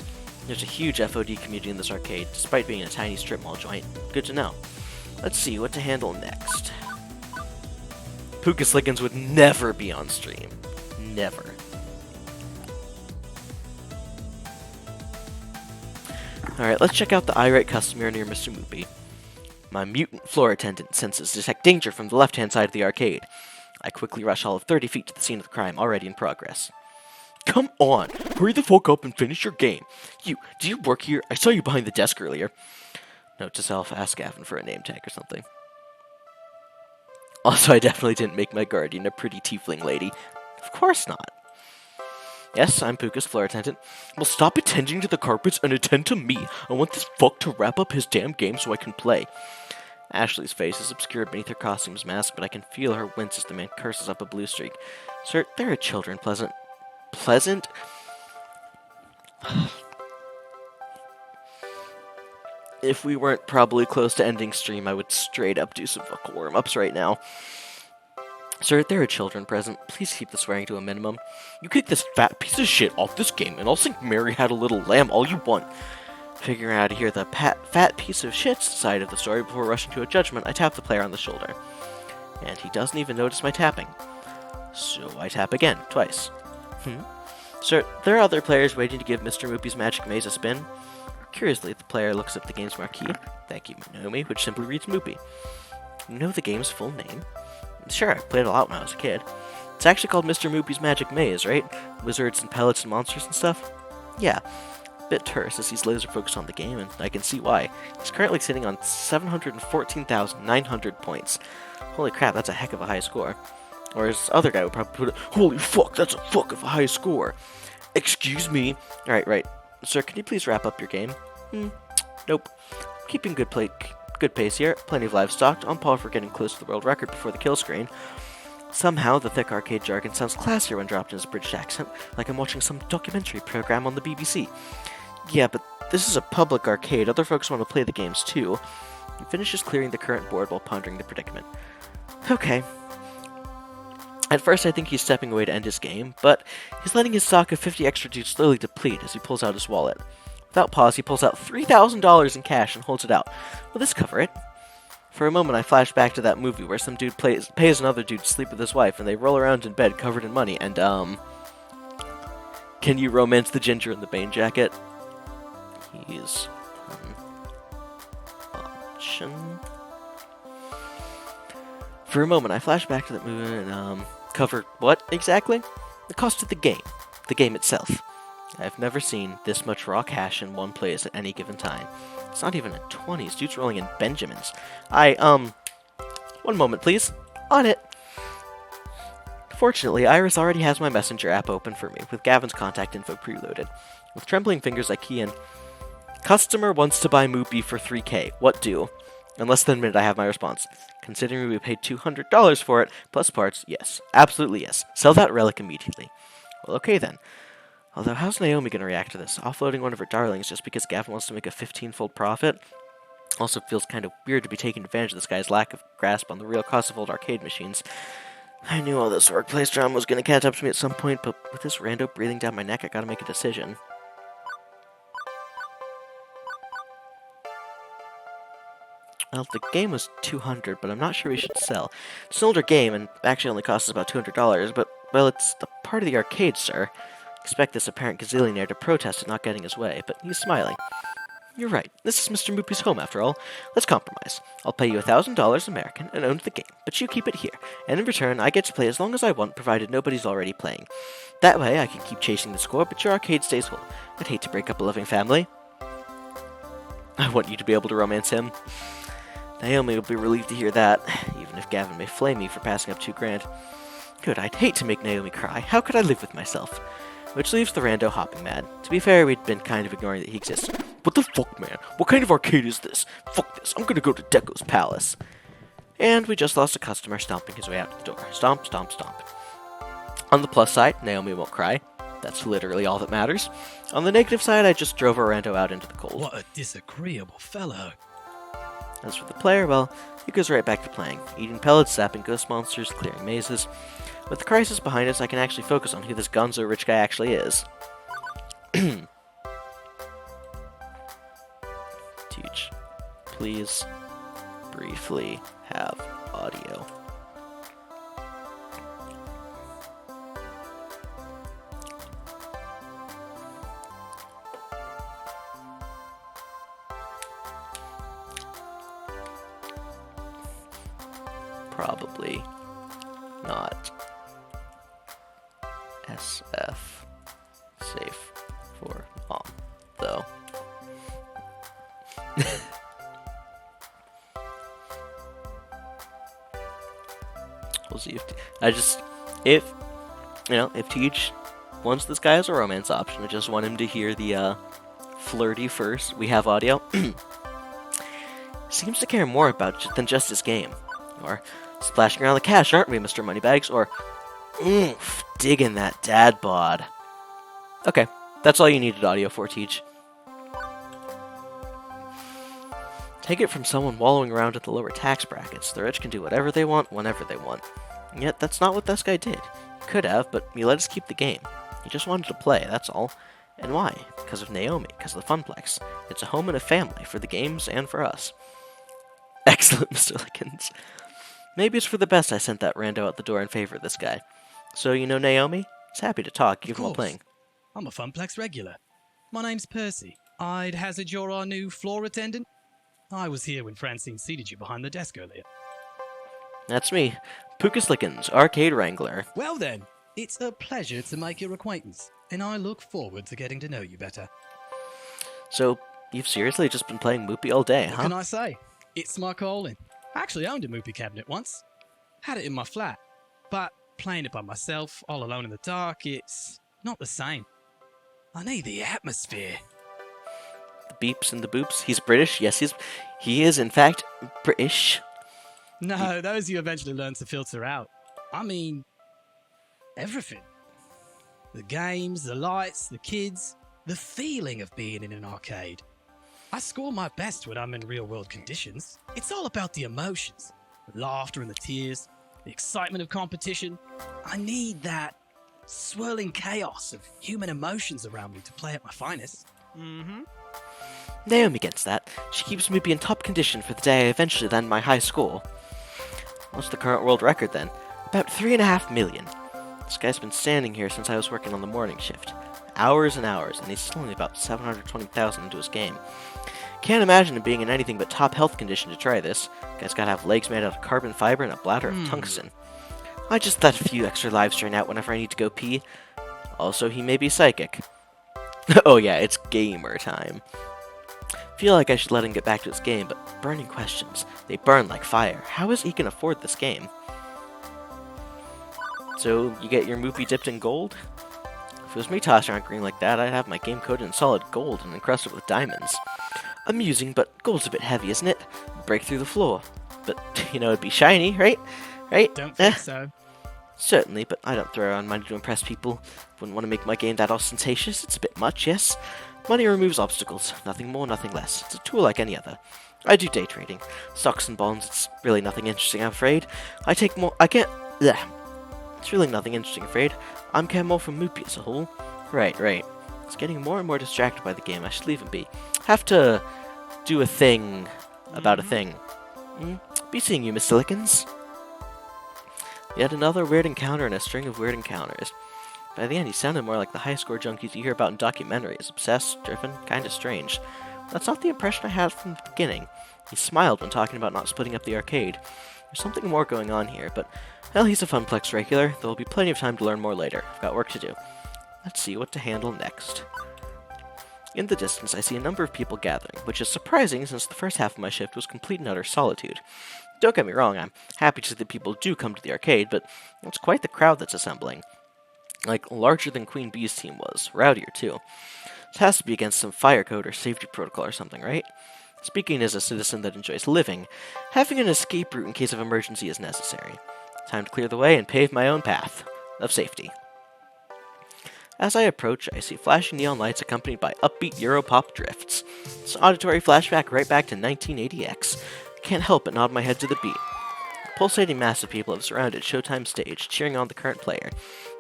There's a huge FOD community in this arcade, despite being a tiny strip mall joint. Good to know. Let's see what to handle next. Pucas Lickens would never be on stream. Never. Alright, let's check out the irate customer near Mr. Moopy. My mutant floor attendant senses detect danger from the left-hand side of the arcade. I quickly rush all of 30 feet to the scene of the crime, already in progress. Come on! Hurry the fuck up and finish your game! Do you work here? I saw you behind the desk earlier. Note to self, ask Gavin for a name tag or something. Also, I definitely didn't make my guardian a pretty tiefling lady. Of course not. Yes, I'm Pucas, floor attendant. Well, stop attending to the carpets and attend to me. I want this fuck to wrap up his damn game so I can play. Ashley's face is obscured beneath her costume's mask, but I can feel her wince as the man curses up a blue streak. Sir, there are children. Pleasant? If we weren't probably close to ending stream, I would straight up do some vocal warm-ups right now. Sir, there are children present. Please keep the swearing to a minimum. You kick this fat piece of shit off this game, and I'll sing Mary Had a Little Lamb all you want. Figuring out how to hear the fat piece of shit's side of the story before rushing to a judgment, I tap the player on the shoulder. And he doesn't even notice my tapping. So I tap again, twice. Sir, there are other players waiting to give Mr. Moopy's Magic Maze a spin. Curiously, the player looks up the game's marquee, thank you, Naomi, which simply reads Moopy. You know the game's full name? Sure, I played it a lot when I was a kid. It's actually called Mr. Moopy's Magic Maze, right? Wizards and pellets and monsters and stuff? Yeah. Bit terse as he's laser focused on the game, and I can see why. He's currently sitting on 714,900 points. Holy crap, that's a heck of a high score. Or his other guy would probably put it, holy fuck, that's a fuck of a high score. Excuse me. Alright, right. Sir, can you please wrap up your game? Nope. Keeping good pace here. Plenty of livestock. On par for getting close to the world record before the kill screen. Somehow, the thick arcade jargon sounds classier when dropped in his British accent, like I'm watching some documentary program on the BBC. Yeah, but this is a public arcade. Other folks want to play the games too. He finishes clearing the current board while pondering the predicament. Okay. At first, I think he's stepping away to end his game, but he's letting his stock of 50 extra dudes slowly deplete as he pulls out his wallet. Without pause, he pulls out $3,000 in cash and holds it out. Will this cover it? For a moment, I flash back to that movie where some dude pays another dude to sleep with his wife, and they roll around in bed covered in money, and, can you romance the ginger in the Bane jacket? He's option. For a moment, I flash back to that movie and, cover what, exactly? The cost of the game itself. I've never seen this much raw cash in one place at any given time. It's not even in 20s, dude's rolling in Benjamins. One moment, please. On it. Fortunately, Iris already has my messenger app open for me, with Gavin's contact info preloaded. With trembling fingers, I key in, customer wants to buy Moopy for $3K. What do? In less than a minute, I have my response. Considering we paid $200 for it, plus parts, yes. Absolutely yes. Sell that relic immediately. Well, okay then. Although, how's Naomi going to react to this? Offloading one of her darlings just because Gavin wants to make a 15-fold profit? Also feels kind of weird to be taking advantage of this guy's lack of grasp on the real cost of old arcade machines. I knew all this workplace drama was going to catch up to me at some point, but with this rando breathing down my neck, I gotta make a decision. Well, the game was $200, but I'm not sure we should sell. It's an older game, and actually only costs us about $200, but, well, it's the part of the arcade, sir. Expect this apparent gazillionaire to protest at not getting his way, but he's smiling. You're right. This is Mr. Moopy's home, after all. Let's compromise. I'll pay you $1,000 American and own the game, but you keep it here, and in return, I get to play as long as I want, provided nobody's already playing. That way, I can keep chasing the score, but your arcade stays whole. I'd hate to break up a loving family. I want you to be able to romance him. Naomi will be relieved to hear that, even if Gavin may flame me for passing up $2,000. Good, I'd hate to make Naomi cry. How could I live with myself? Which leaves the rando hopping mad. To be fair, we'd been kind of ignoring that he exists. What the fuck, man? What kind of arcade is this? Fuck this. I'm gonna go to Deco's Palace. And we just lost a customer stomping his way out the door. Stomp, stomp, stomp. On the plus side, Naomi won't cry. That's literally all that matters. On the negative side, I just drove a rando out into the cold. What a disagreeable fellow. As for the player, well, he goes right back to playing. Eating pellets, zapping ghost monsters, clearing mazes. With the crisis behind us, I can actually focus on who this gonzo rich guy actually is. Teach. Please briefly have audio. Probably not SF safe for mom, though. We'll see if Teach wants this guy as a romance option, I just want him to hear the flirty first. We have audio. Seems to care more about than just his game. Or splashing around the cash, aren't we, Mr. Moneybags? Or oomph, digging that dad bod. Okay, that's all you needed audio for, Teach. Take it from someone wallowing around at the lower tax brackets. The rich can do whatever they want, whenever they want. And yet, that's not what this guy did. He could have, but he let us keep the game. He just wanted to play, that's all. And why? Because of Naomi, because of the Funplex. It's a home and a family, for the games and for us. Excellent, Mr. Lickens. Maybe it's for the best I sent that rando out the door in favor of this guy. So, you know Naomi? He's happy to talk, even while playing. I'm a Funplex regular. My name's Percy. I'd hazard you're our new floor attendant? I was here when Francine seated you behind the desk earlier. That's me, Pucas Lickens, Arcade Wrangler. Well then, it's a pleasure to make your acquaintance, and I look forward to getting to know you better. So, you've seriously just been playing Moopy all day, What huh? can I say? It's my calling. I actually owned a Moopy cabinet once. Had it in my flat. But playing it by myself, all alone in the dark, it's not the same. I need the atmosphere. The beeps and the boops. He's British. Yes, he is in fact British. No, those you eventually learn to filter out. I mean, everything. The games, the lights, the kids, the feeling of being in an arcade. I score my best when I'm in real-world conditions. It's all about the emotions, the laughter and the tears, the excitement of competition. I need that swirling chaos of human emotions around me to play at my finest. Mm-hmm. Naomi gets that. She keeps me in top condition for the day I eventually land my high score. What's the current world record then? About 3.5 million. This guy's been standing here since I was working on the morning shift. Hours and hours, and he's still only about 720,000 into his game. Can't imagine him being in anything but top health condition to try this. Guy's gotta have legs made out of carbon fiber and a bladder of tungsten. I just let a few extra lives drain out whenever I need to go pee. Also, he may be psychic. Oh yeah, it's gamer time. Feel like I should let him get back to his game, but burning questions. They burn like fire. How is he gonna afford this game? So, you get your moopy dipped in gold? If it was me tossing around green like that, I'd have my game coated in solid gold and encrusted with diamonds. Amusing, but gold's a bit heavy, isn't it? Break through the floor. But, you know, it'd be shiny, right? Right? Don't think so. Certainly, but I don't throw around money to impress people. Wouldn't want to make my game that ostentatious. It's a bit much, yes? Money removes obstacles. Nothing more, nothing less. It's a tool like any other. I do day trading. Stocks and bonds, it's really nothing interesting, I'm afraid. It's really nothing interesting, I'm afraid. I'm care more from Moopy as a whole. Right. It's getting more and more distracted by the game. I should leave him be. Have to do a thing about a thing. Be seeing you, Miss Silicons. Yet another weird encounter in a string of weird encounters. By the end, he sounded more like the high-score junkies you hear about in documentaries. Obsessed, driven, kinda strange. That's not the impression I had from the beginning. He smiled when talking about not splitting up the arcade. There's something more going on here, but, hell, he's a Funplex regular. There will be plenty of time to learn more later. I've got work to do. Let's see what to handle next. In the distance, I see a number of people gathering, which is surprising since the first half of my shift was complete and utter solitude. Don't get me wrong, I'm happy to see that people do come to the arcade, but it's quite the crowd that's assembling. Like, larger than Queen Bee's team was. Rowdier, too. This has to be against some fire code or safety protocol or something, right? Speaking as a citizen that enjoys living, having an escape route in case of emergency is necessary. Time to clear the way and pave my own path of safety. As I approach, I see flashing neon lights accompanied by upbeat Europop drifts. It's an auditory flashback right back to 1980X. Can't help but nod my head to the beat. A pulsating mass of people have surrounded Showtime stage, cheering on the current player.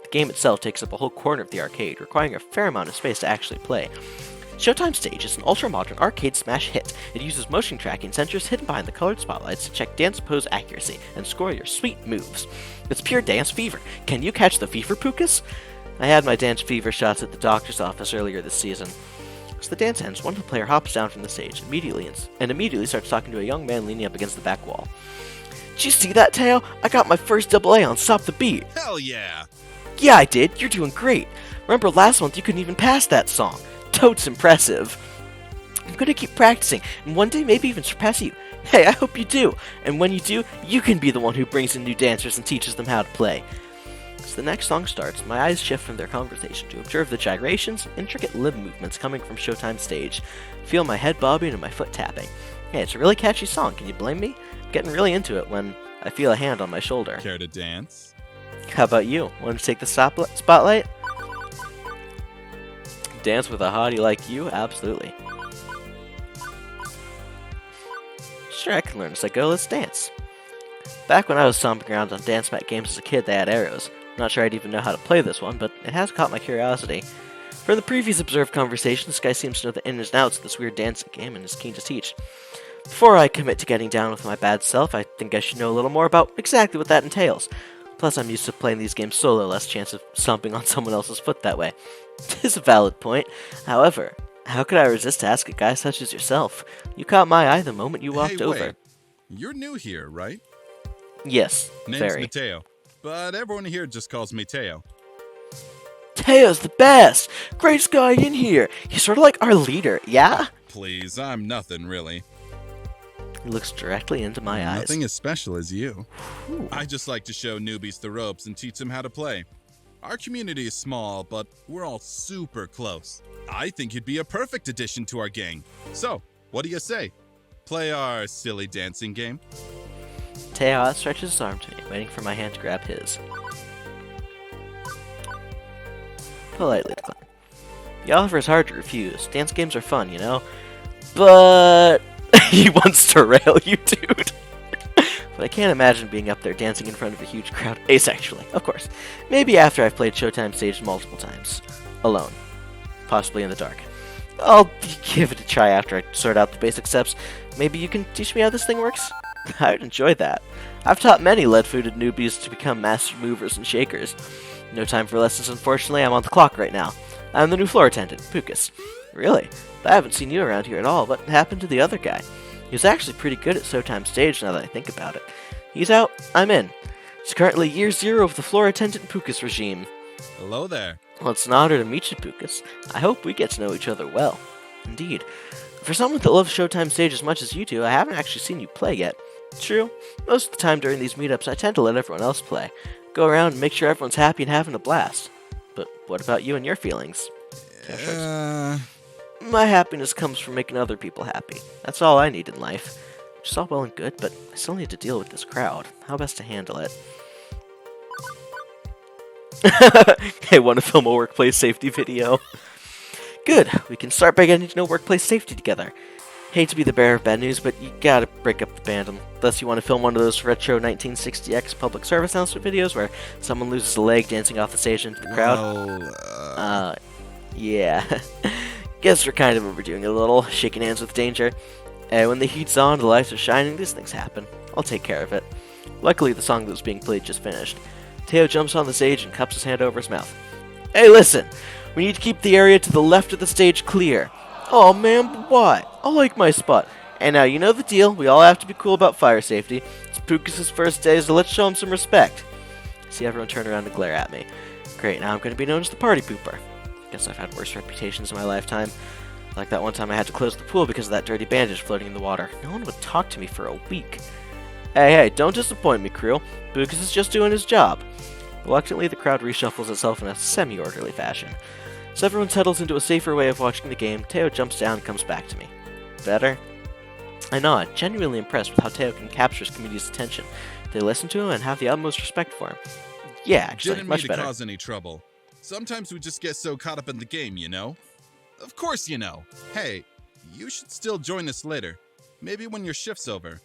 The game itself takes up a whole corner of the arcade, requiring a fair amount of space to actually play. Showtime Stage is an ultra-modern arcade smash hit. It uses motion tracking sensors hidden behind the colored spotlights to check dance pose accuracy and score your sweet moves. It's pure dance fever. Can you catch the fever, Pucas? I had my dance fever shots at the doctor's office earlier this season. As the dance ends, one of the player hops down from the stage immediately starts talking to a young man leaning up against the back wall. Did you see that, Teo? I got my first AA on Stop the Beat. Hell yeah! Yeah, I did. You're doing great. Remember last month you couldn't even pass that song. Totes impressive. I'm gonna keep practicing, and one day maybe even surpass you. Hey, I hope you do. And when you do, you can be the one who brings in new dancers and teaches them how to play. As the next song starts, my eyes shift from their conversation to observe the gyrations and intricate limb movements coming from Showtime Stage. Feel my head bobbing and my foot tapping. Hey, it's a really catchy song, can you blame me? I'm getting really into it when I feel a hand on my shoulder. Care to dance? How about you? Want to take the spotlight? Dance with a hottie like you? Absolutely. Sure, I can learn as I go. Let's dance. Back when I was stomping around on dance mat games as a kid, they had arrows. Not sure I'd even know how to play this one, but it has caught my curiosity. From the previous observed conversation, this guy seems to know the ins and outs of this weird dancing game and is keen to teach. Before I commit to getting down with my bad self, I think I should know a little more about exactly what that entails. Plus, I'm used to playing these games solo, less chance of stomping on someone else's foot that way. Tis a valid point. However, how could I resist to ask a guy such as yourself? You caught my eye the moment you walked over. Wait. You're new here, right? Yes, Name's very. Mateo, but everyone here just calls me Teo. Teo's the best! Greatest guy in here! He's sort of like our leader, yeah? Please, I'm nothing really. He looks directly into my eyes. Nothing as special as you. Ooh. I just like to show newbies the ropes and teach them how to play. Our community is small, but we're all super close. I think you'd be a perfect addition to our gang. So, what do you say? Play our silly dancing game? Teo outstretches his arm to me, waiting for my hand to grab his. Politely decline. The offer is hard to refuse. Dance games are fun, you know? But he wants to rail you, dude. But I can't imagine being up there dancing in front of a huge crowd asexually, of course. Maybe after I've played Showtime Stage multiple times. Alone. Possibly in the dark. I'll give it a try after I sort out the basic steps. Maybe you can teach me how this thing works? I'd enjoy that. I've taught many lead-footed newbies to become master movers and shakers. No time for lessons, unfortunately. I'm on the clock right now. I'm the new floor attendant, Pucas. Really? I haven't seen you around here at all. What happened to the other guy? He was actually pretty good at Showtime Stage now that I think about it. He's out, I'm in. It's currently year 0 of the floor attendant Pucas regime. Hello there. Well, it's an honor to meet you, Pucas. I hope we get to know each other well. Indeed. For someone that loves Showtime Stage as much as you do, I haven't actually seen you play yet. True, most of the time during these meetups, I tend to let everyone else play. Go around and make sure everyone's happy and having a blast. But what about you and your feelings? My happiness comes from making other people happy. That's all I need in life. Which is all well and good, but I still need to deal with this crowd. How best to handle it? Hey, want to film a workplace safety video? Good, we can start by getting to know workplace safety together. Hate to be the bearer of bad news, but you gotta break up the band unless you want to film one of those retro 1960X public service announcement videos where someone loses a leg dancing off the stage into the crowd. Yeah. Guess we're kind of overdoing it a little, shaking hands with danger. And when the heat's on, the lights are shining, these things happen. I'll take care of it. Luckily, the song that was being played just finished. Teo jumps on the stage and cups his hand over his mouth. Hey, listen! We need to keep the area to the left of the stage clear. Oh man, but why? I like my spot. And now you know the deal, we all have to be cool about fire safety. It's Pucas' first day, so let's show him some respect. See everyone turn around and glare at me. Great, now I'm going to be known as the party pooper. Guess I've had worse reputations in my lifetime. Like that one time I had to close the pool because of that dirty bandage floating in the water. No one would talk to me for a week. Hey, don't disappoint me, crew. Pucas is just doing his job. Reluctantly, the crowd reshuffles itself in a semi-orderly fashion. As everyone settles into a safer way of watching the game, Teo jumps down and comes back to me. Better? I nod, genuinely impressed with how Teo can capture his community's attention. They listen to him and have the utmost respect for him. Yeah, actually, Didn't much mean better. to cause any trouble. Sometimes we just get so caught up in the game, you know? Of course you know. Hey, you should still join us later. Maybe when your shift's over.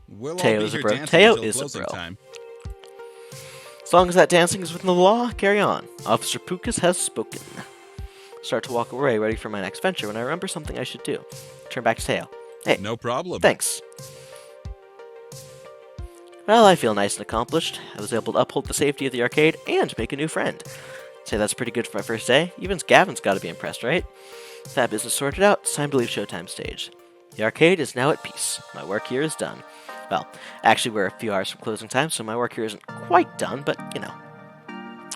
We'll Teo all is be a here bro. dancing Teo until is a closing bro. time. As long as that dancing is within the law, carry on. Officer Pucas has spoken. Start to walk away, ready for my next venture, when I remember something I should do. Turn back to Teo. Hey, No problem. thanks. Well, I feel nice and accomplished. I was able to uphold the safety of the arcade and make a new friend. Say that's pretty good for my first day. Even Gavin's got to be impressed, right? With that business sorted out, it's time to leave Showtime Stage. The arcade is now at peace. My work here is done. Well, actually, we're a few hours from closing time, so my work here isn't quite done, but, you know.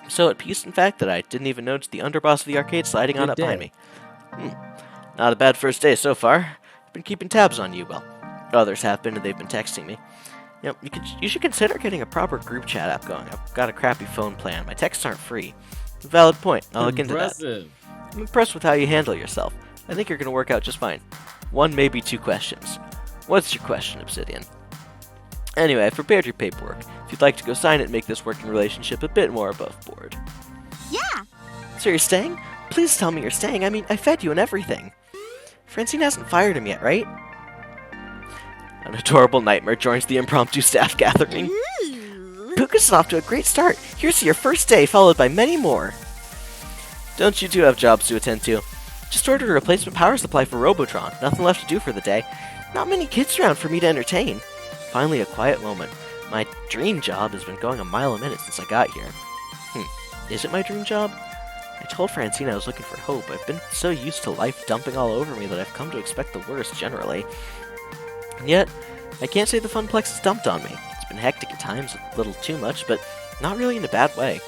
So at peace, in fact, that I didn't even notice the underboss of the arcade sliding on Good up behind day. me. Not a bad first day so far. I've been keeping tabs on you, well. Others have been, and they've been texting me. You know, you should consider getting a proper group chat app going. I've got a crappy phone plan. My texts aren't free. Valid point. I'll look into that. Impressive. I'm impressed with how you handle yourself. I think you're going to work out just fine. One, maybe 2 questions. What's your question, Obsidian? Anyway, I've prepared your paperwork. If you'd like to go sign it and make this working relationship a bit more above board. Yeah. So you're staying? Please tell me you're staying. I mean, I fed you and everything. Francine hasn't fired him yet, right? An adorable nightmare joins the impromptu staff gathering. Ooh. Pucas is off to a great start. Here's to your first day, followed by many more. Don't you two have jobs to attend to? Just ordered a replacement power supply for Robotron. Nothing left to do for the day. Not many kids around for me to entertain. Finally, a quiet moment. My dream job has been going a mile a minute since I got here. Is it my dream job? I told Francine I was looking for hope. I've been so used to life dumping all over me that I've come to expect the worst generally. And yet, I can't say the Funplex has dumped on me. It's been hectic at times, a little too much, but not really in a bad way.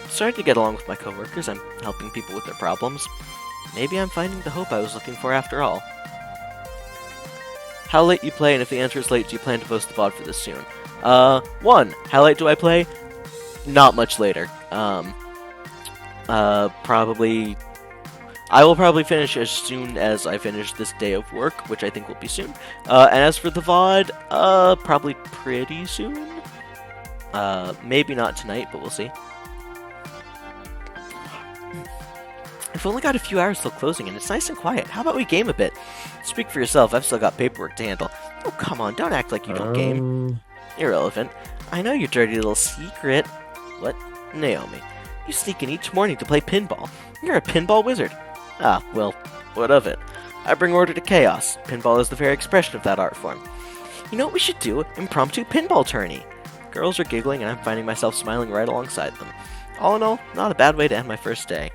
I'm starting to get along with my coworkers. I'm helping people with their problems. Maybe I'm finding the hope I was looking for after all. how late you play, and if the answer is late, do you plan to post the VOD for this soon? 1. How late do I play? Not much later. Probably... I will probably finish as soon as I finish this day of work, which I think will be soon. And as for the VOD, probably pretty soon. Maybe not tonight, but we'll see. I've only got a few hours till closing, and it's nice and quiet. How about we game a bit? Speak for yourself, I've still got paperwork to handle. Oh, come on, don't act like you don't game. Irrelevant. I know your dirty little secret. What? Naomi. You sneak in each morning to play pinball. You're a pinball wizard. Ah, well, what of it? I bring order to chaos. Pinball is the very expression of that art form. You know what we should do? Impromptu pinball tourney. Girls are giggling, and I'm finding myself smiling right alongside them. All in all, not a bad way to end my first day.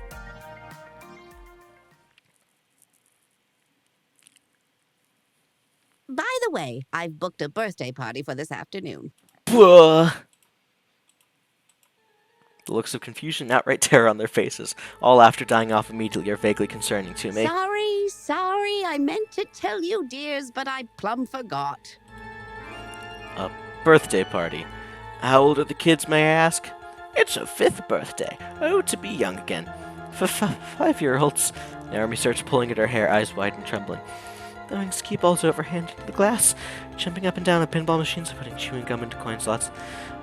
By the way, I've booked a birthday party for this afternoon. Blah. The looks of confusion and outright terror on their faces, all after dying off immediately, are vaguely concerning to me. Sorry, I meant to tell you, dears, but I plumb forgot. A birthday party. How old are the kids, may I ask? It's a 5th birthday. Oh, to be young again. For 5-year-olds. Naomi starts pulling at her hair, eyes wide and trembling. Throwing ski balls overhand into the glass, jumping up and down on pinball machines, putting chewing gum into coin slots,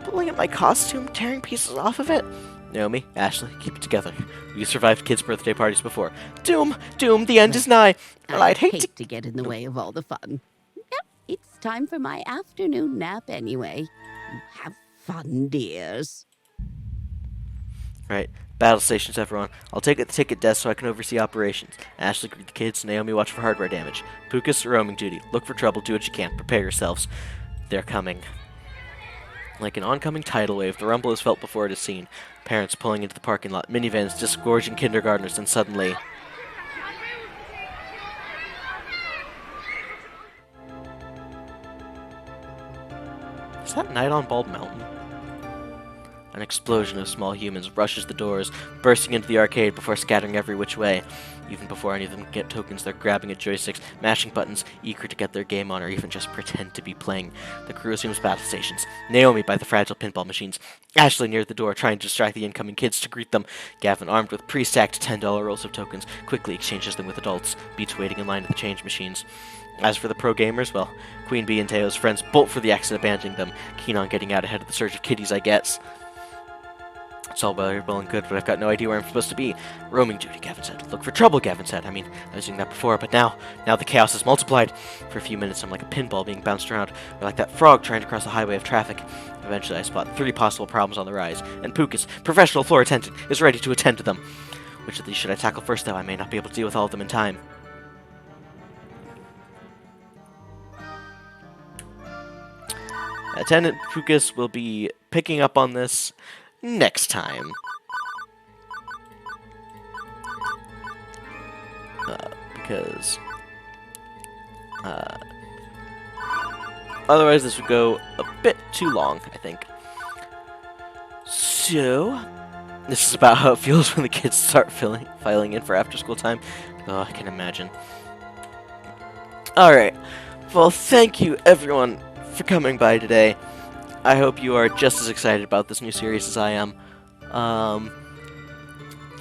pulling at my costume, tearing pieces off of it. Naomi, Ashley, keep it together. You survived kids' birthday parties before. Doom, the end is nigh. Well, I'd hate to get in the way of all the fun. Yep, it's time for my afternoon nap anyway. Have fun, dears. Right. Battle stations, everyone. I'll take at the ticket desk so I can oversee operations. Ashley, greet the kids. Naomi, watch for hardware damage. Pucas, roaming duty. Look for trouble. Do what you can. Prepare yourselves. They're coming. Like an oncoming tidal wave, the rumble is felt before it is seen. Parents pulling into the parking lot. Minivans disgorging kindergartners, and suddenly... Is that Night on Bald Mountain? An explosion of small humans rushes the doors, bursting into the arcade before scattering every which way. Even before any of them get tokens, they're grabbing at joysticks, mashing buttons, eager to get their game on or even just pretend to be playing. The crew assumes battle stations. Naomi by the fragile pinball machines. Ashley near the door, trying to distract the incoming kids to greet them. Gavin, armed with pre-stacked $10 rolls of tokens, quickly exchanges them with adults, Beats waiting in line at the change machines. As for the pro gamers, well, Queen Bee and Teo's friends bolt for the exit, abandoning them, keen on getting out ahead of the surge of kiddies, I guess. It's all well and good, but I've got no idea where I'm supposed to be. Roaming duty, Gavin said. Look for trouble, Gavin said. I mean, I was doing that before, but now the chaos is multiplied. For a few minutes, I'm like a pinball being bounced around, or like that frog trying to cross a highway of traffic. Eventually, I spot 3 possible problems on the rise, and Pucas, professional floor attendant, is ready to attend to them. Which of these should I tackle first, though? I may not be able to deal with all of them in time. Attendant Pucas will be picking up on this next time. Because otherwise this would go a bit too long, I think. So, this is about how it feels when the kids start filing in for after school time. Oh, I can imagine. Alright, well, thank you everyone for coming by today. I hope you are just as excited about this new series as I am.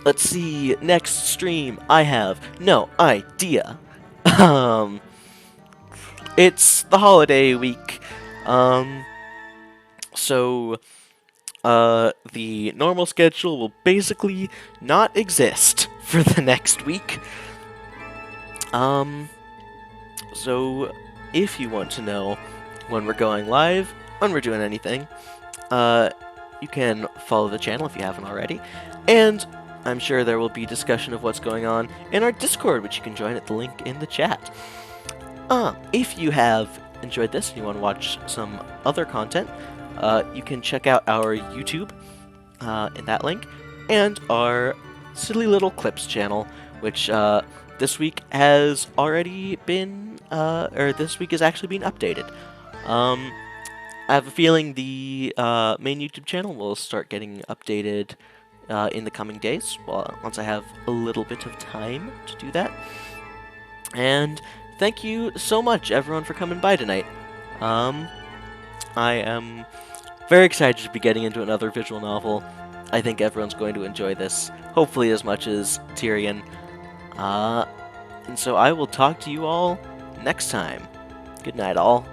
Let's see, next stream, I have no idea. It's the holiday week. So, the normal schedule will basically not exist for the next week. So, if you want to know when we're going live, when we're doing anything, you can follow the channel if you haven't already, and I'm sure there will be discussion of what's going on in our Discord, which you can join at the link in the chat. If you have enjoyed this and you want to watch some other content, you can check out our YouTube in that link, and our Silly Little Clips channel, which this week has already been, this week is actually being updated. I have a feeling the main YouTube channel will start getting updated in the coming days, once I have a little bit of time to do that. And thank you so much, everyone, for coming by tonight. I am very excited to be getting into another visual novel. I think everyone's going to enjoy this, hopefully as much as Tyrion. And so I will talk to you all next time. Good night, all.